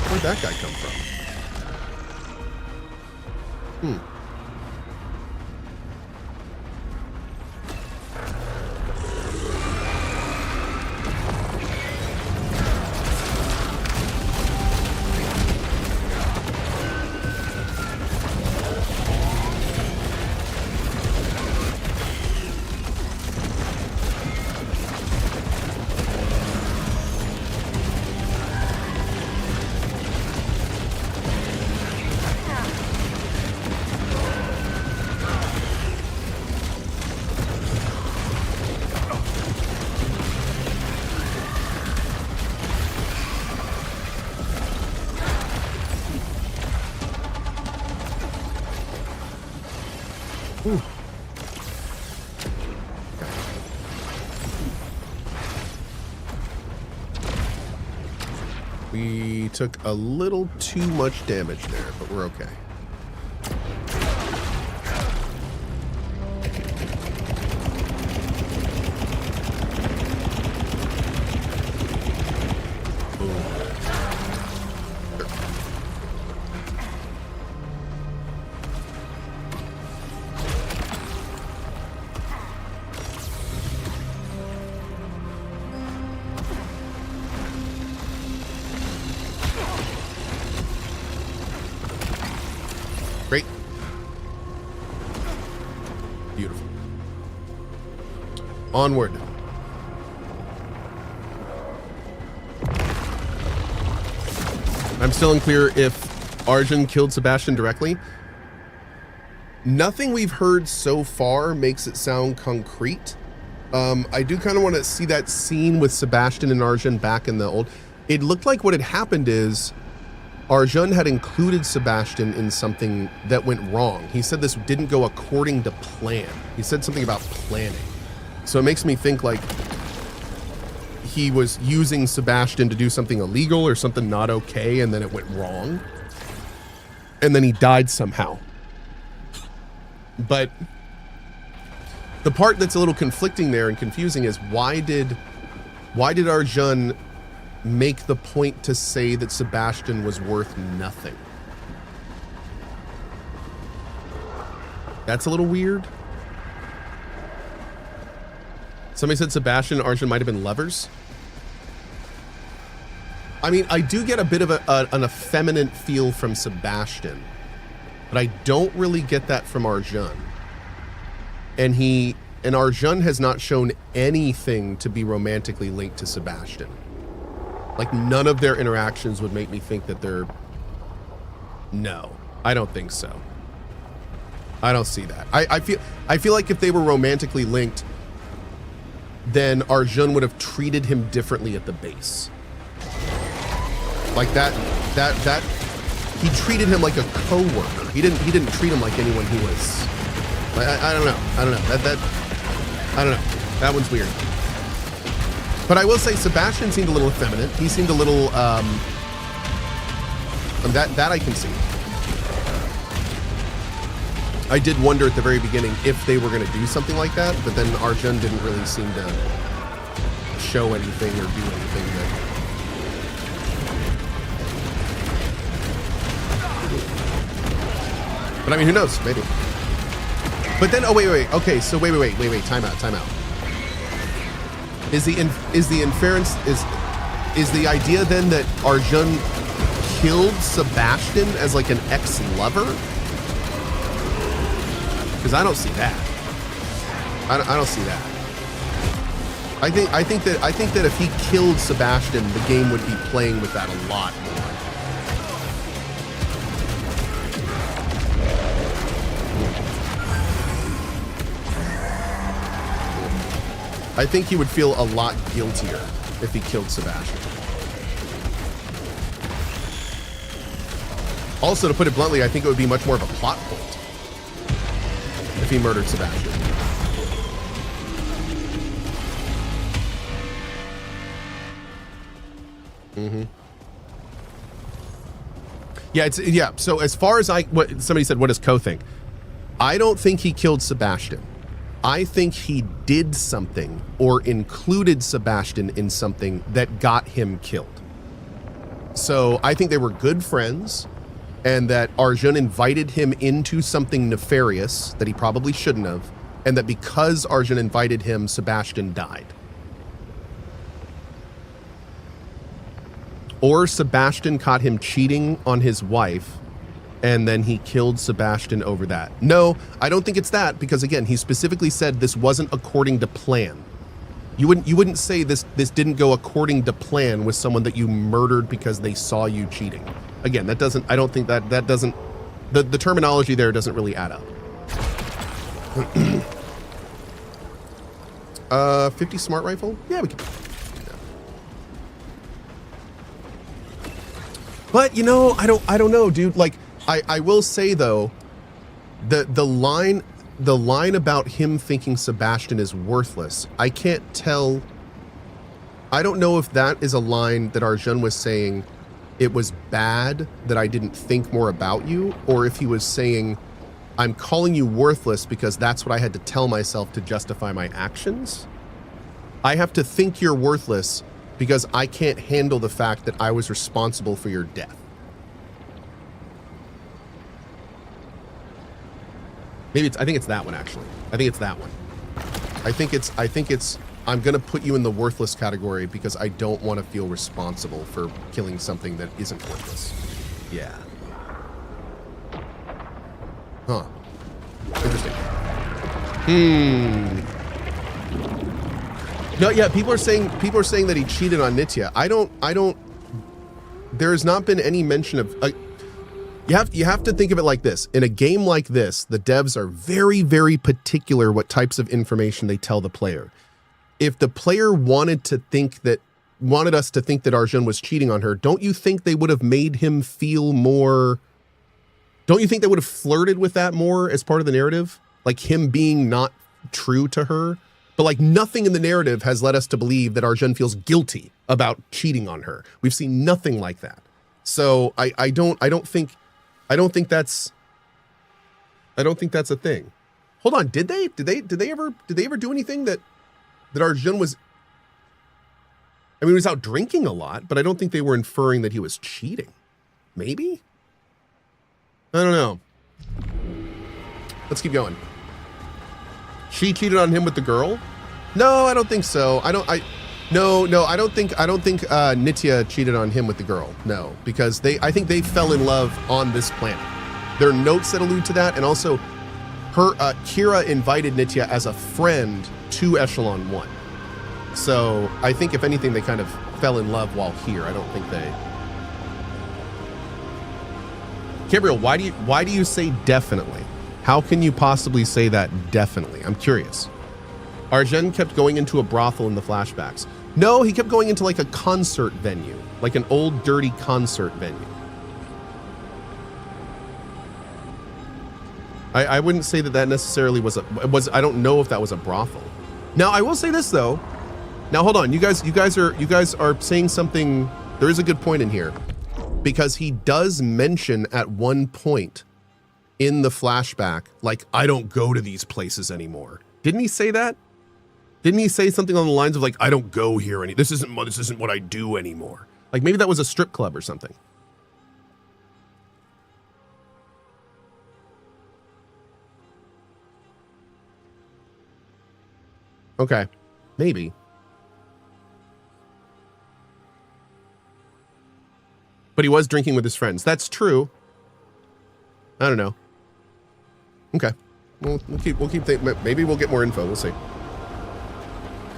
Where'd that guy come from? Ooh. We took a little too much damage there, but we're okay. Great. Beautiful. Onward. I'm still unclear if Arjun killed Sebastian directly. Nothing we've heard so far makes it sound concrete. I do kind of want to see that scene with Sebastian and Arjun back in the old. It looked like what had happened is Arjun had included Sebastian in something that went wrong. He said this didn't go according to plan. He said something about planning. So it makes me think like he was using Sebastian to do something illegal or something not okay, and then it went wrong. And then he died somehow. But the part that's a little conflicting there and confusing is why did Arjun make the point to say that Sebastian was worth nothing? That's a little weird. Somebody said Sebastian and Arjun might have been lovers. I mean, I do get a bit of an effeminate feel from Sebastian, but I don't really get that from Arjun. And Arjun has not shown anything to be romantically linked to Sebastian. Like, none of their interactions would make me think that they're... No, I don't think so. I don't see that. I feel like if they were romantically linked, then Arjun would have treated him differently at the base. Like that he treated him like a co-worker. He didn't treat him like anyone he was. I don't know. I don't know. That one's weird. But I will say Sebastian seemed a little effeminate. He seemed a little that I can see. I did wonder at the very beginning if they were going to do something like that, but then Arjun didn't really seem to show anything or do anything that... But I mean, who knows? Maybe. But then, oh wait. Okay, so wait. Time out. Is the inference is the idea then that Arjun killed Sebastian as like an ex-lover? Because I don't see that. I don't see that. I think that if he killed Sebastian, the game would be playing with that a lot more. I think he would feel a lot guiltier if he killed Sebastian. Also, to put it bluntly, I think it would be much more of a plot point if he murdered Sebastian. Yeah, so as far as what somebody said, what does Cohh think? I don't think he killed Sebastian. I think he did something or included Sebastian in something that got him killed. So I think they were good friends, and that Arjun invited him into something nefarious that he probably shouldn't have, and that because Arjun invited him, Sebastian died. Or Sebastian caught him cheating on his wife, and then he killed Sebastian over that. No, I don't think it's that, because again, he specifically said this wasn't according to plan. You wouldn't say this didn't go according to plan with someone that you murdered because they saw you cheating. Again, that doesn't, I don't think that doesn't, the terminology there doesn't really add up. 50 smart rifle? Yeah, we can. But you know, I don't know, dude. Like, I will say though, the line about him thinking Sebastian is worthless, I can't tell. I don't know if that is a line that Arjun was saying it was bad that I didn't think more about you, or if he was saying I'm calling you worthless because that's what I had to tell myself to justify my actions. I have to think you're worthless because I can't handle the fact that I was responsible for your death. Maybe I think it's that one, actually. I think it's that one. I think it's I'm gonna put you in the worthless category because I don't want to feel responsible for killing something that isn't worthless. Yeah. Huh. Interesting. No, yeah, people are saying that he cheated on Nitya. I don't there has not been any mention of you have to think of it like this. In a game like this, the devs are very, very particular what types of information they tell the player. If the player wanted us to think that Arjun was cheating on her, don't you think they would have made him feel more? Don't you think they would have flirted with that more as part of the narrative? Like him being not true to her? But like nothing in the narrative has led us to believe that Arjun feels guilty about cheating on her. We've seen nothing like that. So I don't think that's a thing. Hold on, did they ever do anything that Arjun was? I mean, he was out drinking a lot, but I don't think they were inferring that he was cheating. Maybe? I don't know. Let's keep going. She cheated on him with the girl? No, I don't think so. I don't think Nitya cheated on him with the girl. No, because I think they fell in love on this planet. There are notes that allude to that, and also Kira invited Nitya as a friend to Echelon 1. So I think if anything, they kind of fell in love while here. I don't think they. Gabriel, why do you say definitely? How can you possibly say that definitely? I'm curious. Arjen kept going into a brothel in the flashbacks. No, he kept going into like a concert venue, like an old dirty concert venue. I wouldn't say that necessarily was I don't know if that was a brothel. Now I will say this though. Now hold on, you guys are saying something. There is a good point in here, because he does mention at one point in the flashback, like, I don't go to these places anymore. Didn't he say that? Didn't he say something on the lines of like, I don't go here any, this isn't what I do anymore. Like maybe that was a strip club or something. Okay, maybe. But he was drinking with his friends. That's true. I don't know. Okay, we'll keep maybe we'll get more info. We'll see.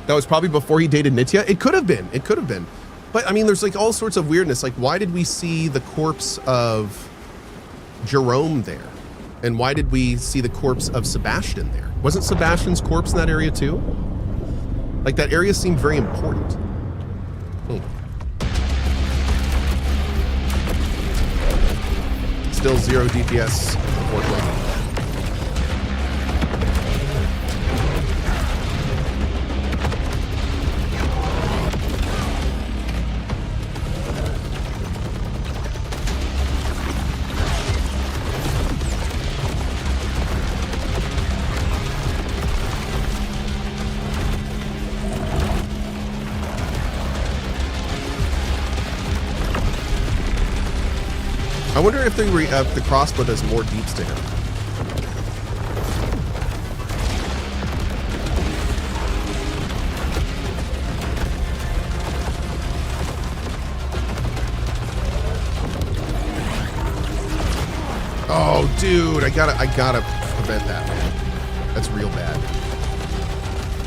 That was probably before he dated Nitya. It could have been. It could have been. But I mean, there's like all sorts of weirdness. Like, why did we see the corpse of Jerome there? And why did we see the corpse of Sebastian there? Wasn't Sebastian's corpse in that area too? Like, that area seemed very important. Still 0 DPS, unfortunately. I wonder if the crossbow does more deeps to him. Oh, dude, I gotta prevent that, man. That's real bad.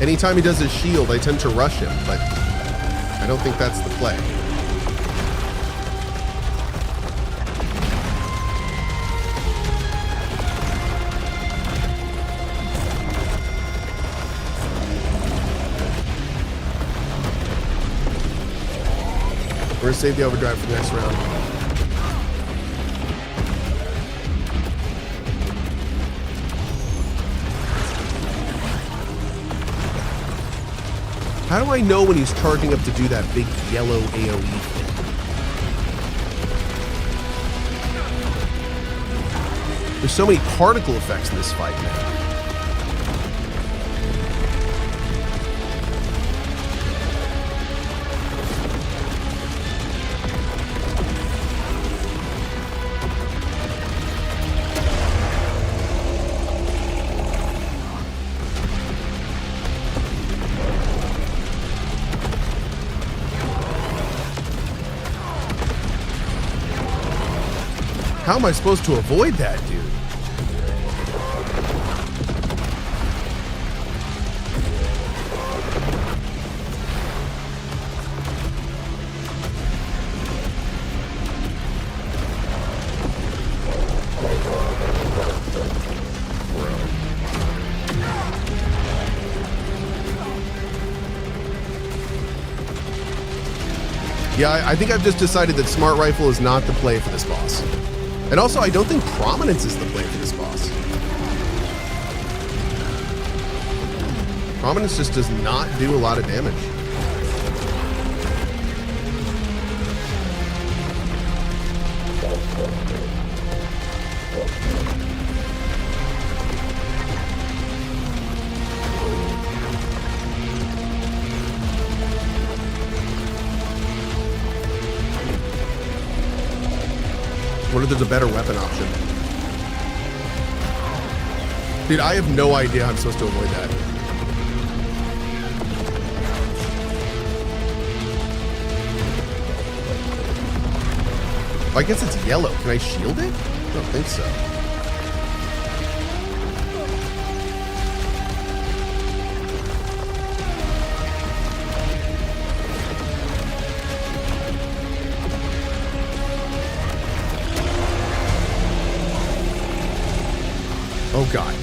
Anytime he does his shield, I tend to rush him, but I don't think that's the play. We're gonna save the overdrive for the next round. How do I know when he's charging up to do that big yellow AoE thing? There's so many particle effects in this fight, man. How am I supposed to avoid that, dude? Yeah, I think I've just decided that Smart Rifle is not the play for this boss. And also, I don't think Prominence is the play for this boss. Prominence just does not do a lot of damage. What if there's a better weapon option? Dude, I have no idea how I'm supposed to avoid that. I guess it's yellow. Can I shield it? I don't think so. Oh God.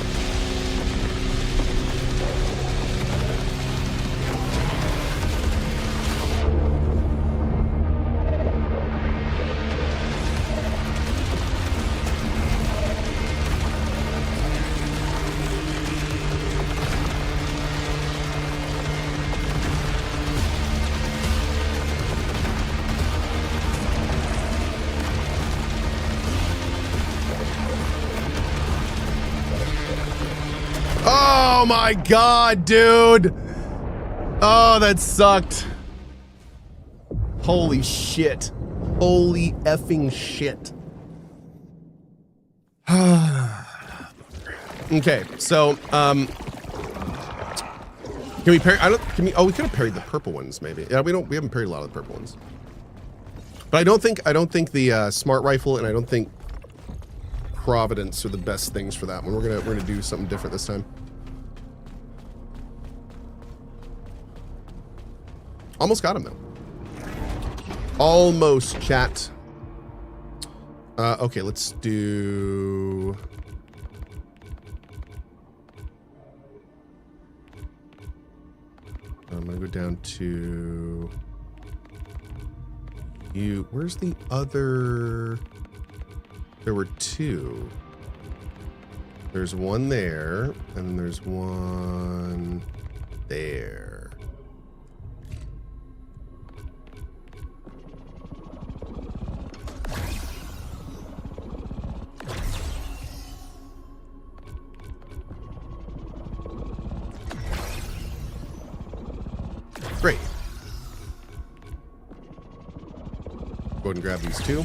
Oh my God, dude. Oh, that sucked. Holy shit. Holy effing shit. Okay, so, can we parry? Oh, we could have parried the purple ones, maybe. Yeah, we haven't parried a lot of the purple ones. But I don't think the smart rifle and I don't think Providence are the best things for that one. We're gonna do something different this time. Almost got him though. Almost, chat. Okay, let's do. I'm gonna go down to you. Where's the other? There were two. There's one there, and then there's one there. Great. Go ahead and grab these two.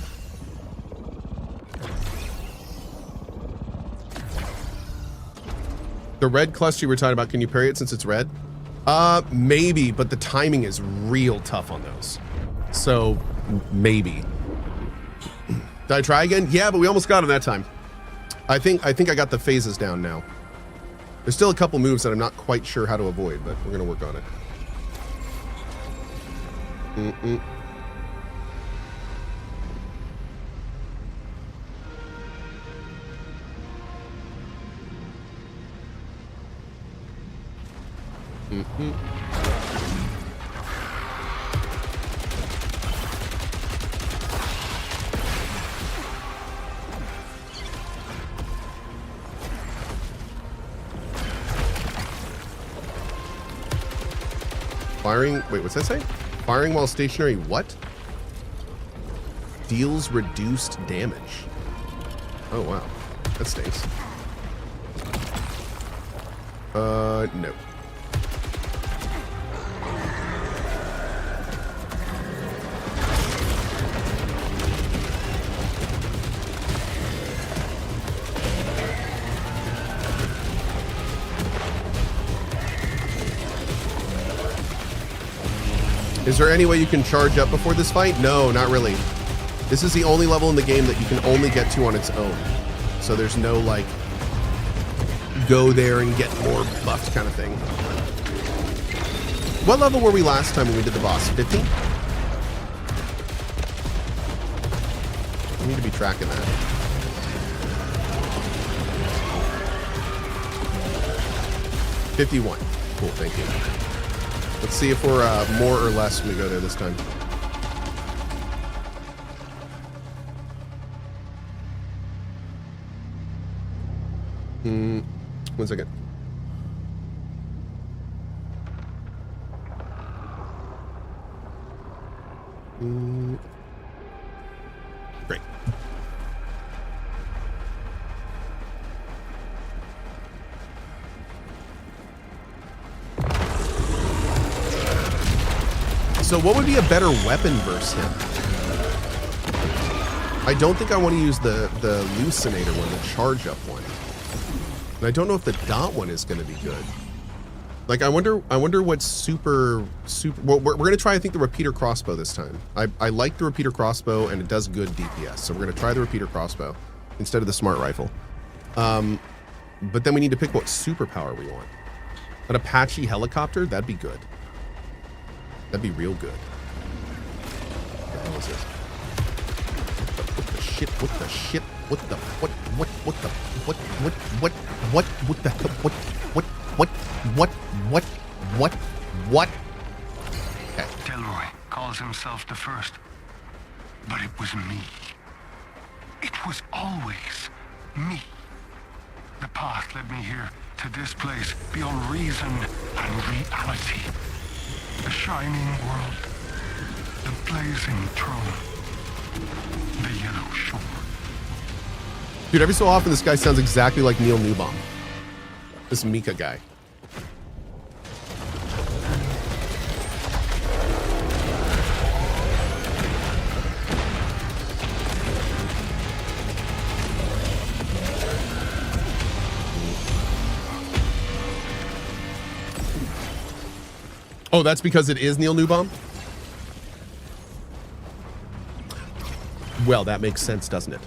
The red cluster you were talking about, can you parry it since it's red? Maybe, but the timing is real tough on those. So, maybe. Did I try again? Yeah, but we almost got him that time. I think I got the phases down now. There's still a couple moves that I'm not quite sure how to avoid, but we're gonna work on it. Firing, wait, what's that say? Firing while stationary, what? Deals reduced damage. Oh, wow. That stinks. No. Is there any way you can charge up before this fight? No, not really. This is the only level in the game that you can only get to on its own. So there's no, like, go there and get more buffed kind of thing. What level were we last time when we did the boss? 50? I need to be tracking that. $51. Cool, thank you. Let's see if we're more or less when we go there this time. One second. Great. So what would be a better weapon versus him? I don't think I want to use the Lucinator one, the charge up one. And I don't know if the dot one is going to be good. Like, I wonder what super. Well, we're gonna try, I think, the repeater crossbow this time. I like the repeater crossbow, and it does good DPS. So we're gonna try the repeater crossbow instead of the smart rifle. But then we need to pick what superpower we want. An Apache helicopter? That'd be good. That'd be real good. What the hell is this? What the shit? What the shit? What the what the what okay. Delroy calls himself the first, but it was me. It was always me. The path led me here to this place beyond reason and reality. The shining world, the blazing throne, the yellow shore. Dude, every so often this guy sounds exactly like Neil Newbaum. This Mika guy. Oh, that's because it is Neil Newbaum? Well, that makes sense, doesn't it?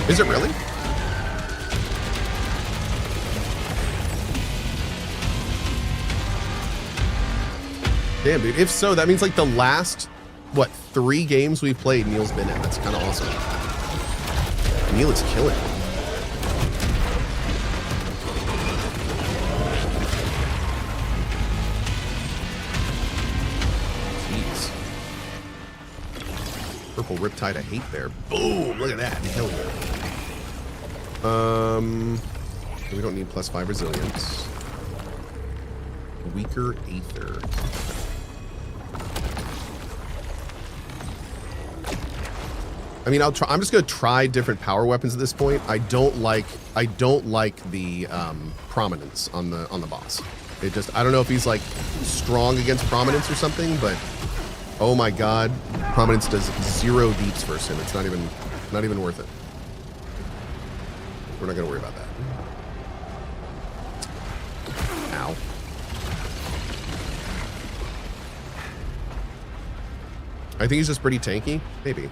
Is it really? Damn, dude. If so, that means like the last, what, 3 games we've played, Neil's been in. That's kind of awesome. Neil is killing it. Purple Riptide, I hate there. Boom! Look at that. Hell yeah. We don't need +5 resilience. Weaker Aether. I mean, I'm just gonna try different power weapons at this point. I don't like the prominence on the boss. It just, I don't know if he's like strong against prominence or something, but oh my god, prominence does 0 deeps versus him. It's not even worth it. We're not gonna worry about that. Ow. I think he's just pretty tanky. Maybe.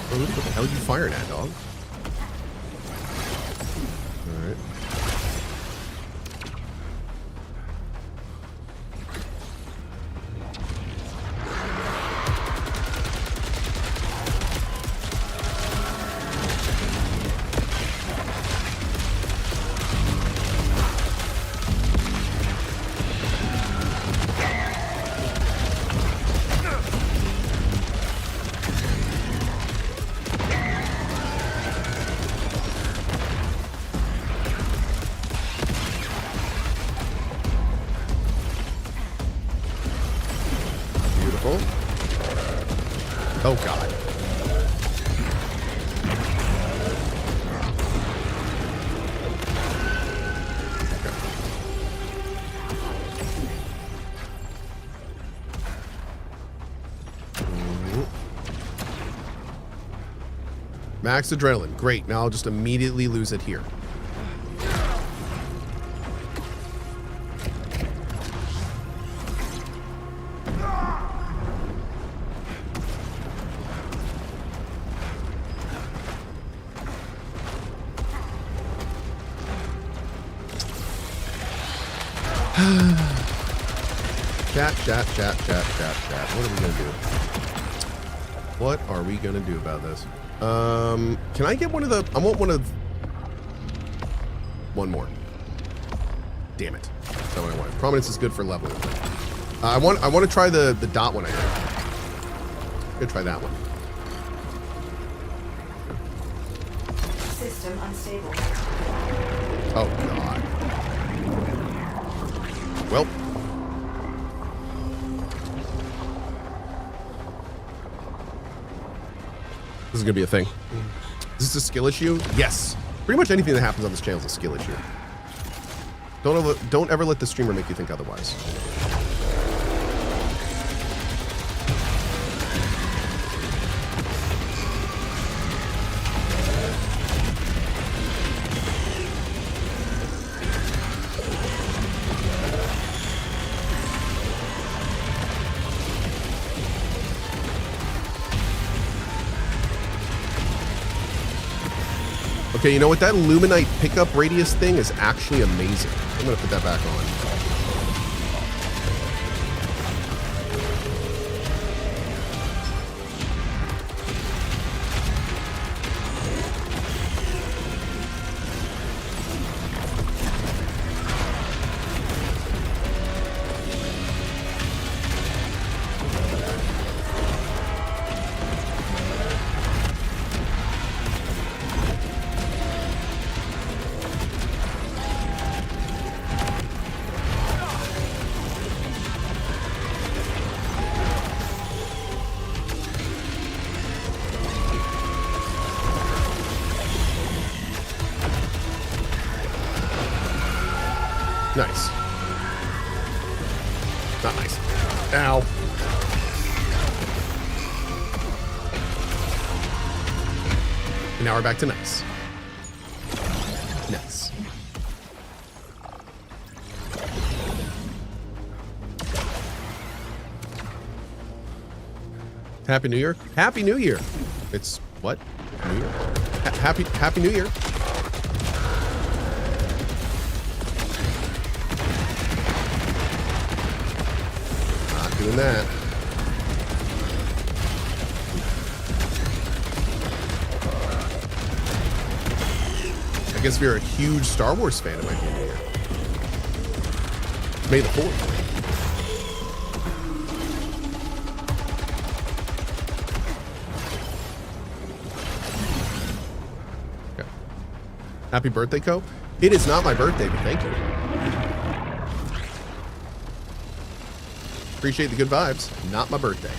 What the hell are you firing at, dog? Alright. Oh god. Max adrenaline. Great. Now I'll just immediately lose it here. Chat. What are we gonna do? What are we gonna do about this? Can I get one of the... I want one of... One more. Damn it. That's not what I wanted. Prominence is good for leveling. I want to try the dot one, I think. Gonna try that one. System unstable. Oh, God. Well. This is gonna be a thing. Is this a skill issue? Yes. Pretty much anything that happens on this channel is a skill issue. Don't ever let the streamer make you think otherwise. Okay, you know what? That Luminite pickup radius thing is actually amazing. I'm gonna put that back on. Nice. Not nice. Ow. And now we're back to nice. Nice. Happy New Year. Happy New Year. It's what? New Year? Happy New Year. Doing that. I guess if you're a huge Star Wars fan, it might be New Year. May the 4th. Okay. Happy birthday, Cohh. It is not my birthday, but thank you. Appreciate the good vibes. Not my birthday.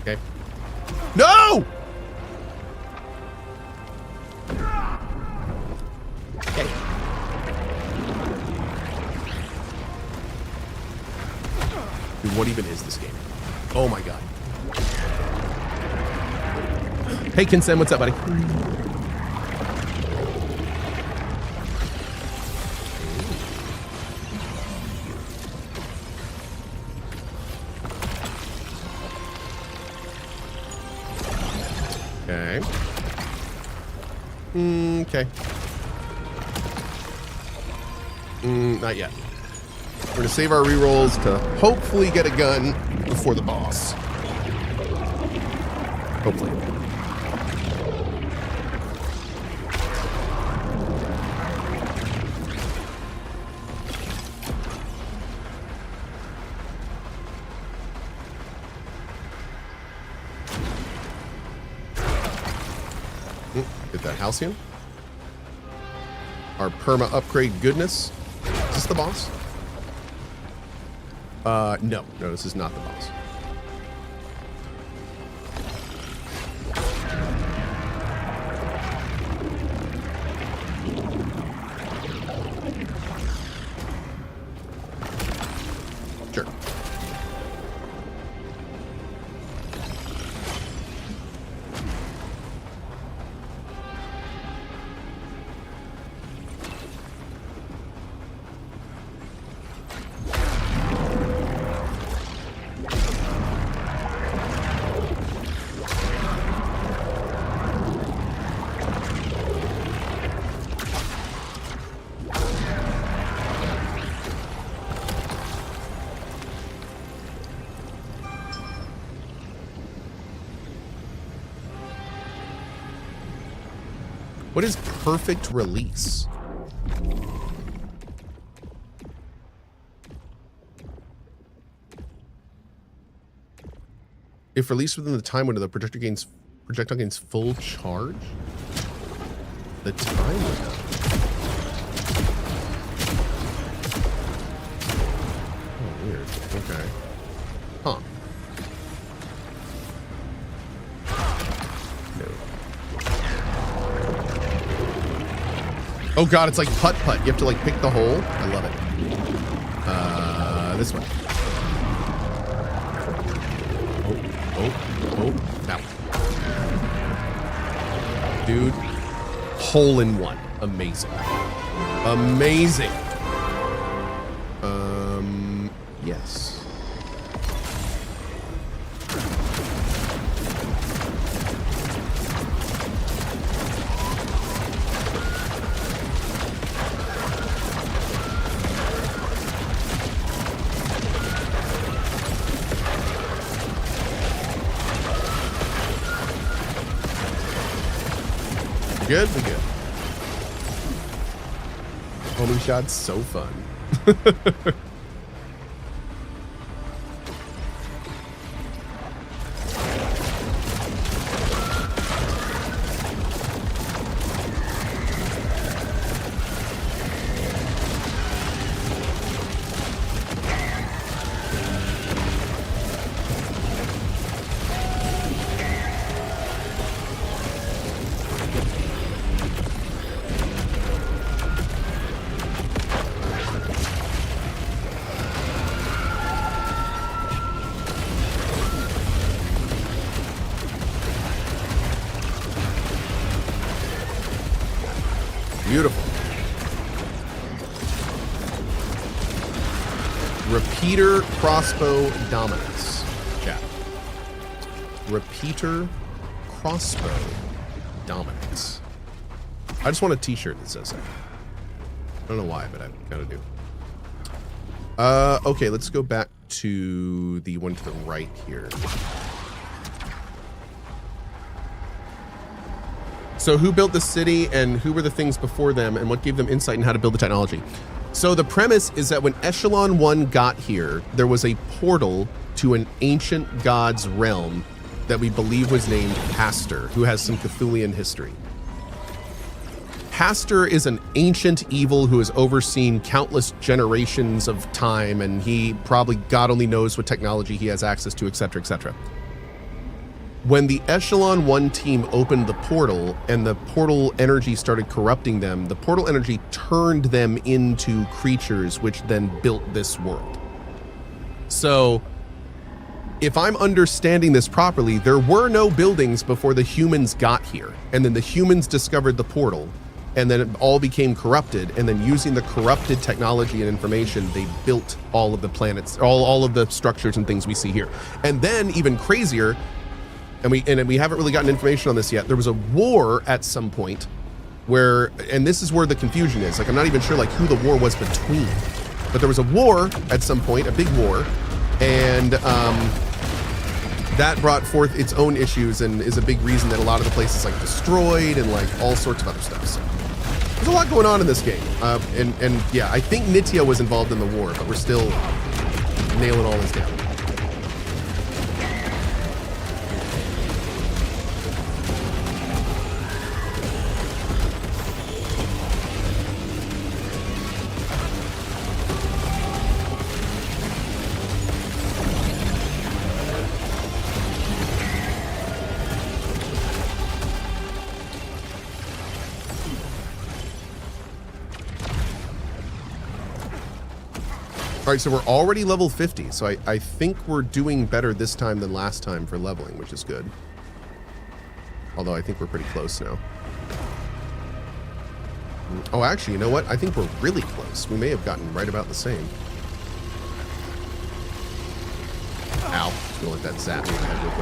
Okay. No! Okay. Dude, what even is this game? Oh my god. Hey, Kinsen, what's up, buddy? Okay. Okay. Not yet. We're gonna save our rerolls to hopefully get a gun before the boss. Hopefully. Get that halcyon. Our perma upgrade goodness. Is this the boss? No, this is not the boss. Sure. What is perfect release? If released within the time window, the projectile gains full charge? The time window. Oh, weird. Okay. Huh. Oh god, it's like putt-putt. You have to like pick the hole. I love it. This way. Oh, now. Dude, hole in one. Amazing. Amazing. Yes. Good, we good. Homing shot's so fun. Beautiful. Repeater crossbow dominance. Chat. Repeater crossbow dominance. I just want a t-shirt that says that. I don't know why, but I kind of do. Okay, let's go back to the one to the right here. So who built the city and who were the things before them and what gave them insight in how to build the technology? So the premise is that when Echelon 1 got here, there was a portal to an ancient god's realm that we believe was named Pastor, who has some Cthulhian history. Pastor is an ancient evil who has overseen countless generations of time, and he probably, God only knows what technology he has access to, etc., etc. When the Echelon 1 team opened the portal and the portal energy started corrupting them, the portal energy turned them into creatures which then built this world. So, if I'm understanding this properly, there were no buildings before the humans got here. And then the humans discovered the portal, and then it all became corrupted. And then using the corrupted technology and information, they built all of the planets, all of the structures and things we see here. And then, even crazier, and we haven't really gotten information on this yet, there was a war at some point where, and this is where the confusion is, like I'm not even sure like who the war was between, but there was a war at some point, a big war, and that brought forth its own issues and is a big reason that a lot of the place is like destroyed and like all sorts of other stuff. So there's a lot going on in this game, and yeah, I think Nitya was involved in the war, but we're still nailing all this down. All right, so we're already level 50, so I think we're doing better this time than last time for leveling, which is good. Although I think we're pretty close now. Oh, actually, you know what? I think we're really close. We may have gotten right about the same. Ow. Just gonna let that zap me in the head real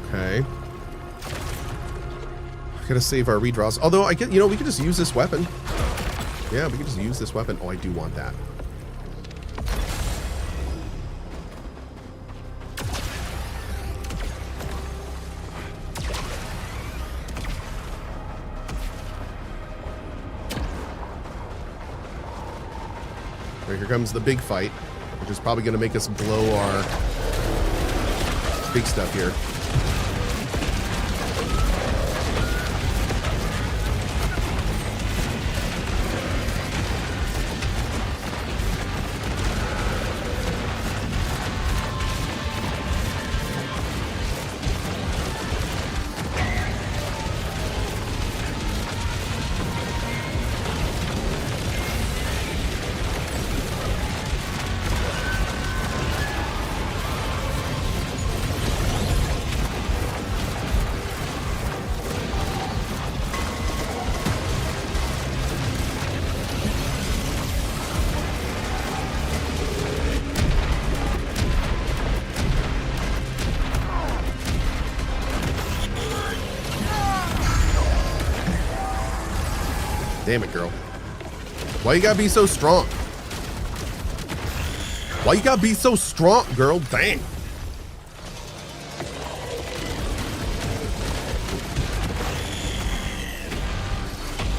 quick. Okay. Gotta save our redraws. Although I get, you know, we could just use this weapon. Yeah, we could just use this weapon. Oh, I do want that. Right, here comes the big fight, which is probably going to make us blow our big stuff here. Damn it, girl. Why you gotta be so strong? Why you gotta be so strong, girl? Dang.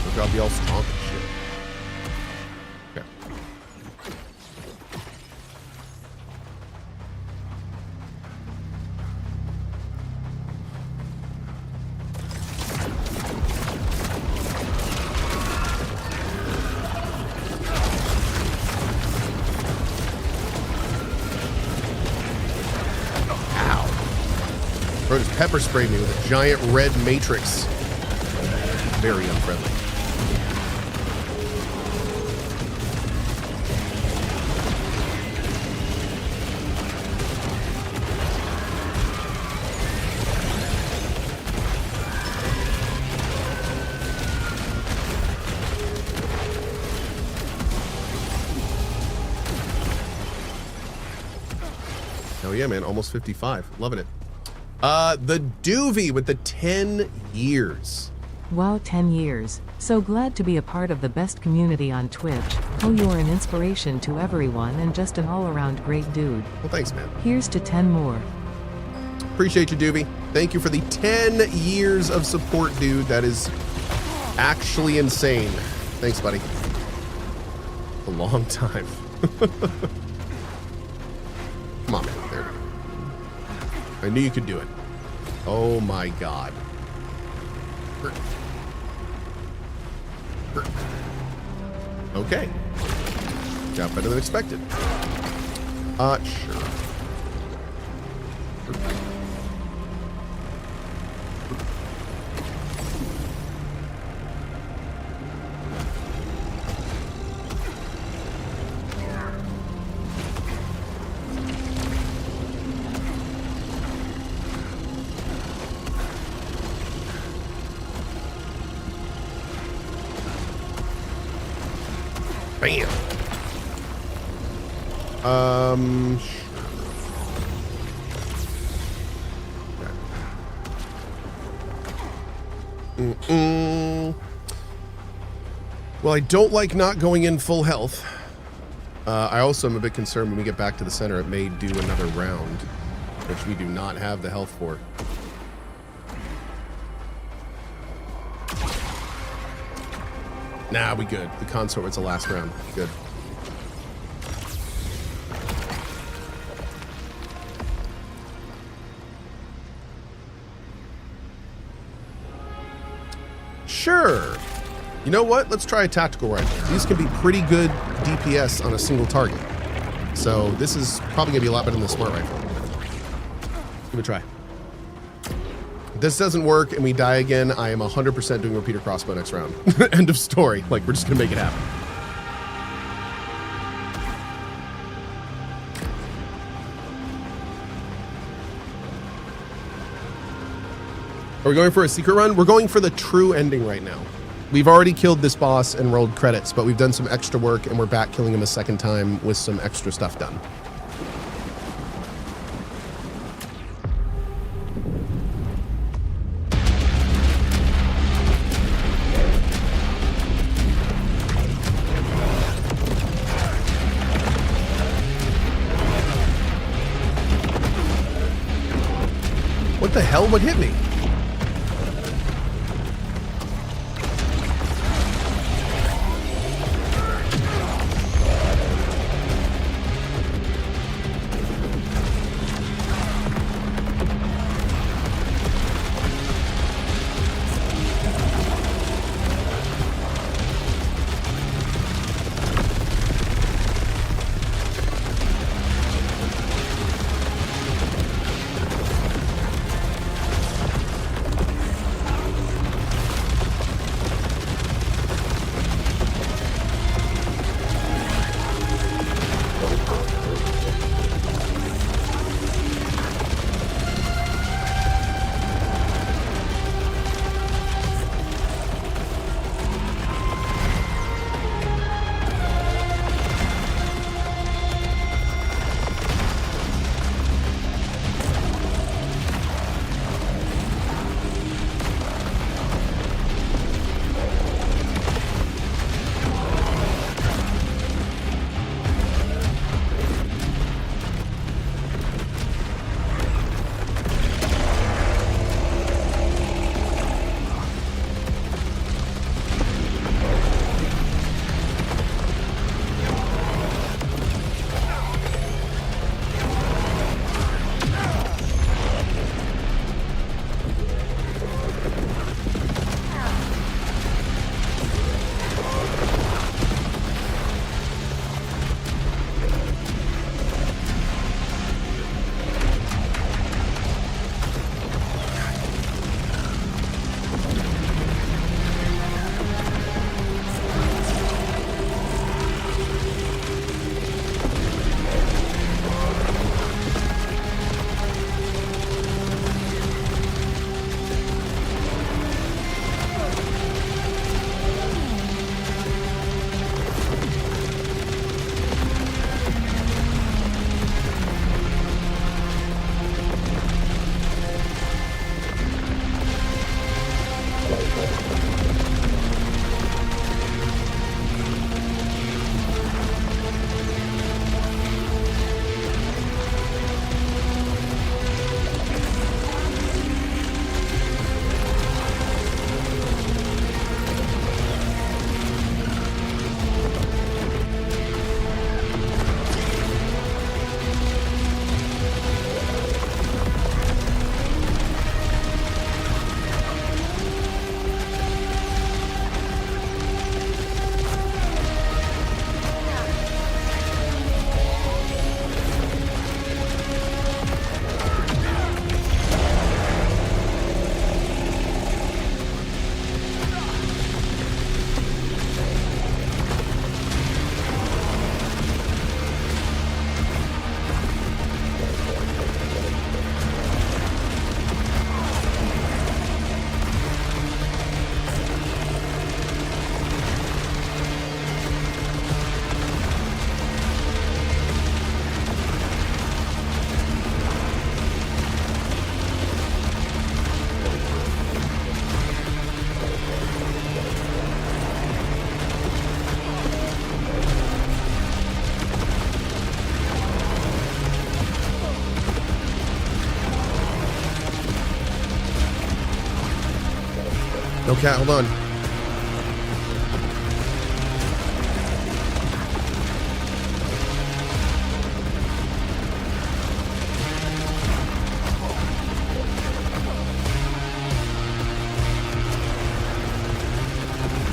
Look, I'll be all strong and shit. Okay. Bro just pepper sprayed me with a giant red matrix. Very unfriendly. Oh yeah, man, almost 55. Loving it. The Doovie with the 10 years. Wow, 10 years. So glad to be a part of the best community on Twitch. Oh, you are an inspiration to everyone and just an all-around great dude. Well, thanks, man. Here's to 10 more. Appreciate you, Doovie. Thank you for the 10 years of support, dude. That is actually insane. Thanks, buddy. A long time. Come on, man. There we go. I knew you could do it. Oh my god. Okay. Got better than expected. Sure. Bam. Well, I don't like not going in full health. I also am a bit concerned when we get back to the center, it may do another round, which we do not have the health for. Nah, we good. The consort was the last round. Good. Sure. You know what? Let's try a tactical rifle. These can be pretty good DPS on a single target. So this is probably going to be a lot better than the smart rifle. Give it a try. If this doesn't work and we die again, I am 100% doing repeater crossbow next round. End of story. Like, we're just going to make it happen. Are we going for a secret run? We're going for the true ending right now. We've already killed this boss and rolled credits, but we've done some extra work and we're back killing him a second time with some extra stuff done. What the hell? What hit me? Okay, hold on.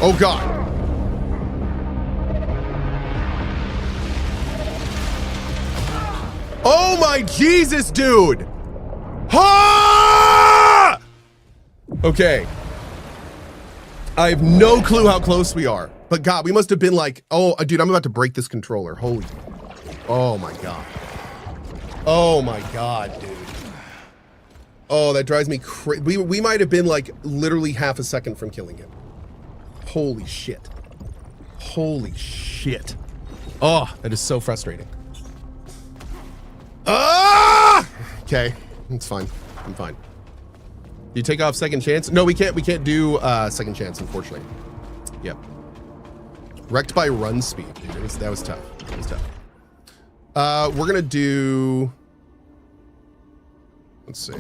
Oh God. Oh my Jesus, dude. Ha! Okay. I have no clue how close we are. But God, we must have been like, oh, dude, I'm about to break this controller. Holy. Oh my God. Oh my God, dude. Oh, that drives me crazy. We might have been like literally half a second from killing him. Holy shit. Holy shit. Oh, that is so frustrating. Ah! Okay, it's fine. I'm fine. Do you take off second chance? No, we can't do second chance, unfortunately. Yep. Wrecked by run speed, dude. That was tough. That was tough. We're gonna do, let's see.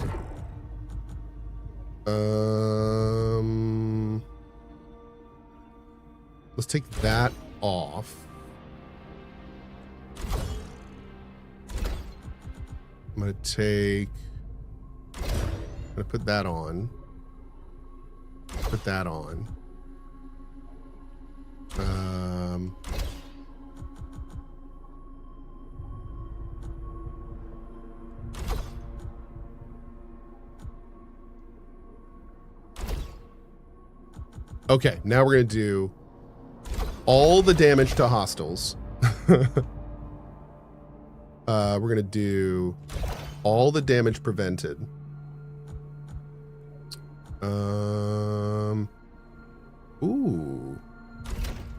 Let's take that off. I'm gonna put that on. Put that on. Okay, now we're gonna do all the damage to hostiles. We're gonna do all the damage prevented. Ooh.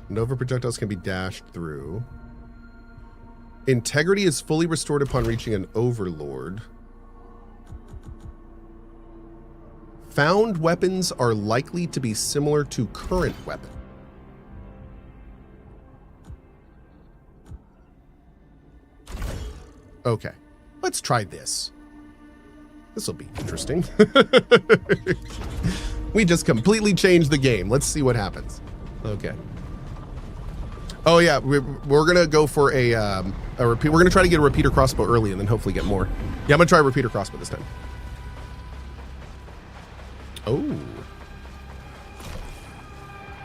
Nova projectiles can be dashed through. Integrity is fully restored upon reaching an overlord. Found weapons are likely to be similar to current weapon. Okay, let's try this. This will be interesting. We just completely changed the game. Let's see what happens. Okay. Oh yeah, we're gonna go for a repeat. We're gonna try to get a repeater crossbow early and then hopefully get more. Yeah, I'm gonna try a repeater crossbow this time. Oh.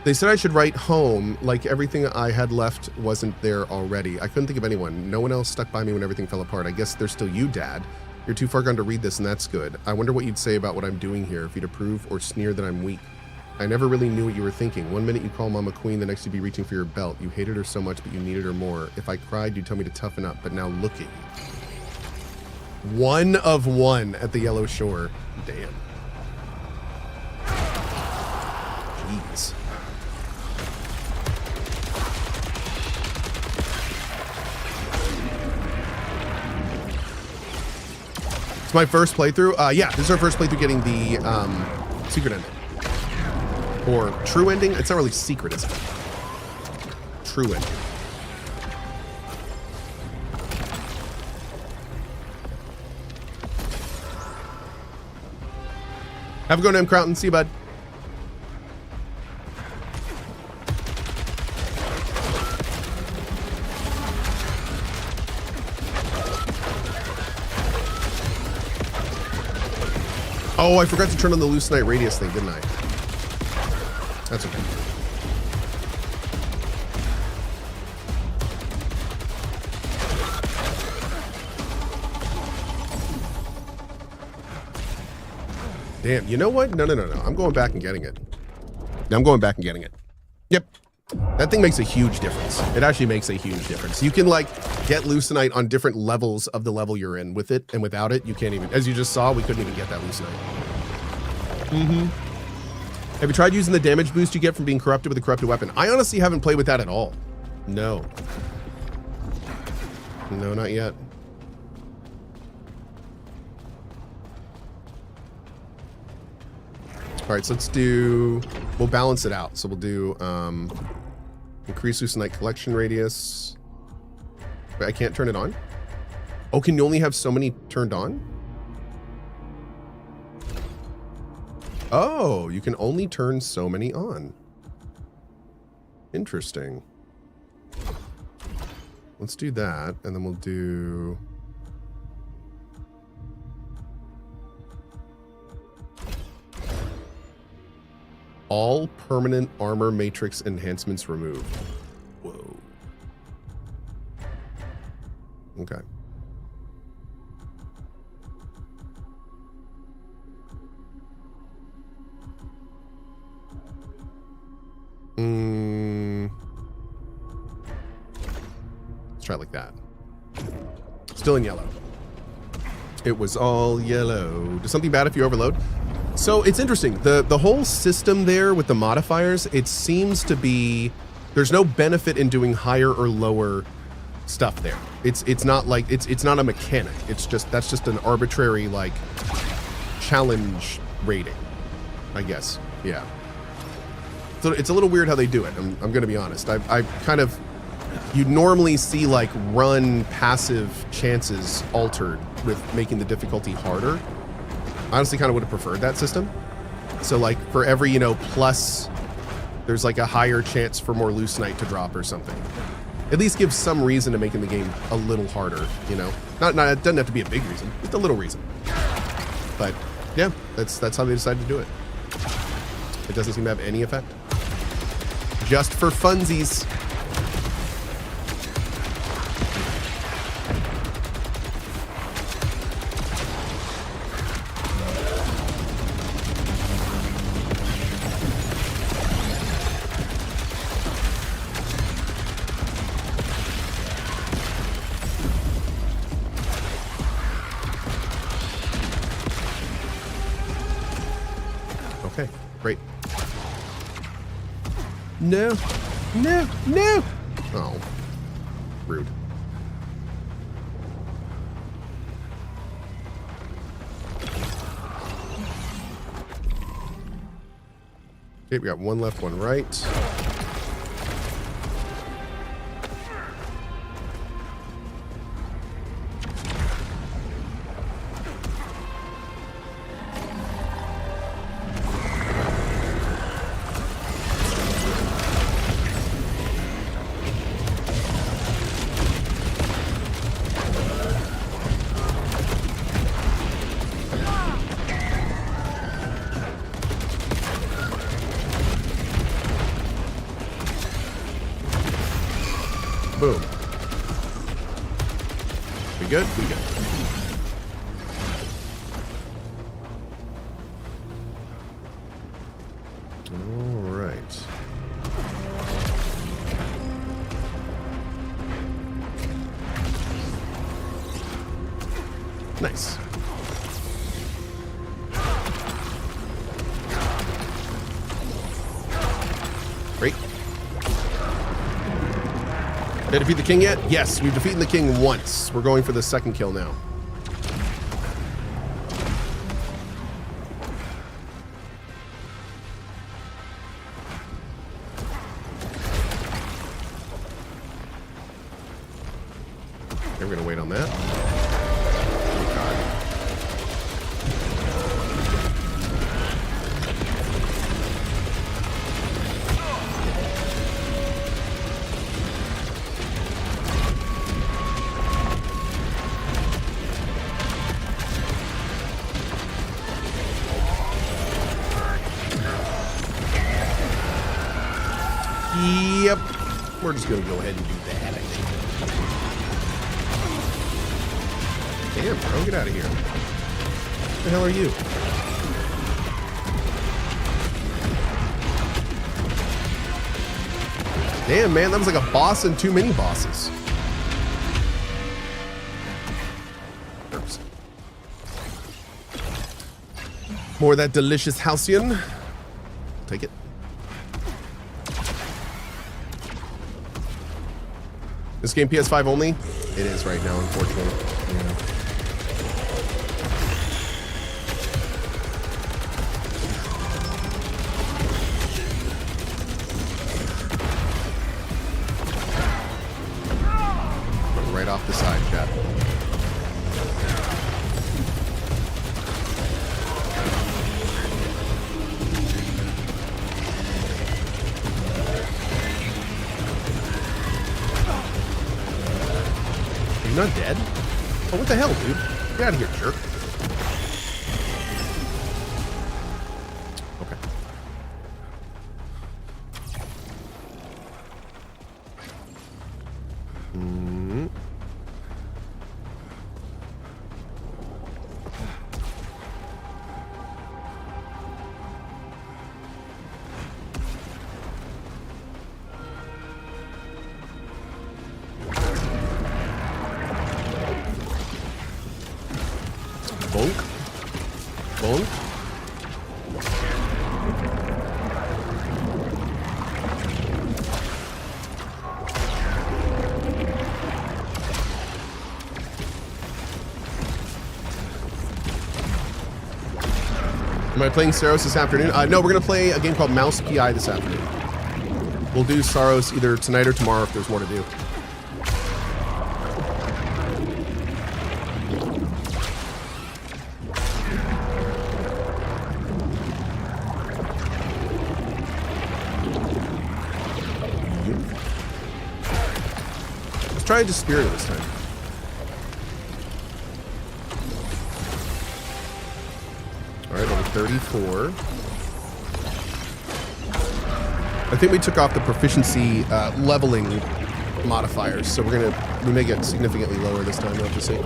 They said I should write home, like everything I had left wasn't there already. I couldn't think of anyone. No one else stuck by me when everything fell apart. I guess there's still you, Dad. You're too far gone to read this, and that's good. I wonder what you'd say about what I'm doing here, if you'd approve or sneer that I'm weak. I never really knew what you were thinking. One minute you call Mama Queen, the next you'd be reaching for your belt. You hated her so much, but you needed her more. If I cried, you'd tell me to toughen up, but now look at you. 1 of 1 at the Yellow Shore. Damn. Jeez. It's my first playthrough. Yeah, this is our first playthrough getting the secret ending. Or true ending. It's not really secret, is it? True ending. Have a go, M. Crowton. See you, bud. Oh, I forgot to turn on the Lucenite radius thing, didn't I? That's okay. Damn, you know what? No. I'm going back and getting it. I'm going back and getting it. Yep. That thing makes a huge difference. It actually makes a huge difference. You can like get Lucenite on different levels of the level you're in with it, and without it, you can't even, as you just saw, we couldn't even get that Lucenite. Have you tried using the damage boost you get from being corrupted with a corrupted weapon? I honestly haven't played with that at all. No. No, not yet. All right, so let's do, we'll balance it out. So we'll do increase Lucenite collection radius. Wait, I can't turn it on? Oh, can you only have so many turned on? Oh, you can only turn so many on. Interesting. Let's do that, and then we'll do... all permanent armor matrix enhancements removed. Whoa. Okay. Let's try it like that. Still in yellow. It was all yellow. Does something bad if you overload? So it's interesting. The whole system there with the modifiers, it seems to be there's no benefit in doing higher or lower stuff there. It's not like it's not a mechanic. It's just that's just an arbitrary like challenge rating, I guess. Yeah. So it's a little weird how they do it. I'm going to be honest. I kind of you normally see like run passive chances altered with making the difficulty harder. I honestly kind of would have preferred that system. So like for every, plus, there's like a higher chance for more loose night to drop or something. At least gives some reason to making the game a little harder, Not it doesn't have to be a big reason, just a little reason. But yeah, that's how they decided to do it. It doesn't seem to have any effect. Just for funsies. Okay, great. No, no, no! Oh, rude. Okay, we got one left, one right. Boom. We good? We good. All right. Nice. Great. Did I defeat the king yet? Yes, we've defeated the king once. We're going for the second kill now. Okay, we're gonna wait on that. Oh God. Yep. We're just going to go ahead and do that, I think. Damn, bro. Get out of here. What the hell are you? Damn, man. That was like a boss and too many bosses. Oops. More of that delicious halcyon. Take it. This game PS5 only? It is right now, unfortunately. Yeah. Right off the side, chat. You're not dead? Oh, what the hell, dude? Get out of here, jerk. Okay. Bonk. Bonk. Am I playing Saros this afternoon? No, we're going to play a game called Mouse PI this afternoon. We'll do Saros either tonight or tomorrow if there's more to do. Let's try to spirit it this time. All right, level 34. I think we took off the proficiency leveling modifiers, so we may get significantly lower this time. We'll have to see.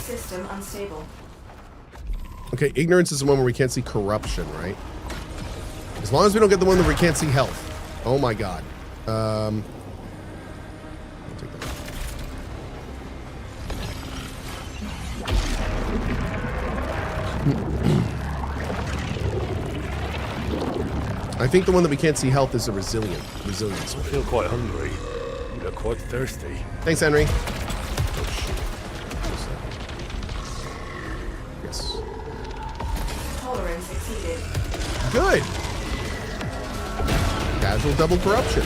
System unstable. Okay, ignorance is the one where we can't see corruption, right? As long as we don't get the one where we can't see health. Oh my god. I'll take that. I think the one that we can't see health is a resilience. I feel quite hungry. You look quite thirsty. Thanks, Henry. Oh shit. Yes. Tolerance exceeded. Good. Casual double corruption.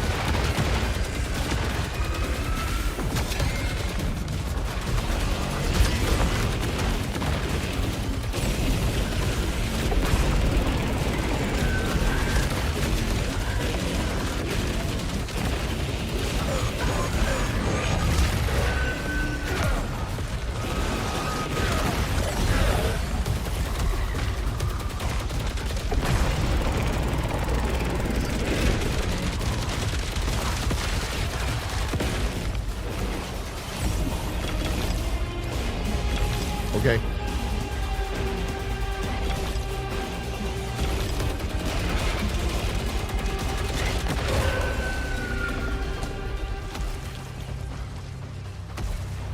Okay.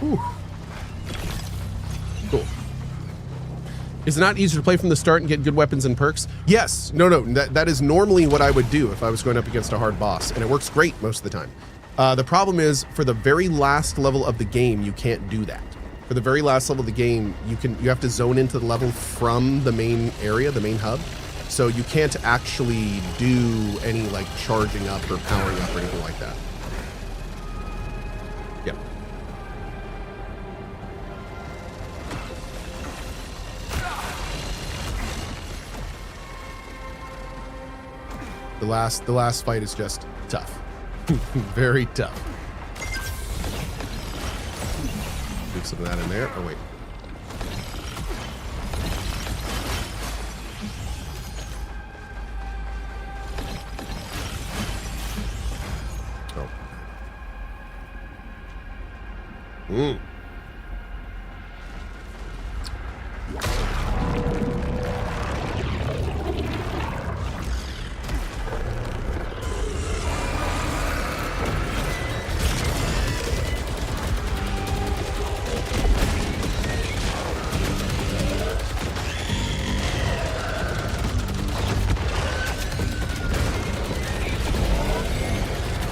Ooh. Cool. Is it not easier to play from the start and get good weapons and perks? Yes. No, that is normally what I would do if I was going up against a hard boss, and it works great most of the time. The problem is, for the very last level of the game, you can't do that. For the very last level of the game, you have to zone into the level from the main area, the main hub. So you can't actually do any like charging up or powering up or anything like that. Yep. The last fight is just tough. Very tough. Move some of that in there. Oh, wait. Oh.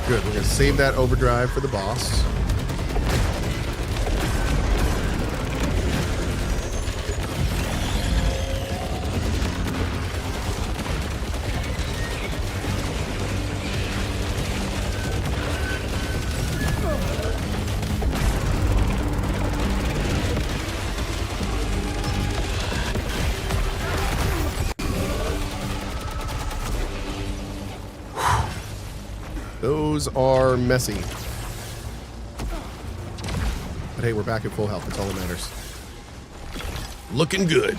Good, we're gonna save that overdrive for the boss. those are messy. But hey, we're back at full health. That's all that matters. Looking good.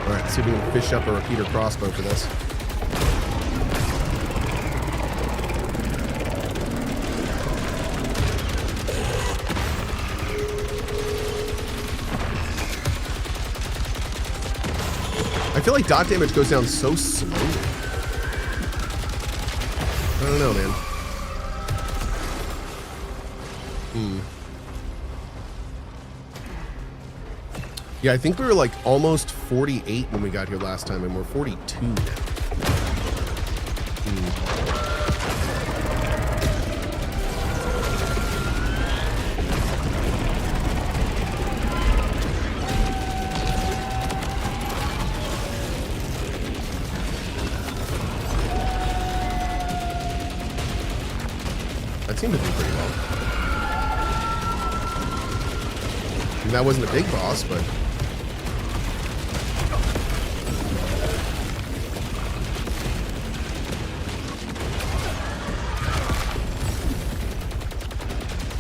Alright, see if we can fish up a repeater crossbow for this. I feel like dot damage goes down so slowly. I don't know, man. Yeah, I think we were like almost 48 when we got here last time, and we're 42 now. That seemed to do pretty well. I mean, that wasn't a big boss, but...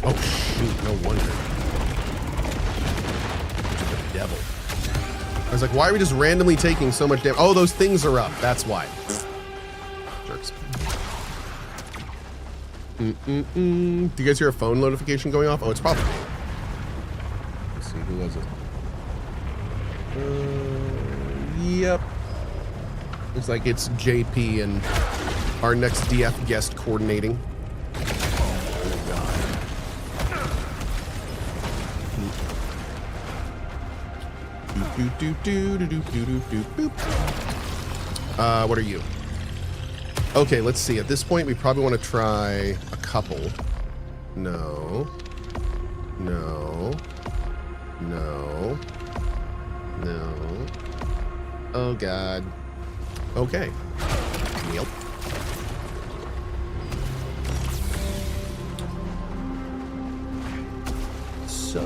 Oh, shoot, no wonder. The devil. I was like, why are we just randomly taking so much damage? Oh, those things are up. That's why. Jerks. Do you guys hear a phone notification going off? Oh, it's probably... Let's see, who was it? Yep. Looks like it's JP and our next DF guest coordinating. What are you? Okay, let's see. At this point, we probably want to try a couple. No. No. No. No. Oh, God. Okay. Yep. So,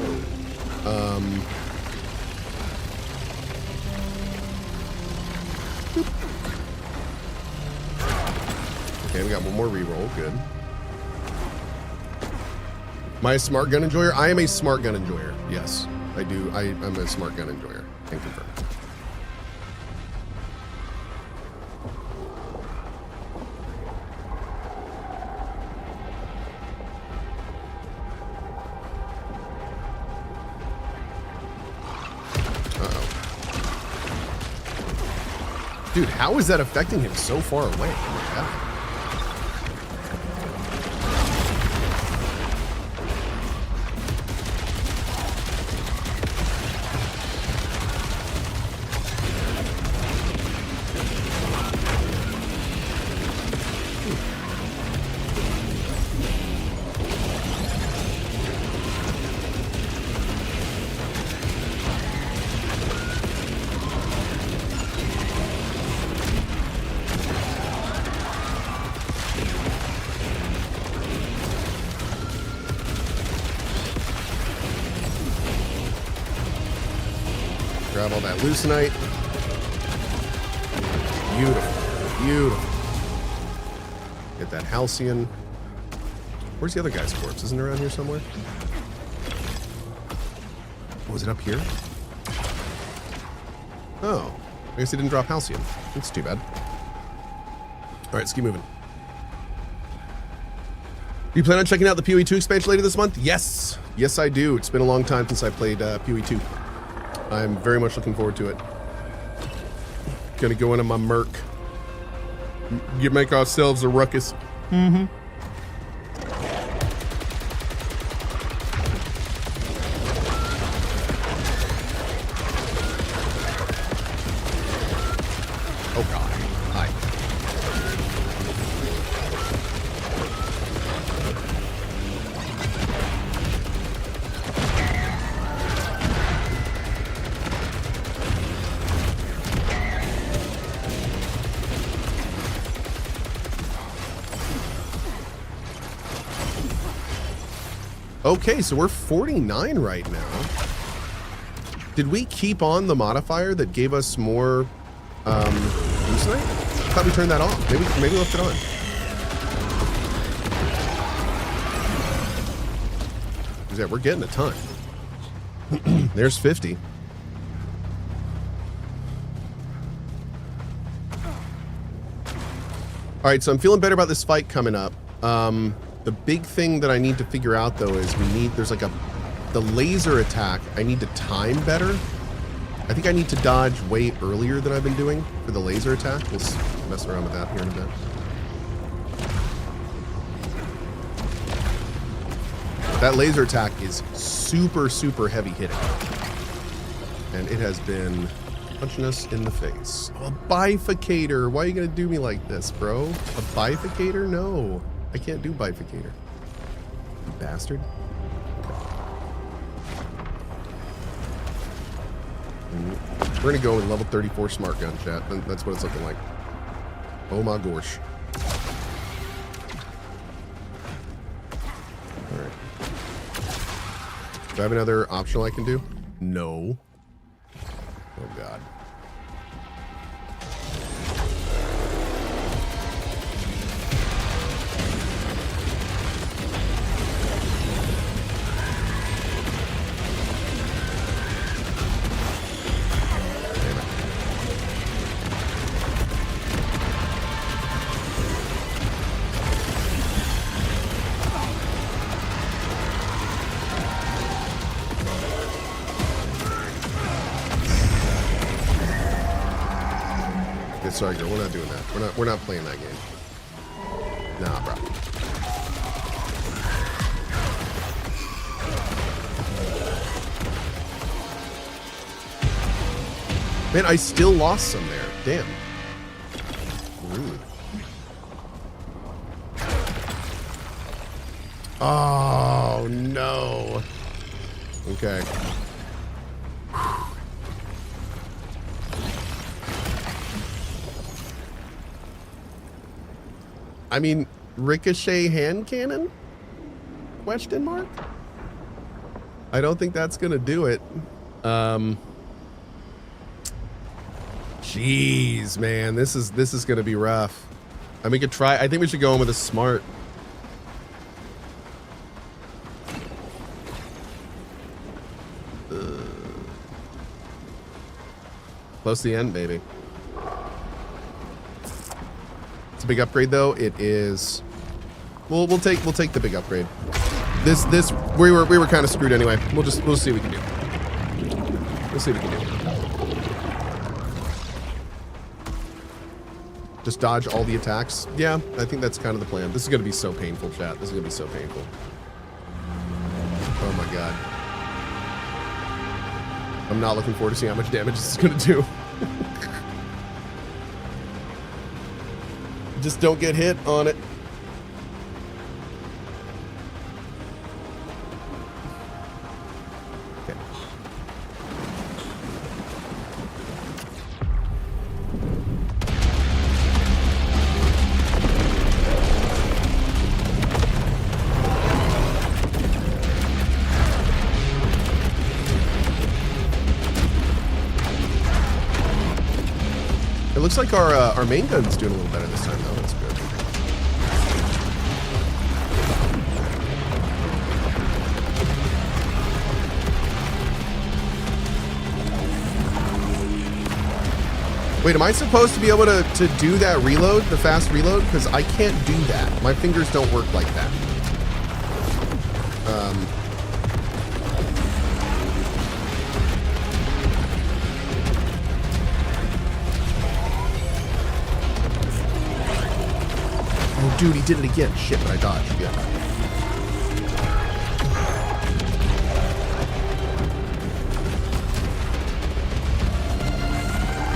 okay, we got one more reroll. Good. Am I a smart gun enjoyer? I am a smart gun enjoyer. Yes, I do. I'm a smart gun enjoyer. Can confirm. Dude, how is that affecting him so far away? Oh my God. Grab all that leucinite. Beautiful. Beautiful. Get that halcyon. Where's the other guy's corpse? Isn't it around here somewhere? Was it up here? Oh. I guess he didn't drop halcyon. That's too bad. Alright, let's keep moving. Do you plan on checking out the PoE 2 expansion later this month? Yes. Yes, I do. It's been a long time since I played PoE 2. I'm very much looking forward to it. Gonna go into my merc. Make ourselves a ruckus. Mm-hmm. Oh God. Hi. Okay, so we're 49 right now. Did we keep on the modifier that gave us more boost night? I thought we turned that off. Maybe we left it on. Yeah, we're getting a ton. There's 50. All right, so I'm feeling better about this fight coming up. The big thing that I need to figure out though is there's like the laser attack. I need to time better. I think I need to dodge way earlier than I've been doing for the laser attack. We'll mess around with that here in a bit. That laser attack is super, super heavy hitting. And it has been punching us in the face. Oh, a bifurcator. Why are you going to do me like this, bro? A bifurcator? No. I can't do bifurcator. You bastard. We're going to go with level 34 smart gun, chat. That's what it's looking like. Oh my gosh. Alright. Do I have another optional I can do? No. Oh god. Sorry, girl. We're not doing that. We're not playing that game. Nah, bro. Man, I still lost some there. Damn. Rude. Oh no. Okay. I mean, ricochet hand cannon? Question mark? I don't think that's gonna do it. Jeez, man, this is gonna be rough. I mean, we could try. I think we should go in with a smart. Close to the end, baby. It's a big upgrade though. It is. We'll take the big upgrade. This we were kind of screwed anyway. We'll see what we can do. We'll see what we can do. Just dodge all the attacks. Yeah, I think that's kind of the plan. This is gonna be so painful, chat. This is gonna be so painful. Oh my god. I'm not looking forward to seeing how much damage this is gonna do. Just don't get hit on it. Okay. It looks like our main gun's doing a little better this time though. That's good. Wait, am I supposed to be able to do that reload, the fast reload? Because I can't do that. My fingers don't work like that. Oh, dude, he did it again. Shit, but I dodged. Yeah.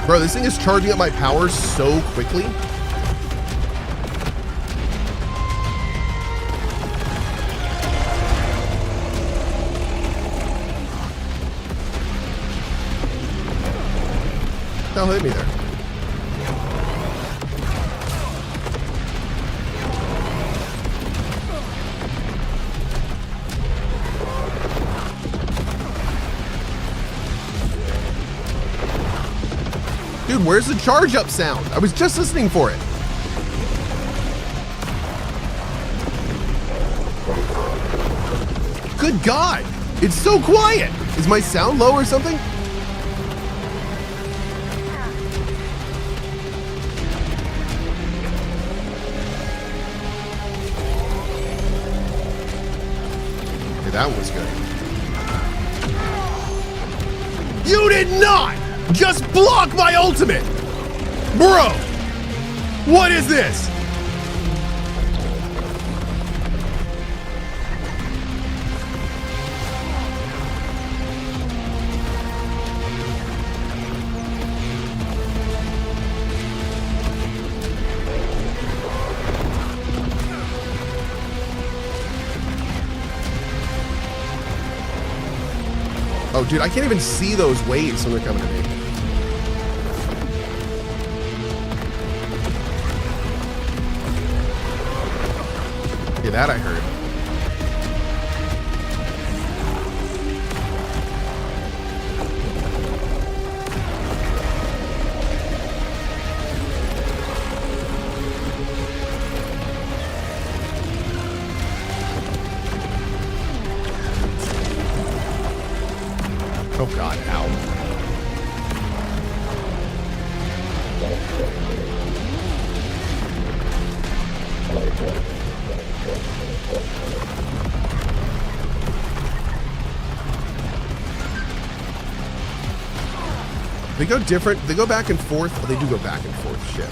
Bro, this thing is charging up my power so quickly. What the hell hit me there? Dude, where's the charge up sound? I was just listening for it. Good God, it's so quiet. Is my sound low or something? Okay, that one was good. You did not just block my ultimate! Bro, what is this? Oh, dude, I can't even see those waves when they're coming to me. Yeah, that I heard. Oh God, ow. They go different, they go back and forth. Oh, they do go back and forth, shit.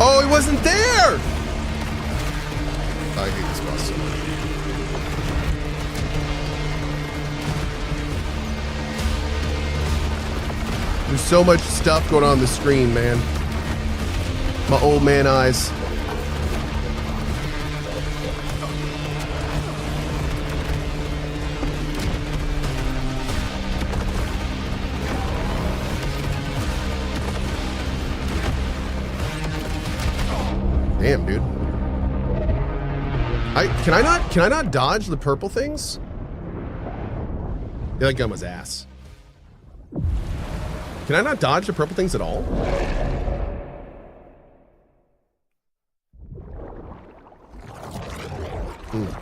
Oh, he wasn't there! I hate this boss so much. There's so much stuff going on the screen, man. My old man eyes. Damn, dude. Can I not dodge the purple things? Yeah, that gun was ass. Can I not dodge the purple things at all?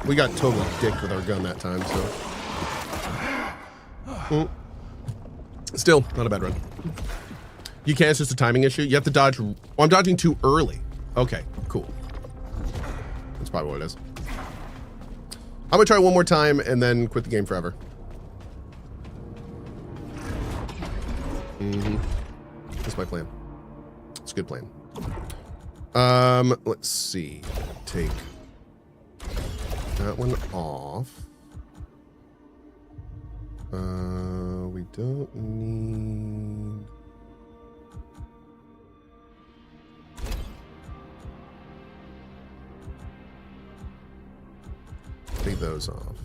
We got totally dicked with our gun that time, so. Still, not a bad run. You can't, it's just a timing issue. You have to dodge. Oh, I'm dodging too early. Okay, cool. That's probably what it is. I'm gonna try one more time and then quit the game forever. That's my plan. It's a good plan. Let's see. Take that one off. We don't need. Take those off.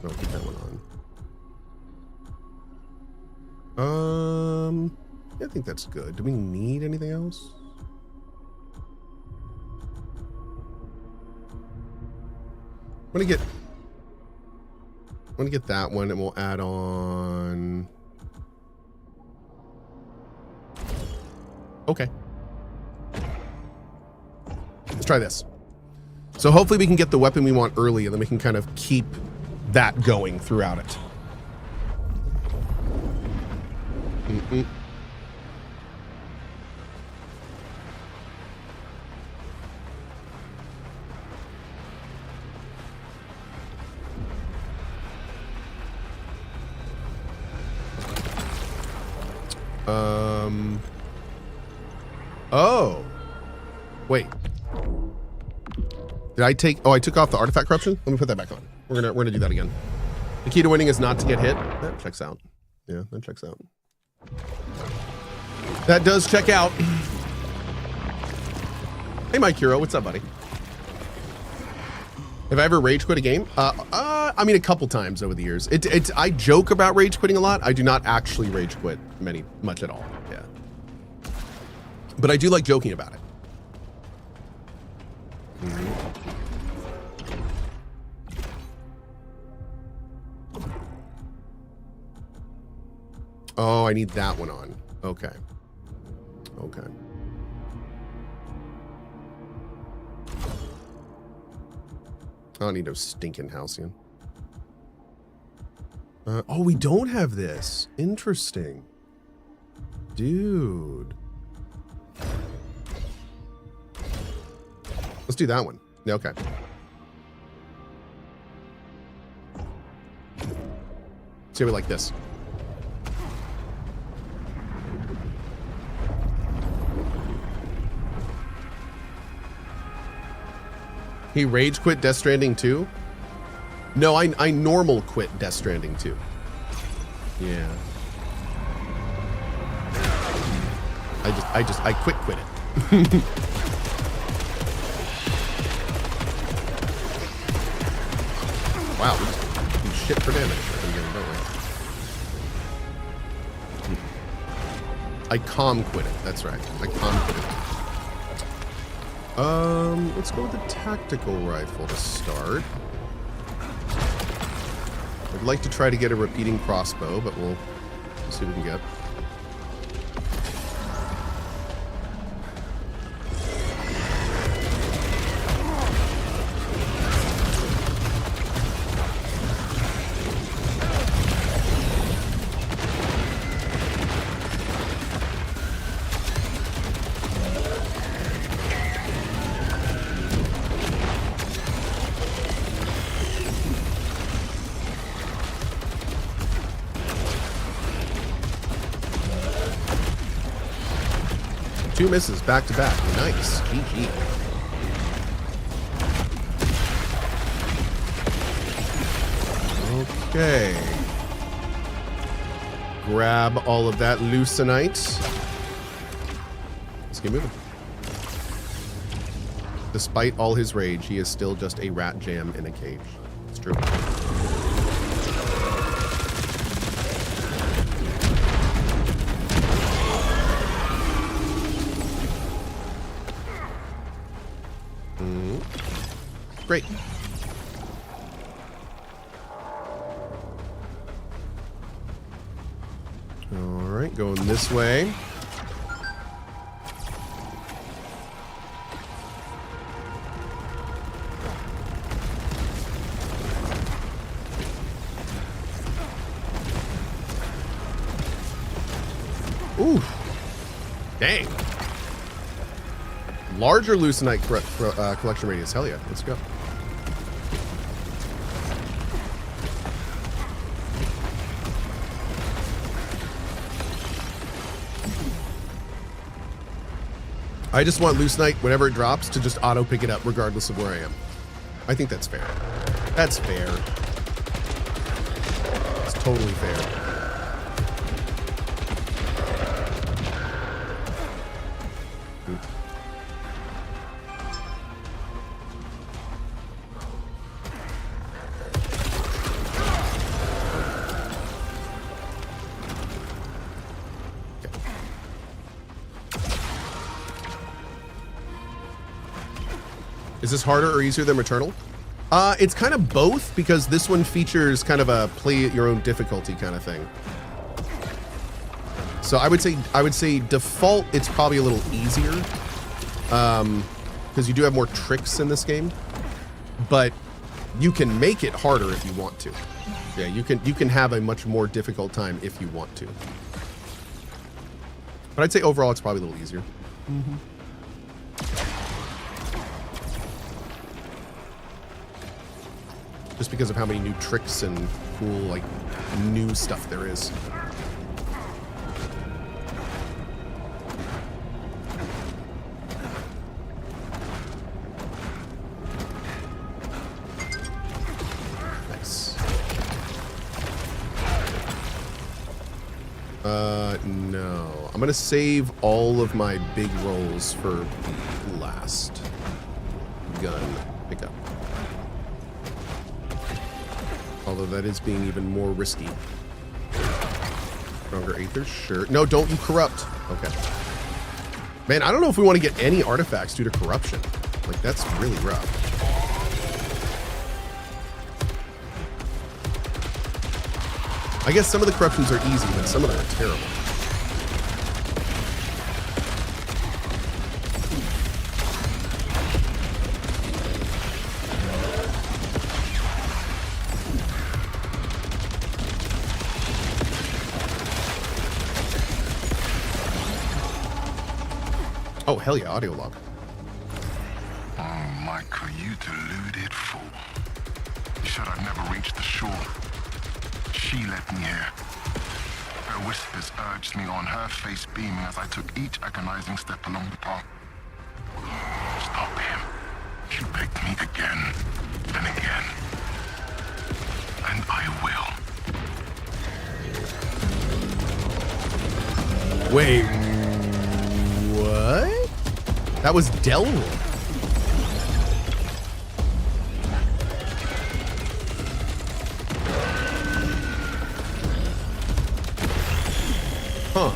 No, keep that one on. Yeah, I think that's good. Do we need anything else? I'm gonna get that one, and we'll add on. Okay. Let's try this. So hopefully we can get the weapon we want early, and then we can kind of keep that going throughout it. Oh. Wait. Did I take? Oh, I took off the artifact corruption. Let me put that back on. We're gonna do that again. The key to winning is not to get hit. That checks out. Yeah, that checks out. That does check out. Hey, Mike Hero, what's up, buddy? Have I ever rage quit a game? I mean, a couple times over the years. I joke about rage quitting a lot. I do not actually rage quit much at all. Yeah. But I do like joking about it. Oh, I need that one on. Okay. Okay. I don't need no stinking halcyon. Oh, we don't have this. Interesting. Dude. Let's do that one. Yeah, okay. See, we like this. He rage quit Death Stranding 2? No, I normal quit Death Stranding 2. Yeah. I quit it. Wow, we just do shit for damage. I calm quit it. That's right. I calm quit it. Let's go with the tactical rifle to start. I'd like to try to get a repeating crossbow, but we'll see what we can get. Two misses back to back. Nice. GG. Okay. Grab all of that leucinite. Let's get moving. Despite all his rage, he is still just a rat jam in a cage. It's true. Great. All right, going this way. Ooh. Dang. Larger leucinite collection radius. Hell yeah. Let's go. I just want leucinite, whenever it drops, to just auto pick it up regardless of where I am. I think that's fair. That's fair. It's totally fair. Is this harder or easier than Returnal? It's kind of both, because this one features kind of a play at your own difficulty kind of thing. So I would say default, it's probably a little easier, because you do have more tricks in this game, but you can make it harder if you want to. Yeah, you can have a much more difficult time if you want to. But I'd say overall, it's probably a little easier. Mm-hmm. Just because of how many new tricks and cool, like, new stuff there is. Nice. No. I'm gonna save all of my big rolls for last. Gun pickup. Although that is being even more risky. Stronger Aether, sure. No, don't you corrupt. Okay. Man, I don't know if we want to get any artifacts due to corruption. Like, that's really rough. I guess some of the corruptions are easy, but some of them are terrible. Oh, hell yeah, audio log. Oh, Michael, you deluded fool. You said I'd never reach the shore. She led me here. Her whispers urged me on, her face beaming as I took each agonizing step along the path. Stop him. She begged me again and again. And I will. Wait, what? That was Delroy. Huh.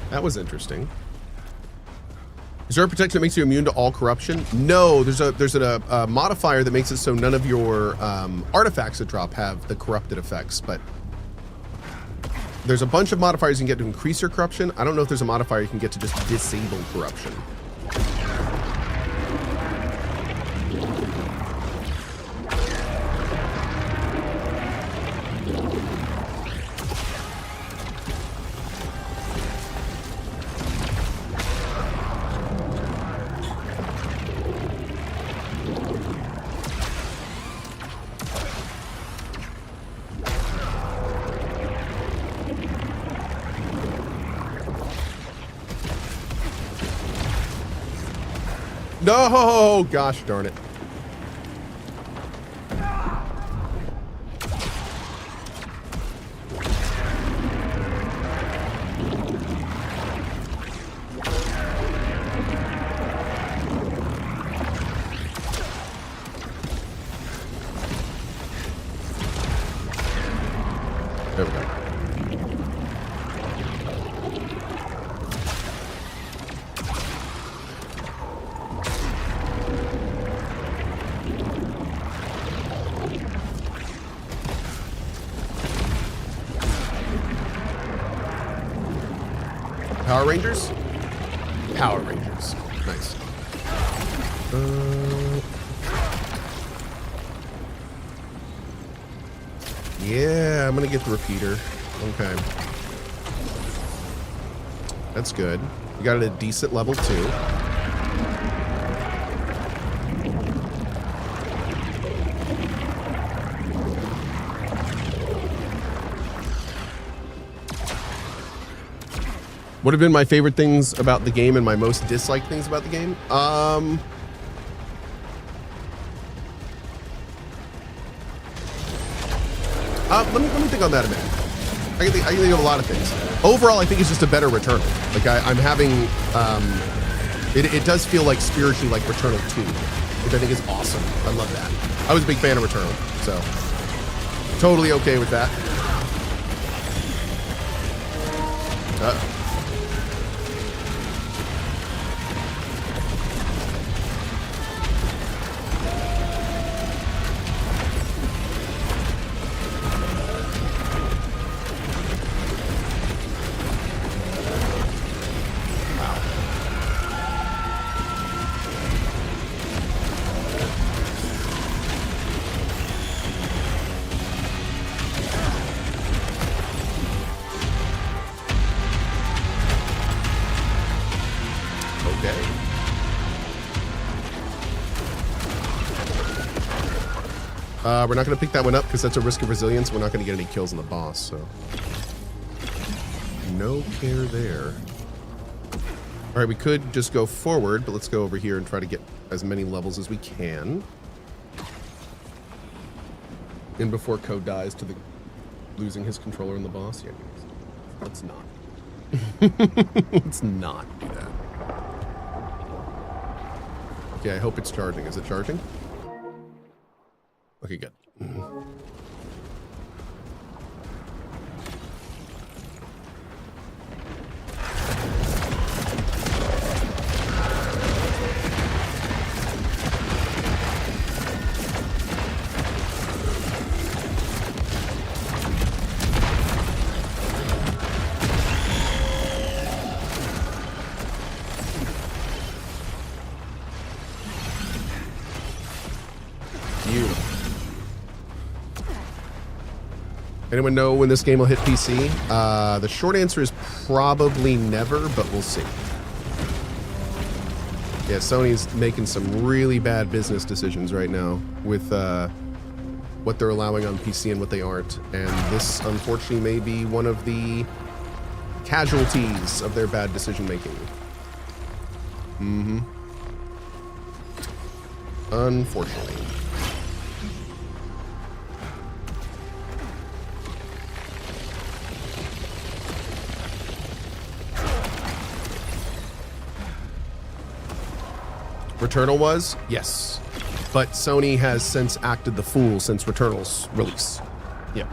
That was interesting. Is there a protection that makes you immune to all corruption? No, there's a modifier that makes it so none of your artifacts that drop have the corrupted effects, but there's a bunch of modifiers you can get to increase your corruption. I don't know if there's a modifier you can get to just disable corruption. No, gosh darn it. There we go. Power Rangers? Power Rangers. Nice. Yeah, I'm gonna get the repeater. Okay. That's good. We got it at a decent level too. What have been my favorite things about the game and my most disliked things about the game? Let me think on that a minute. I can think of a lot of things. Overall, I think it's just a better Returnal. Like I'm having, it does feel like spiritually like Returnal 2, which I think is awesome. I love that. I was a big fan of Returnal, so totally okay with that. We're not going to pick that one up because that's a risk of resilience. We're not going to get any kills on the boss, so no care there. All right, we could just go forward, but let's go over here and try to get as many levels as we can. And before Cohh dies to the losing his controller in the boss. Yeah. Let's not. Let's not do that. Okay, I hope it's charging. Is it charging? Okay, good. Anyone know when this game will hit PC? The short answer is probably never, but we'll see. Yeah, Sony's making some really bad business decisions right now with what they're allowing on PC and what they aren't. And this, unfortunately, may be one of the casualties of their bad decision making. Unfortunately. Returnal was? Yes. But Sony has since acted the fool since Returnal's release. Yep.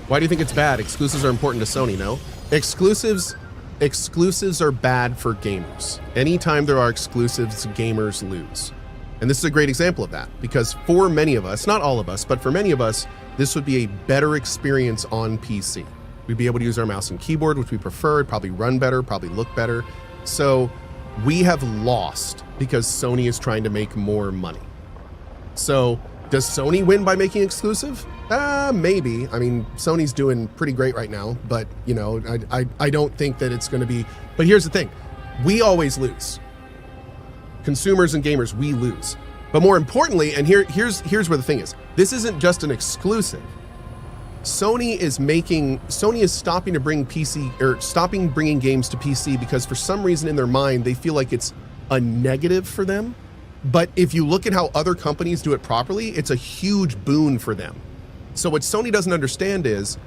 Why do you think it's bad? Exclusives are important to Sony, no? Exclusives are bad for gamers. Anytime there are exclusives, gamers lose. And this is a great example of that, because for many of us, not all of us, but for many of us, this would be a better experience on PC. We'd be able to use our mouse and keyboard, which we prefer. It'd probably run better, probably look better. So we have lost because Sony is trying to make more money. So does Sony win by making exclusive? Maybe. I mean, Sony's doing pretty great right now, but you know, I don't think that it's going to be. But here's the thing: we always lose. Consumers and gamers, we lose. But more importantly, and here's where the thing is: this isn't just an exclusive. Sony is stopping to bring PC or stopping bringing games to PC because for some reason in their mind they feel like it's a negative for them. But if you look at how other companies do it properly, it's a huge boon for them. So what Sony doesn't understand is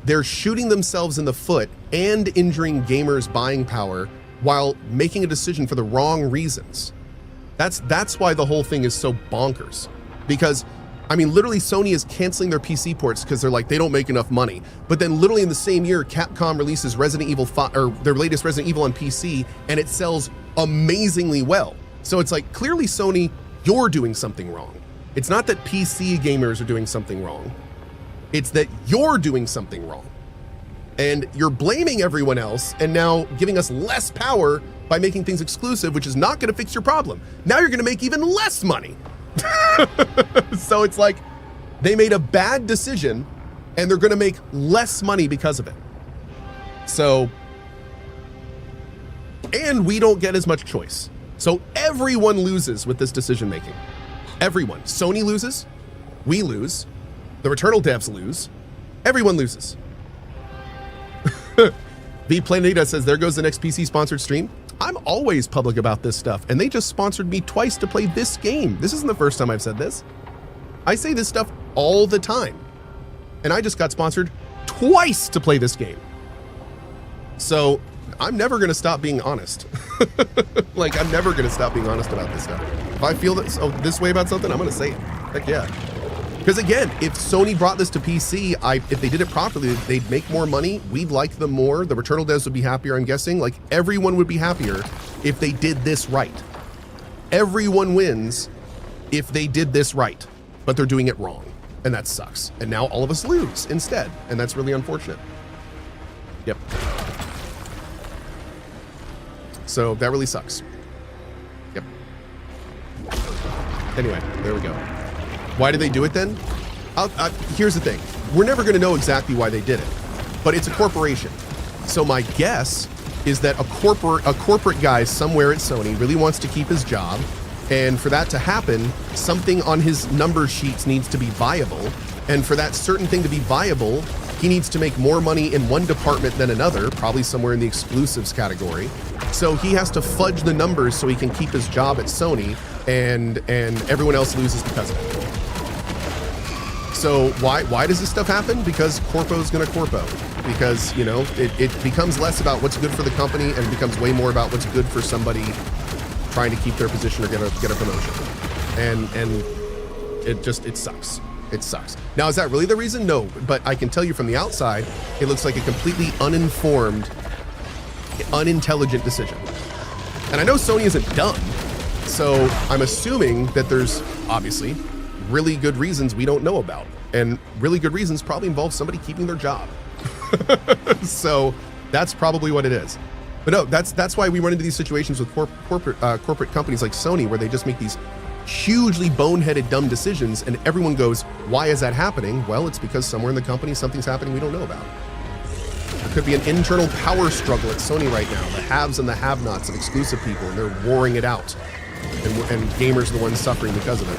they're shooting themselves in the foot and injuring gamers' buying power while making a decision for the wrong reasons. That's why the whole thing is so bonkers. Because, I mean, literally Sony is canceling their PC ports because they're like, they don't make enough money. But then literally in the same year, Capcom releases Resident Evil 5, or their latest Resident Evil on PC, and it sells amazingly well. So it's like, clearly Sony, you're doing something wrong. It's not that PC gamers are doing something wrong. It's that you're doing something wrong. And you're blaming everyone else and now giving us less power by making things exclusive, which is not going to fix your problem. Now you're going to make even less money. So it's like they made a bad decision and they're going to make less money because of it. So, and we don't get as much choice. So everyone loses with this decision making. Everyone. Sony loses. We lose. The Returnal devs lose. Everyone loses. V Planeta says, there goes the next PC sponsored stream. I'm always public about this stuff, and they just sponsored me twice to play this game. This isn't the first time I've said this. I say this stuff all the time. And I just got sponsored twice to play this game. So I'm never going to stop being honest. Like, I'm never going to stop being honest about this stuff. If I feel this way about something, I'm going to say it. Heck yeah. Because again, if Sony brought this to PC, if they did it properly, they'd make more money. We'd like them more. The Returnal devs would be happier, I'm guessing. Like, everyone would be happier if they did this right. Everyone wins if they did this right, but they're doing it wrong. And that sucks. And now all of us lose instead. And that's really unfortunate. Yep. So that really sucks. Yep. Anyway, there we go. Why did they do it then? Here's the thing. We're never going to know exactly why they did it, but it's a corporation. So my guess is that a corporate guy somewhere at Sony really wants to keep his job, and for that to happen, something on his number sheets needs to be viable, and for that certain thing to be viable, He needs to make more money in one department than another, probably somewhere in the exclusives category. So he has to fudge the numbers so he can keep his job at Sony, and everyone else loses because of it. So why does this stuff happen? Because Corpo's gonna Corpo. Because, you know, it becomes less about what's good for the company and becomes way more about what's good for somebody trying to keep their position or get a promotion. And it sucks. It sucks. Now, is that really the reason? No, but I can tell you from the outside, it looks like a completely uninformed, unintelligent decision. And I know Sony isn't dumb, so I'm assuming that there's obviously really good reasons we don't know about. And really good reasons probably involve somebody keeping their job. So that's probably what it is. But no, that's why we run into these situations with corporate companies like Sony, where they just make these hugely boneheaded, dumb decisions, and everyone goes, why is that happening? Well, it's because somewhere in the company something's happening we don't know about. There could be an internal power struggle at Sony right now, the haves and the have-nots of exclusive people, and they're warring it out. And gamers are the ones suffering because of it.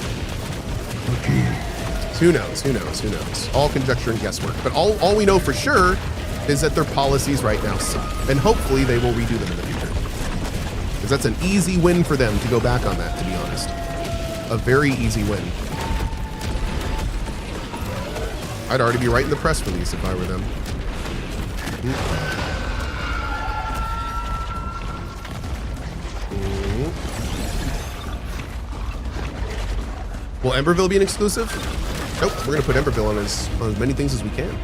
Who knows? Who knows? Who knows? All conjecture and guesswork. But all we know for sure is that their policies right now suck. And hopefully they will redo them in the future. Because that's an easy win for them to go back on that, to be honest. A very easy win. I'd already be writing the press release if I were them. Will Emberville be an exclusive? Nope, we're gonna put Emberville on as many things as we can.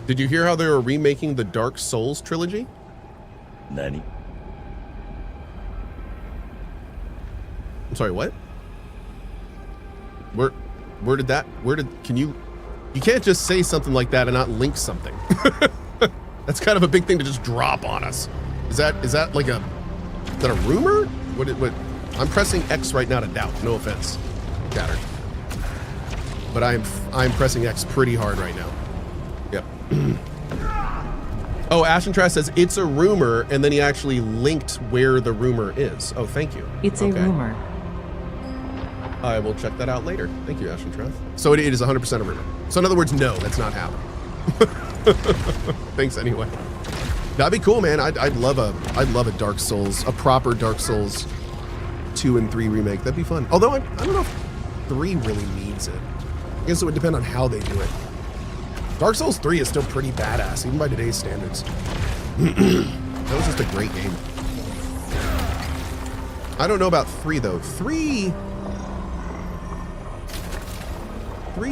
Did you hear how they were remaking the Dark Souls trilogy? Nani? I'm sorry, what? You can't just say something like that and not link something. That's kind of a big thing to just drop on us. Is that like is that a rumor? What I'm pressing X right now to doubt, no offense, Chatter. But I'm pressing X pretty hard right now. Yep. Oh, Ashentrash says it's a rumor, and then he actually linked where the rumor is. Oh, thank you. It's a rumor. I will check that out later. Thank you, Ashentrash. So it is 100% a rumor. So in other words, no, that's not happening. Thanks anyway. That'd be cool, man. I'd love a Dark Souls, a proper Dark Souls 2 and 3 remake. That'd be fun. Although I don't know if 3 really needs it. I guess it would depend on how they do it. Dark Souls 3 is still pretty badass, even by today's standards. That was just a great game. I don't know about 3 though. 3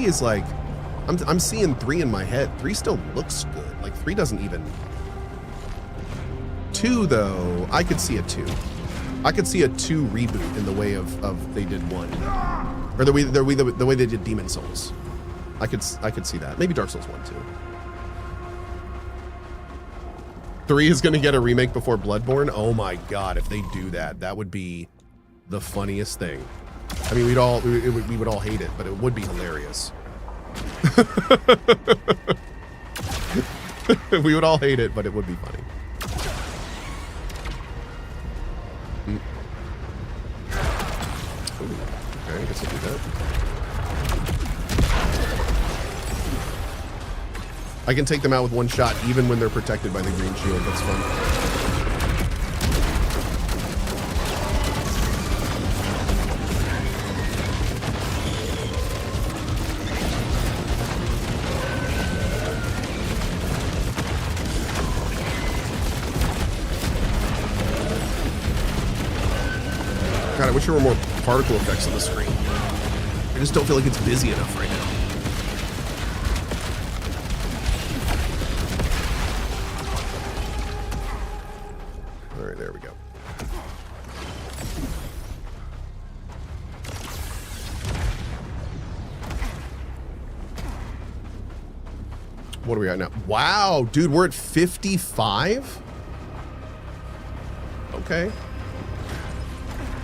is like, I'm seeing 3 in my head. 3 still looks good. Like 3 doesn't even. 2 though, I could see a 2. I could see a 2 reboot in the way of they did 1, or the way they did Demon Souls. I could see that. Maybe Dark Souls 1 too. 3 is gonna get a remake before Bloodborne. Oh my god, if they do that, that would be the funniest thing. I mean, we would all hate it, but it would be hilarious. We would all hate it, but it would be funny. Ooh, okay, I guess I'll do that. I can take them out with one shot, even when they're protected by the green shield. That's fun. God, I wish there were more particle effects on the screen. I just don't feel like it's busy enough right now. All right, there we go. What are we at now? Wow, dude, we're at 55? Okay.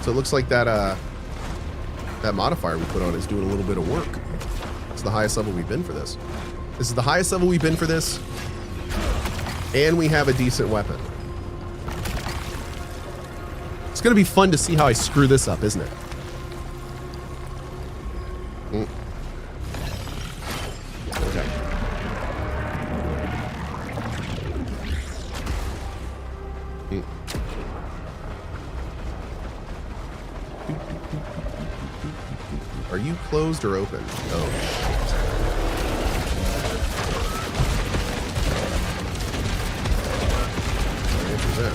So it looks like that modifier we put on is doing a little bit of work. It's the highest level we've been for this. This is the highest level we've been for this, and we have a decent weapon. gonna be fun to see how I screw this up, isn't it? Okay. Are you closed or open? Oh. Answer that.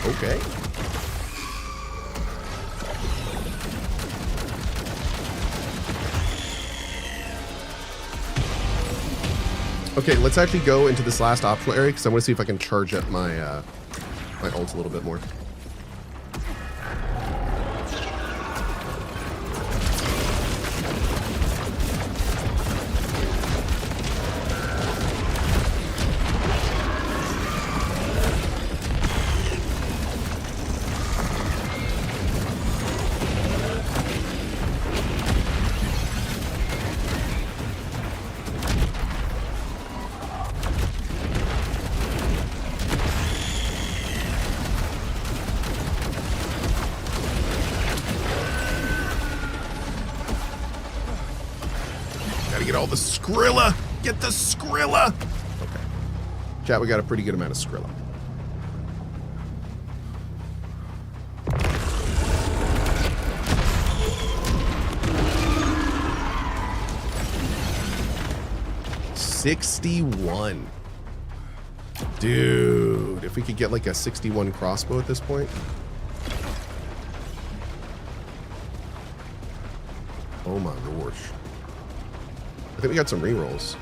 Okay. Okay, let's actually go into this last optional area because I want to see if I can charge up my my ult a little bit more. Get all the Skrilla. Get the Skrilla. Okay. Chat, we got a pretty good amount of Skrilla. $61. Dude, if we could get like a 61 crossbow at this point. Oh my gosh. I think we got some rerolls.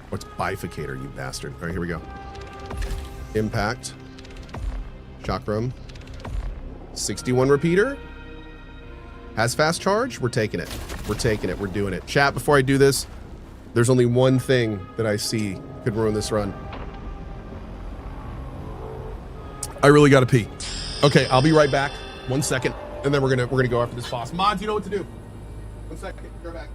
What's bifurcator, you bastard? All right, here we go. Impact. Chakram. 61 repeater. Has fast charge. We're taking it. We're taking it. We're doing it. Chat, before I do this, there's only one thing that I see could ruin this run. I really gotta pee. Okay, I'll be right back. 1 second. And then we're gonna go after this boss. Mods, you know what to do. 1 second. Go back.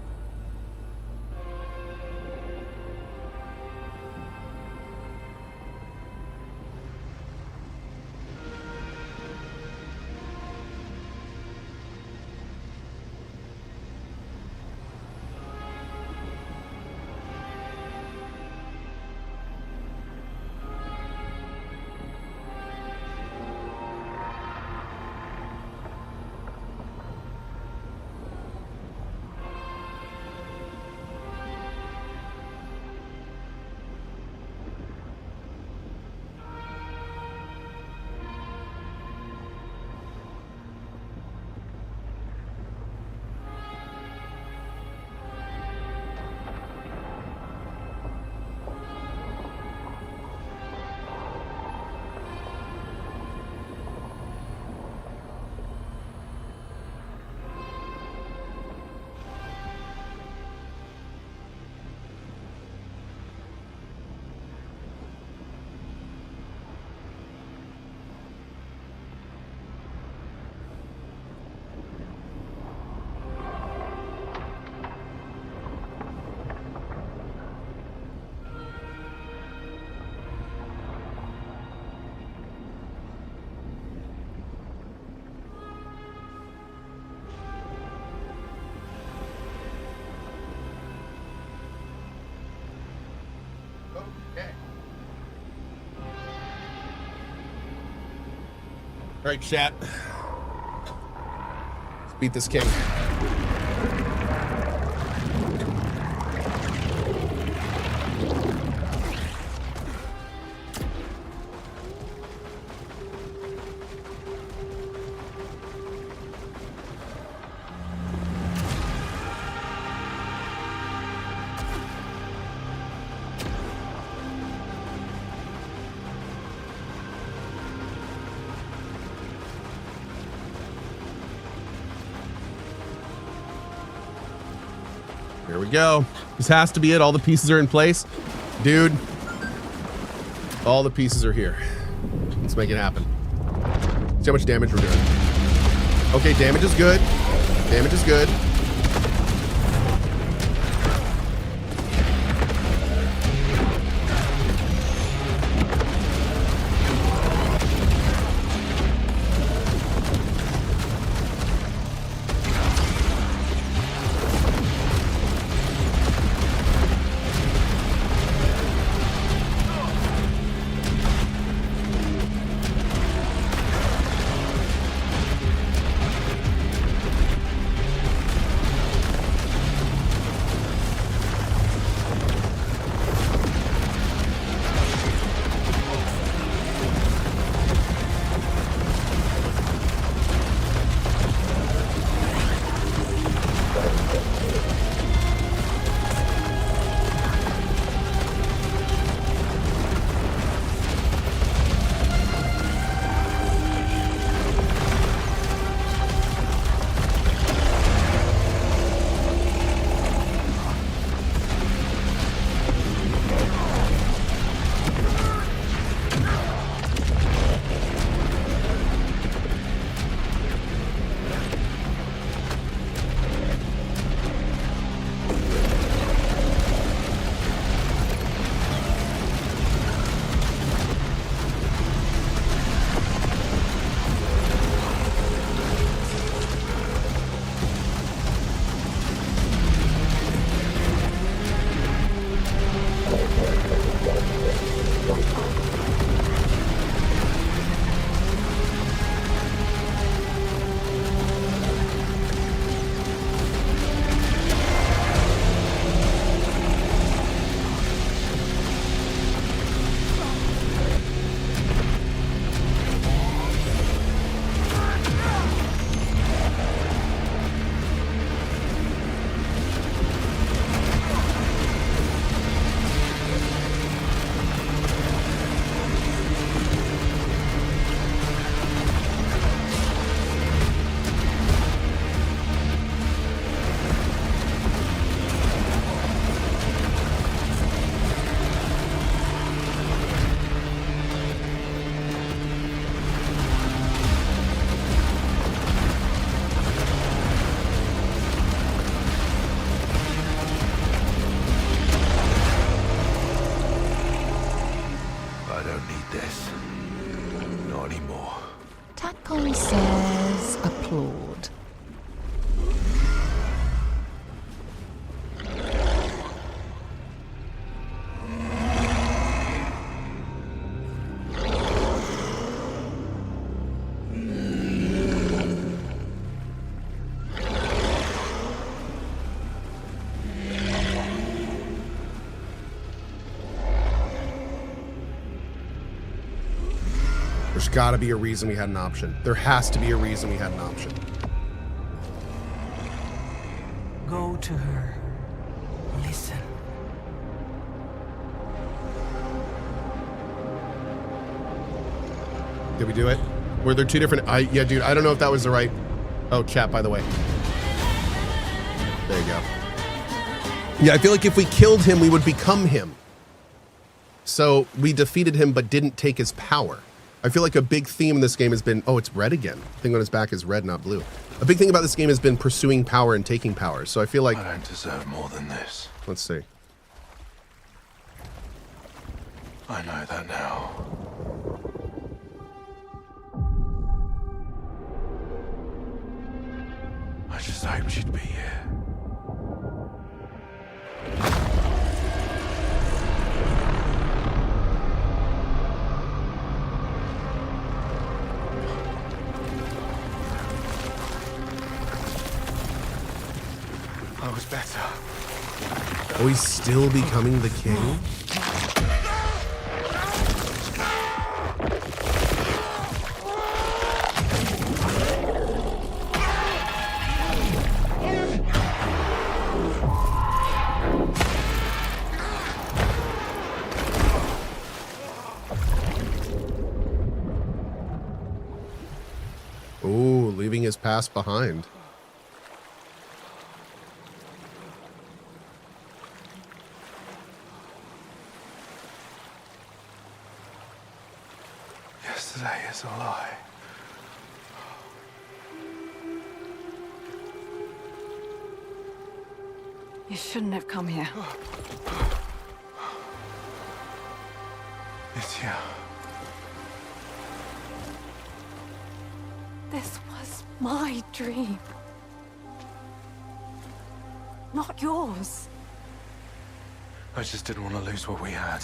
All right, chat. Let's beat this king. we go. This has to be it. All the pieces are in place. Dude, all the pieces are here. Let's make it happen. See how much damage we're doing. Okay, damage is good. Damage is good. Tackle says applaud. There's got to be a reason we had an option. There has to be a reason we had an option. Go to her. Listen. Did we do it? Were there two different... yeah, dude, I don't know if that was the right... Oh, chat, by the way. There you go. Yeah, I feel like if we killed him, we would become him. So we defeated him, but didn't take his power. I feel like a big theme in this game has been... Oh, it's red again. The thing on his back is red, not blue. A big thing about this game has been pursuing power and taking power. So I feel like... I don't deserve more than this. Let's see. I know that now. I just hoped you'd be here. I was better. Oh, he's still becoming the king? Ooh, leaving his past behind. yesterday is a lie. You shouldn't have come here. Nitya. This was my dream. Not yours. I just didn't want to lose what we had.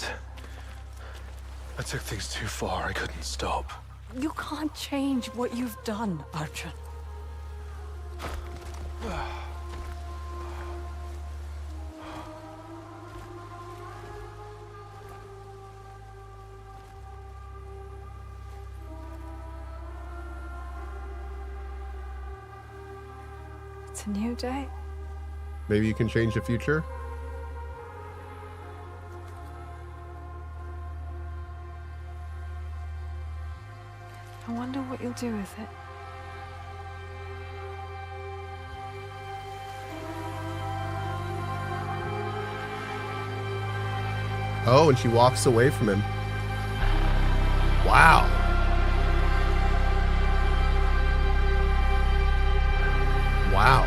I took things too far. I couldn't stop. You can't change what you've done, Arjun. It's a new day. Maybe you can change the future? I wonder what you'll do with it. Oh, and she walks away from him. Wow. Wow.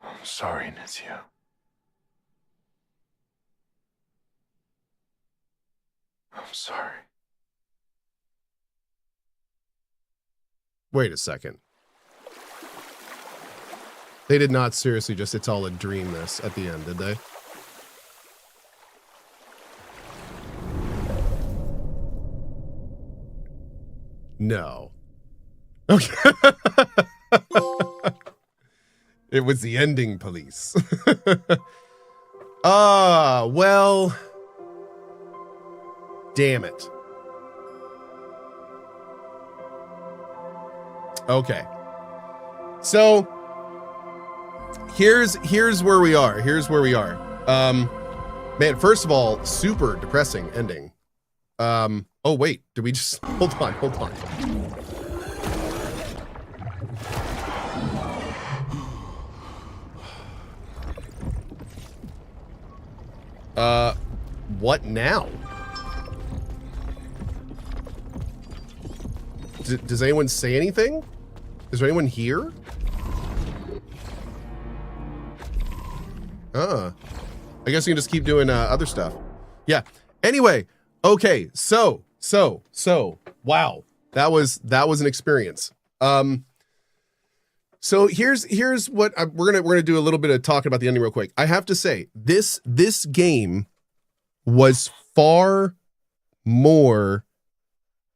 I'm sorry, Nitya. I'm sorry. Wait a second. They did not seriously just, it's all a dream this at the end, did they? No. Okay. It was the ending police. Well, damn it. Okay. So here's where we are. Here's where we are. Man, first of all, super depressing ending. Oh wait, did we just hold on. What now? Does anyone say anything? Is there anyone here? I guess you can just keep doing other stuff. Yeah. Anyway, okay. So, wow. That was an experience. So here's what we're gonna do a little bit of talking about the ending real quick. I have to say this game was far more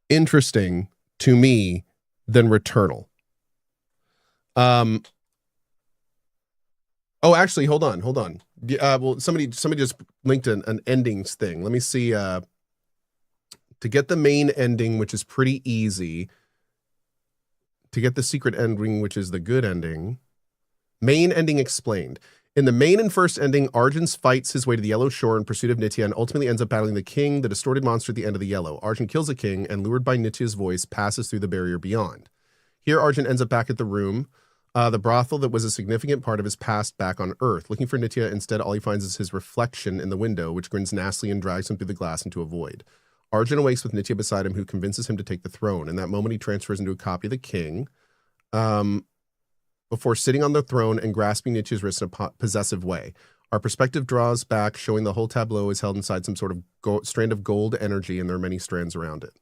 interesting to me than Returnal. Oh, actually, hold on. Well, somebody just linked an endings thing. Let me see. To get the main ending, which is pretty easy. To get the secret ending, which is the good ending. Main ending explained. In the main and first ending, Arjun fights his way to the Yellow Shore in pursuit of Nitya and ultimately ends up battling the king, the distorted monster at the end of the Yellow. Arjun kills the king and, lured by Nitya's voice, passes through the barrier beyond. Here, Arjun ends up back at the room, the brothel that was a significant part of his past back on Earth. Looking for Nitya, instead, all he finds is his reflection in the window, which grins nastily and drags him through the glass into a void. Arjun awakes with Nitya beside him, who convinces him to take the throne. In that moment, he transfers into a copy of the king, before sitting on the throne and grasping Nitya's wrist in a possessive way. Our perspective draws back, showing the whole tableau is held inside some sort of strand of gold energy, and there are many strands around it.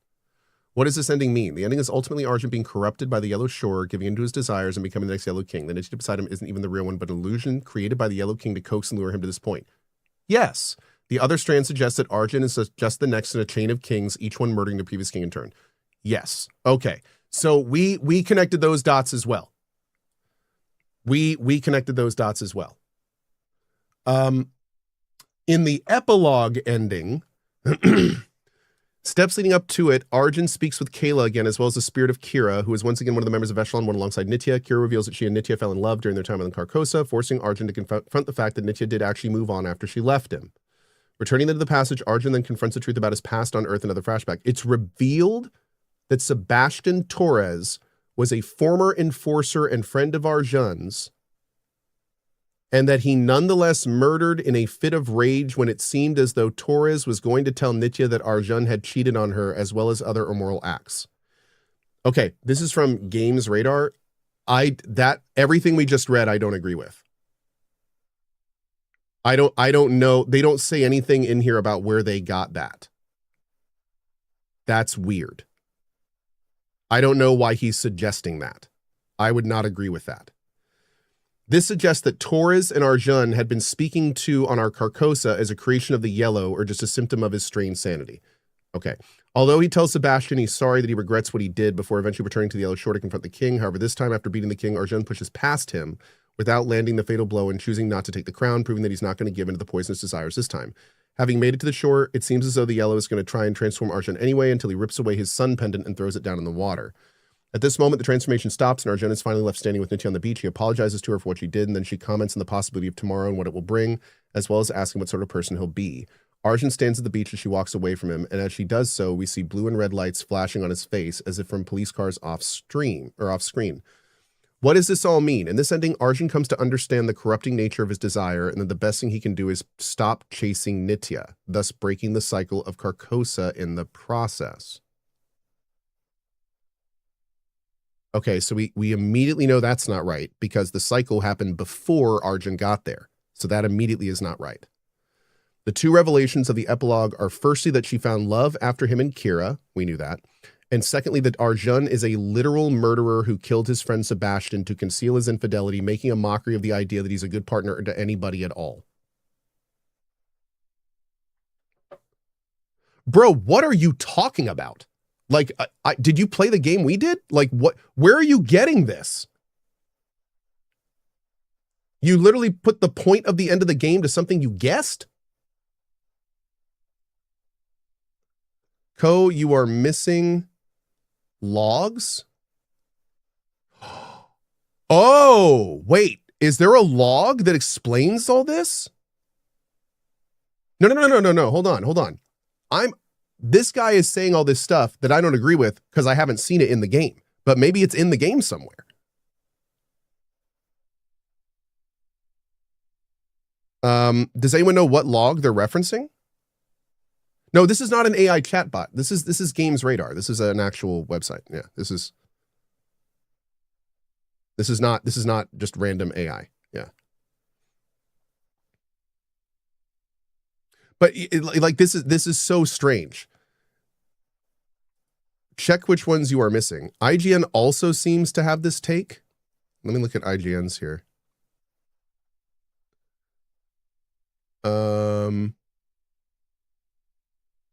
What does this ending mean? The ending is ultimately Arjun being corrupted by the Yellow Shore, giving in to his desires and becoming the next Yellow King. The Nitya beside him isn't even the real one, but an illusion created by the Yellow King to coax and lure him to this point. Yes. The other strand suggests that Arjun is just the next in a chain of kings, each one murdering the previous king in turn. Yes. Okay. So we connected those dots as well. We connected those dots as well. In the epilogue ending, Steps leading up to it, Arjun speaks with Kayla again, as well as the spirit of Kira, who is once again one of the members of Echelon 1 alongside Nitya. Kira reveals that she and Nitya fell in love during their time on Carcosa, forcing Arjun to confront the fact that Nitya did actually move on after she left him. Returning into the passage, Arjun then confronts the truth about his past on Earth, another flashback. It's revealed that Sebastian Torres was a former enforcer and friend of Arjun's, and that he nonetheless murdered in a fit of rage when it seemed as though Torres was going to tell Nitya that Arjun had cheated on her as well as other immoral acts. Okay, this is from Games Radar. Everything we just read, I don't agree with. I don't know. They don't say anything in here about where they got that. That's weird. I don't know why he's suggesting that. I would not agree with that. This suggests that Torres and Arjun had been speaking to on our Carcosa as a creation of the Yellow or just a symptom of his strained sanity. Okay. Although he tells Sebastian he's sorry that he regrets what he did before eventually returning to the Yellow Shore to confront the king. However, this time after beating the king, Arjun pushes past him without landing the fatal blow and choosing not to take the crown, proving that he's not going to give in to the poisonous desires this time. Having made it to the shore, it seems as though the Yellow is going to try and transform Arjun anyway until he rips away his sun pendant and throws it down in the water. At this moment, the transformation stops and Arjun is finally left standing with Nitya on the beach. He apologizes to her for what she did, and then she comments on the possibility of tomorrow and what it will bring, as well as asking what sort of person he'll be. Arjun stands at the beach as she walks away from him, and as she does so, we see blue and red lights flashing on his face as if from police cars off screen. What does this all mean? In this ending, Arjun comes to understand the corrupting nature of his desire, and that the best thing he can do is stop chasing Nitya, thus breaking the cycle of Carcosa in the process. Okay, so we immediately know that's not right because the cycle happened before Arjun got there. So that immediately is not right. The two revelations of the epilogue are firstly that she found love after him and Kira. We knew that. And secondly, that Arjun is a literal murderer who killed his friend Sebastian to conceal his infidelity, making a mockery of the idea that he's a good partner to anybody at all. Bro, what are you talking about? Like, did you play the game we did? Like, what? Where are you getting this? You literally put the point of the end of the game to something you guessed? Cohh, you are missing logs? Oh, wait. Is there a log that explains all this? No. Hold on. This guy is saying all this stuff that I don't agree with because I haven't seen it in the game, but maybe it's in the game somewhere. Does anyone know what log they're referencing? No, this is not an AI chatbot. This is Games Radar. This is an actual website. Yeah, this is not just random AI. Yeah. But like this is so strange. Check which ones you are missing. IGN also seems to have this take. Let me look at IGN's here.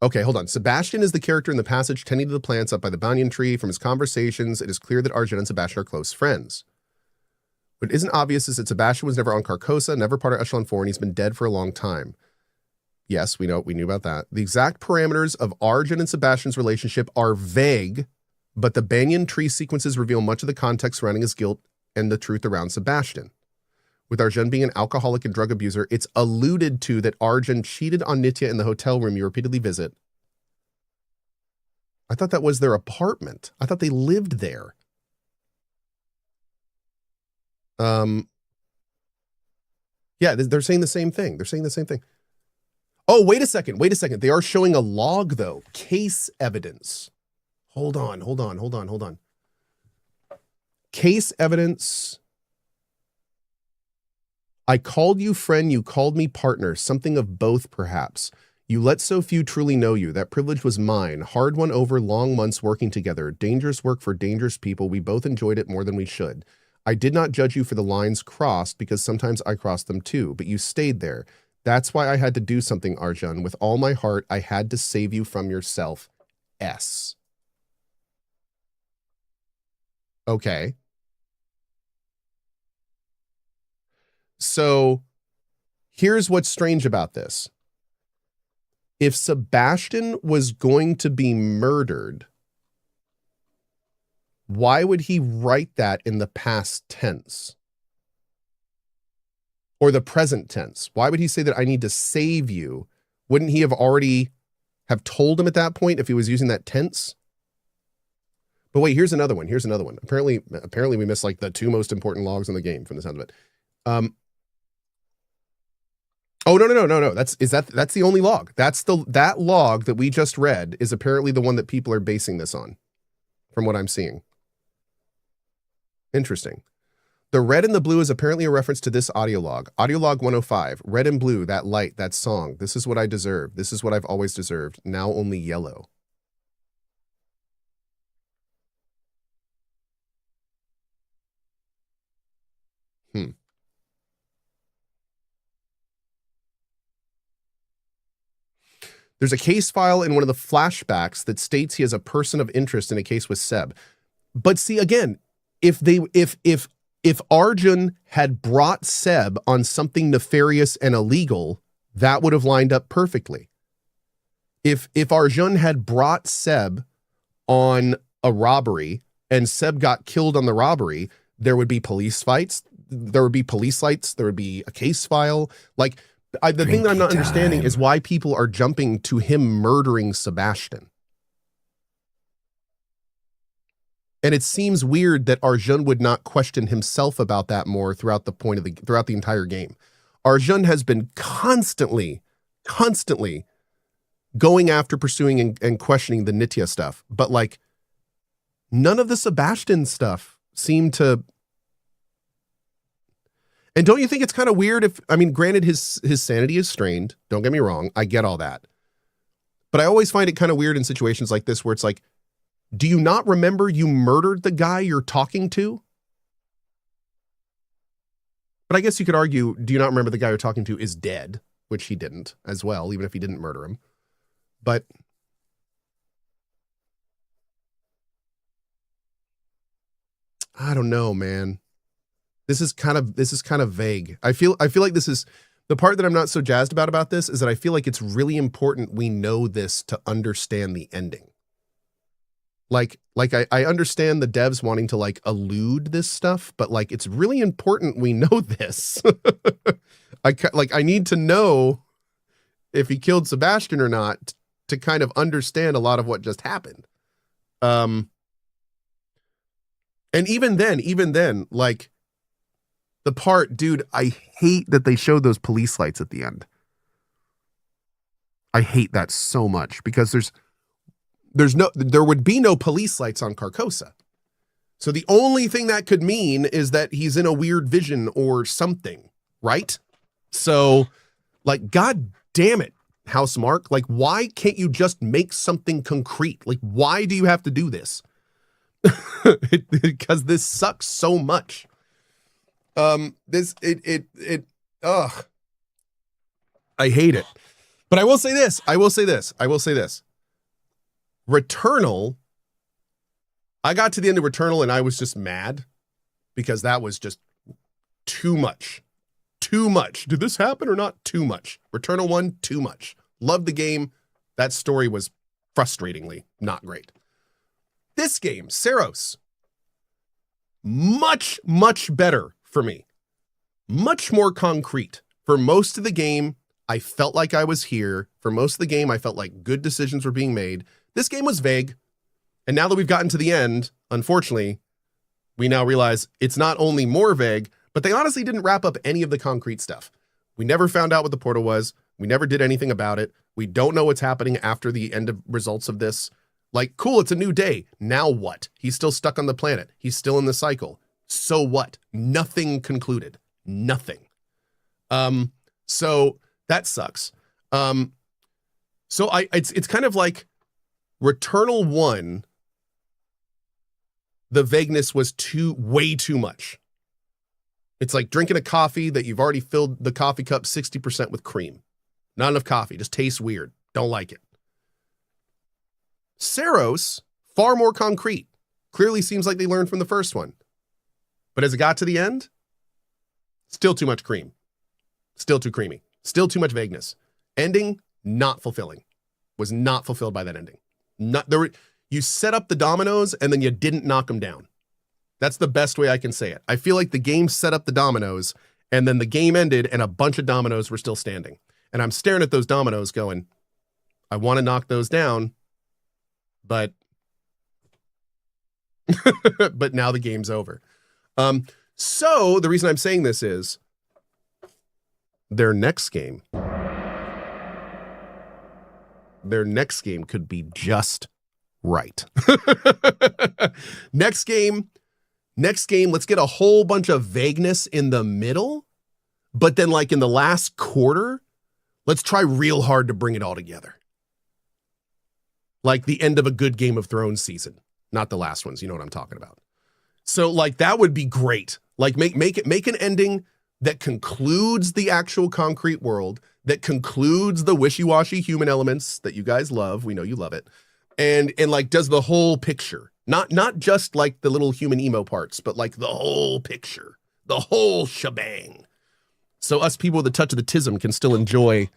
Okay, hold on. Sebastian is the character in the passage tending to the plants up by the banyan tree. From his conversations, it is clear that Arjun and Sebastian are close friends. What isn't obvious is that Sebastian was never on Carcosa, never part of Echelon 4, and he's been dead for a long time. Yes, we knew about that. The exact parameters of Arjun and Sebastian's relationship are vague, but the banyan tree sequences reveal much of the context surrounding his guilt and the truth around Sebastian. With Arjun being an alcoholic and drug abuser, it's alluded to that Arjun cheated on Nitya in the hotel room you repeatedly visit. I thought that was their apartment. I thought they lived there. Yeah, they're saying the same thing. Oh, wait a second. They are showing a log, though. Case evidence. Hold on. Case evidence. I called you friend, you called me partner, something of both perhaps. You let so few truly know you. That privilege was mine. Hard won over, long months working together. Dangerous work for dangerous people. We both enjoyed it more than we should. I did not judge you for the lines crossed because sometimes I crossed them too, but you stayed there. That's why I had to do something, Arjun. With all my heart, I had to save you from yourself. S. Okay. So here's what's strange about this. if Sebastian was going to be murdered, why would he write that in the past tense? Or the present tense? Why would he say that I need to save you? Wouldn't he have already have told him at that point if he was using that tense? But wait, here's another one. Here's another one. Apparently we missed like the two most important logs in the game from the sound of it. Oh, no. That's the only log. That log that we just read is apparently the one that people are basing this on, from what I'm seeing. Interesting. The red and the blue is apparently a reference to this audio log. Audio log 105. Red and blue, that light, that song. This is what I deserve. This is what I've always deserved. Now only yellow. There's a case file in one of the flashbacks that states he is a person of interest in a case with Seb. But see, again, if Arjun had brought Seb on something nefarious and illegal, that would have lined up perfectly. If Arjun had brought Seb on a robbery and Seb got killed on the robbery, there would be police fights, there would be police lights, there would be a case file. Like, the thing that I'm not understanding is why people are jumping to him murdering Sebastian. And it seems weird that Arjun would not question himself about that more throughout the entire game. Arjun has been constantly going after pursuing and questioning the Nitya stuff, but like none of the Sebastian stuff seemed to. And don't you think it's kind of weird granted his sanity is strained, don't get me wrong, I get all that. But I always find it kind of weird in situations like this where it's like, do you not remember you murdered the guy you're talking to? But I guess you could argue, do you not remember the guy you're talking to is dead, which he didn't as well, even if he didn't murder him. But I don't know, man. This is kind of vague. I feel like this is the part that I'm not so jazzed about this is that I feel like it's really important we know this to understand the ending. Like I understand the devs wanting to like elude this stuff, but like it's really important we know this. I need to know if he killed Sebastian or not to kind of understand a lot of what just happened. And even then, like the part, dude, I hate that they showed those police lights at the end. I hate that so much because there would be no police lights on Carcosa. So the only thing that could mean is that he's in a weird vision or something, right? So like, God damn it, Housemarque. Like, why can't you just make something concrete? Like, why do you have to do this? Because this sucks so much. I hate it. But I will say this. Returnal, I got to the end of Returnal and I was just mad because that was just too much. Too much. Did this happen or not? Too much. Returnal 1, too much. Loved the game. That story was frustratingly not great. This game, Saros, much, much better for me. Much more concrete. For most of the game, I felt like I was here. For most of the game, I felt like good decisions were being made. This game was vague. And now that we've gotten to the end, unfortunately, we now realize it's not only more vague, but they honestly didn't wrap up any of the concrete stuff. We never found out what the portal was. We never did anything about it. We don't know what's happening after the end of results of this. Like, cool, it's a new day. Now what? He's still stuck on the planet. He's still in the cycle. So what? Nothing concluded. Nothing. So that sucks. So it's kind of like Returnal 1, the vagueness was way too much. It's like drinking a coffee that you've already filled the coffee cup 60% with cream. Not enough coffee, just tastes weird. Don't like it. Saros, far more concrete. Clearly seems like they learned from the first one. But as it got to the end, still too much cream. Still too creamy. Still too much vagueness. Ending, not fulfilling. Was not fulfilled by that ending. Not there. You set up the dominoes and then you didn't knock them down. That's the best way I can say it. I feel like the game set up the dominoes and then the game ended and a bunch of dominoes were still standing. And I'm staring at those dominoes going, I want to knock those down, but but now the game's over. So the reason I'm saying this is their next game could be just right. Next game, let's get a whole bunch of vagueness in the middle, but then like in the last quarter, let's try real hard to bring it all together. Like the end of a good Game of Thrones season, not the last ones. You know what I'm talking about. So like that would be great. Like make an ending that concludes the actual concrete world, that concludes the wishy-washy human elements that you guys love. We know you love it. And like does the whole picture. Not just like the little human emo parts, but like the whole picture, the whole shebang. So us people with a touch of the tism can still enjoy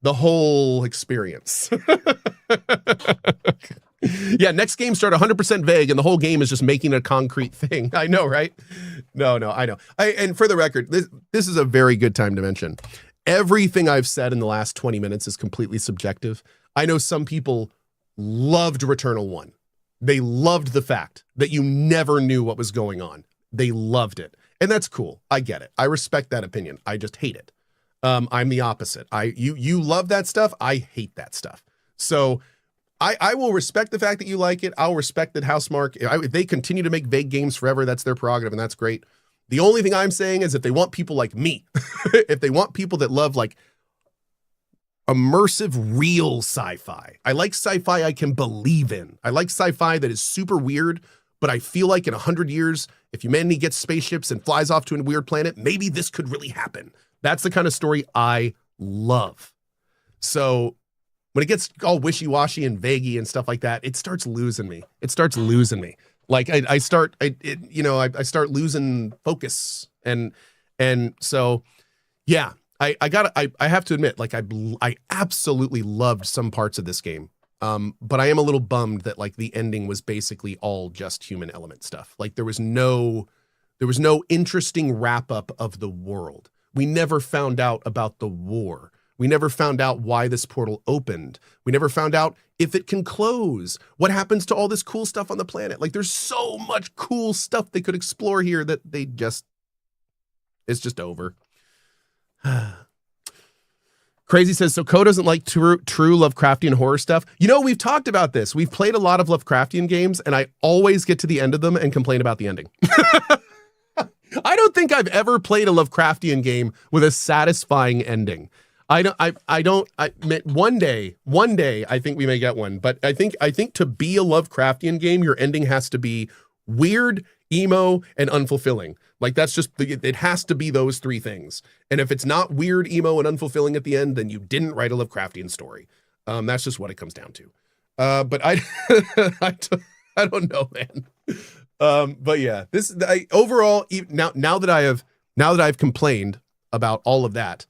the whole experience. Yeah, next game start 100% vague and the whole game is just making a concrete thing. I know, right? No, I know. And for the record, this is a very good time to mention. Everything I've said in the last 20 minutes is completely subjective. I know some people loved Returnal 1. They loved the fact that you never knew what was going on. They loved it. And that's cool. I get it. I respect that opinion. I just hate it. I'm the opposite. You love that stuff. I hate that stuff. So I will respect the fact that you like it. I'll respect that Housemarque, if they continue to make vague games forever, that's their prerogative and that's great. The only thing I'm saying is if they want people like me, if they want people that love like immersive, real sci-fi. I like sci-fi I can believe in. I like sci-fi that is super weird, but I feel like in 100 years, if humanity gets spaceships and flies off to a weird planet, maybe this could really happen. That's the kind of story I love. So when it gets all wishy-washy and vaguey and stuff like that, it starts losing me. Like I start losing focus. And so, yeah, I have to admit, like I absolutely loved some parts of this game. But I am a little bummed that like the ending was basically all just human element stuff. Like there was no interesting wrap up of the world. We never found out about the war. We never found out why this portal opened. We never found out if it can close. What happens to all this cool stuff on the planet? Like there's so much cool stuff they could explore here that it's just over. Crazy says, so Cohh doesn't like true Lovecraftian horror stuff. You know, we've talked about this. We've played a lot of Lovecraftian games and I always get to the end of them and complain about the ending. I don't think I've ever played a Lovecraftian game with a satisfying ending. One day I think we may get one, but I think to be a Lovecraftian game, your ending has to be weird, emo, and unfulfilling. Like that's just, it has to be those three things. And if it's not weird, emo, and unfulfilling at the end, then you didn't write a Lovecraftian story. That's just what it comes down to. But I don't know, man. But yeah, overall, now that I've complained about all of that,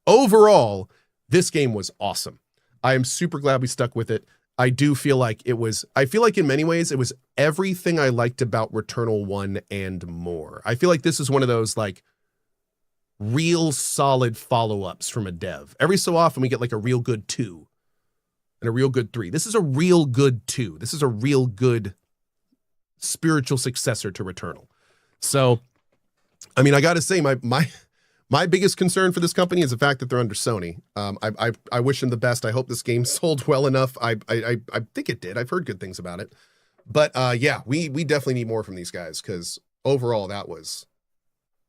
overall, this game was awesome. I am super glad we stuck with it. I feel like in many ways, it was everything I liked about Returnal 1 and more. I feel like this is one of those like real solid follow-ups from a dev. Every so often we get like a real good 2 and a real good 3. This is a real good 2. This is a real good spiritual successor to Returnal. So, I mean, I got to say my biggest concern for this company is the fact that they're under Sony. I wish them the best. I hope this game sold well enough. I think it did. I've heard good things about it. But yeah, we definitely need more from these guys because overall that was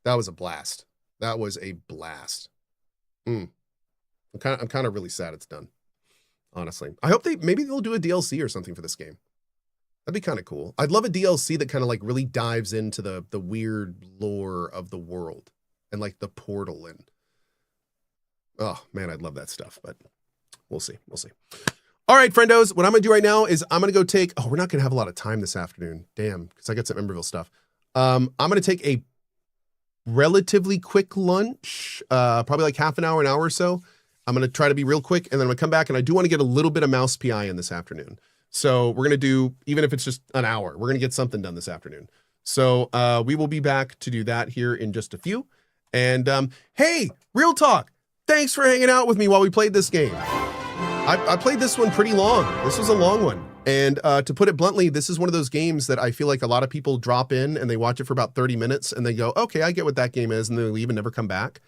a blast. That was a blast. I'm kind of really sad it's done. Honestly, I hope maybe they'll do a DLC or something for this game. That'd be kind of cool. I'd love a DLC that kind of like really dives into the weird lore of the world. And like the portal and oh man, I'd love that stuff, but we'll see. All right, friendos, what I'm gonna do right now is I'm gonna go we're not gonna have a lot of time this afternoon. Damn, because I got some Emberville stuff. I'm gonna take a relatively quick lunch, probably like half an hour or so. I'm going to try to be real quick, and then I'm going to come back, and I do want to get a little bit of mouse PI in this afternoon. So we're going to do, even if it's just an hour, we're going to get something done this afternoon. So we will be back to do that here in just a few. And hey, real talk. Thanks for hanging out with me while we played this game. I played this one pretty long. This was a long one. And to put it bluntly, this is one of those games that I feel like a lot of people drop in and they watch it for about 30 minutes and they go, okay, I get what that game is. And they leave and never come back.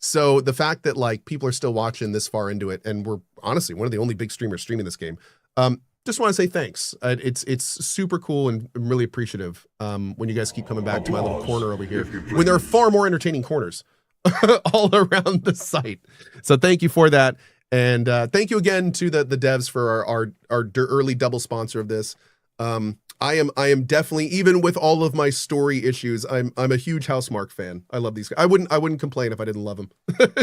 So the fact that like people are still watching this far into it, and we're honestly one of the only big streamers streaming this game. Just want to say thanks. It's super cool, and I'm really appreciative when you guys keep coming back to my little corner over here, when there are far more entertaining corners all around the site. So thank you for that. And thank you again to the devs for our early double sponsor of this. I am definitely, even with all of my story issues, I'm a huge Housemarque fan. I love these guys. I wouldn't complain if I didn't love them.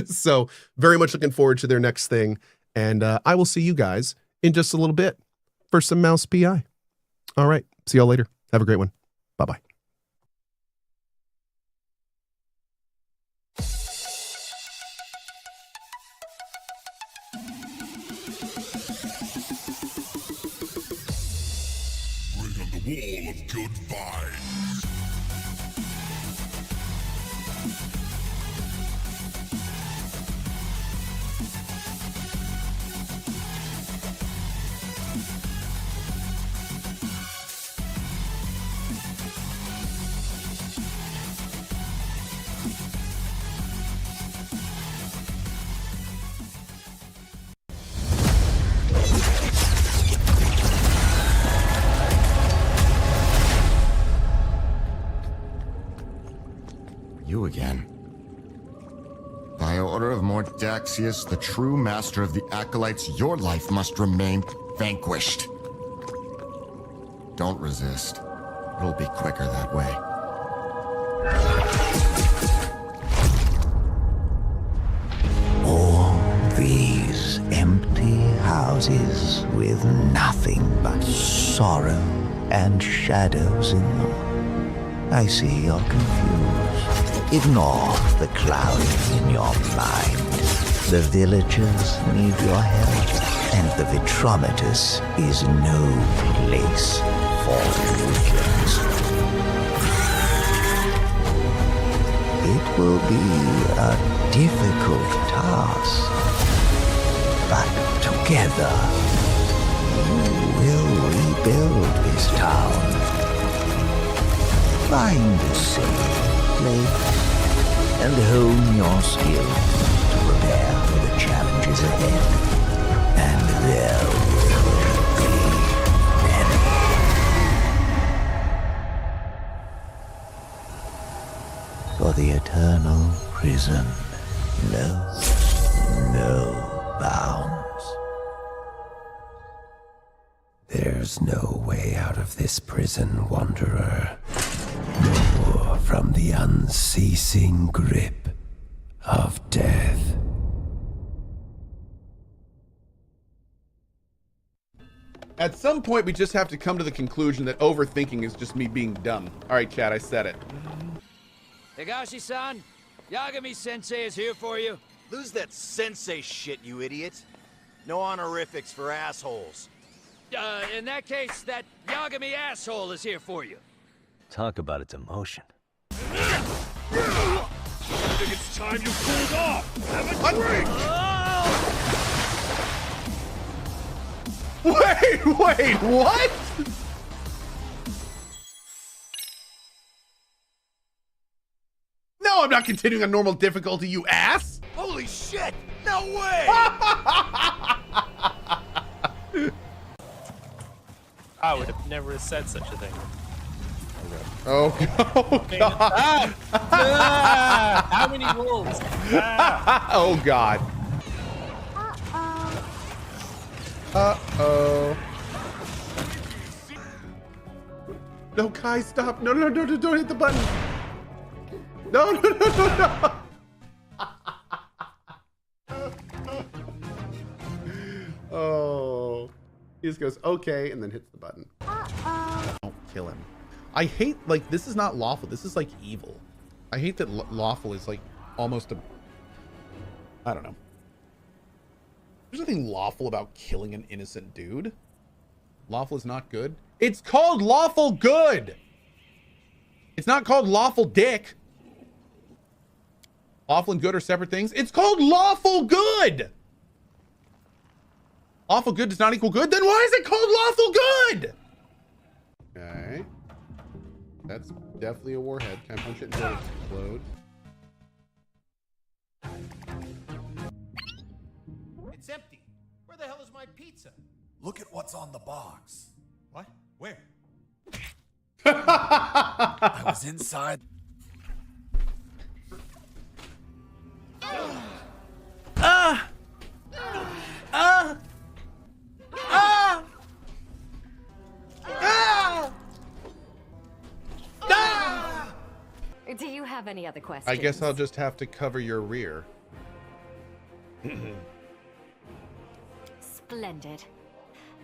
So very much looking forward to their next thing. And I will see you guys in just a little bit for some mouse PI. All right. See y'all later. Have a great one. Bye-bye. Wall of good vibes. You again. By order of Mordaxius, the true master of the Acolytes, your life must remain vanquished. Don't resist. It'll be quicker that way. All these empty houses with nothing but sorrow and shadows in them. I see you're confused. Ignore the clouds in your mind. The villagers need your help, and the Vitrometus is no place for illusions. It will be a difficult task, but together you will rebuild this town. Find a safe place and hone your skills to prepare for the challenges ahead. And there will be many. For the eternal prison knows no bounds. There's no way out of this prison, wanderer. Nor from the unceasing grip of death. At some point, we just have to come to the conclusion that overthinking is just me being dumb. All right, Chad, I said it. Higashi-san, Yagami-sensei is here for you. Lose that sensei shit, you idiot. No honorifics for assholes. In that case, that Yagami asshole is here for you. Talk about its emotion. I think it's time you cooled off. Have a drink. Wait, what? No, I'm not continuing on normal difficulty, you ass. Holy shit! No way! I would have never said such a thing. Oh, God. How many rolls? Oh, God. Uh-oh. No, Kai, stop. No, don't hit the button. No. Oh. He just goes, okay, and then hits the button. Don't kill him. I hate, like, this is not lawful. This is, like, evil. I hate that lawful is, like, almost a... I don't know. There's nothing lawful about killing an innocent dude. Lawful is not good. It's called lawful good. It's not called lawful dick. Lawful and good are separate things. It's called lawful good. Lawful good does not equal good. Then why is it called lawful good? Okay. That's definitely a warhead. Can I punch it until it explodes? It's empty. Where the hell is my pizza? Look at what's on the box. What? Where? I was inside. Do you have any other questions? I guess I'll just have to cover your rear. Splendid.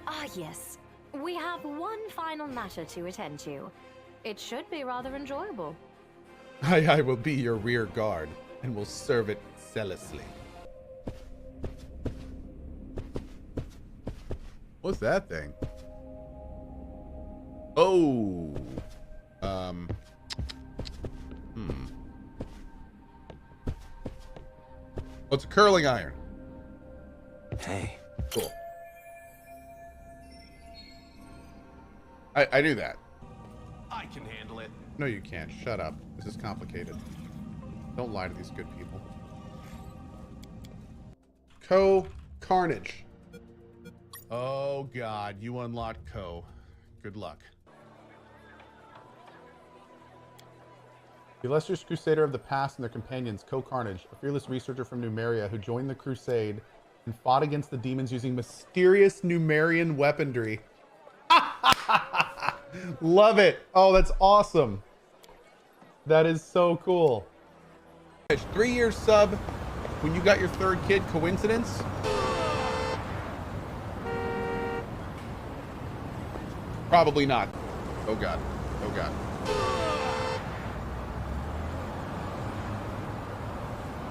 Ah, yes. We have one final matter to attend to. It should be rather enjoyable. I will be your rear guard and will serve it zealously. What's that thing? Oh. Oh, it's a curling iron. Hey. Cool. I knew that. I can handle it. No, you can't. Shut up. This is complicated. Don't lie to these good people. CohhCarnage. Oh, God. You unlocked Cohh. Good luck. The illustrious crusader of the past and their companions, CohhCarnage, a fearless researcher from Numeria who joined the crusade and fought against the demons using mysterious Numerian weaponry. Love it. Oh, that's awesome. That is so cool. 3-year sub when you got your 3rd kid. Coincidence? Probably not. Oh, God. Oh, God.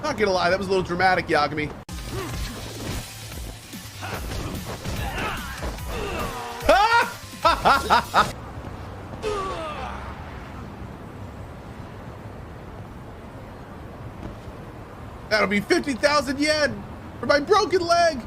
Not gonna lie, that was a little dramatic, Yagami. That'll be 50,000 yen for my broken leg.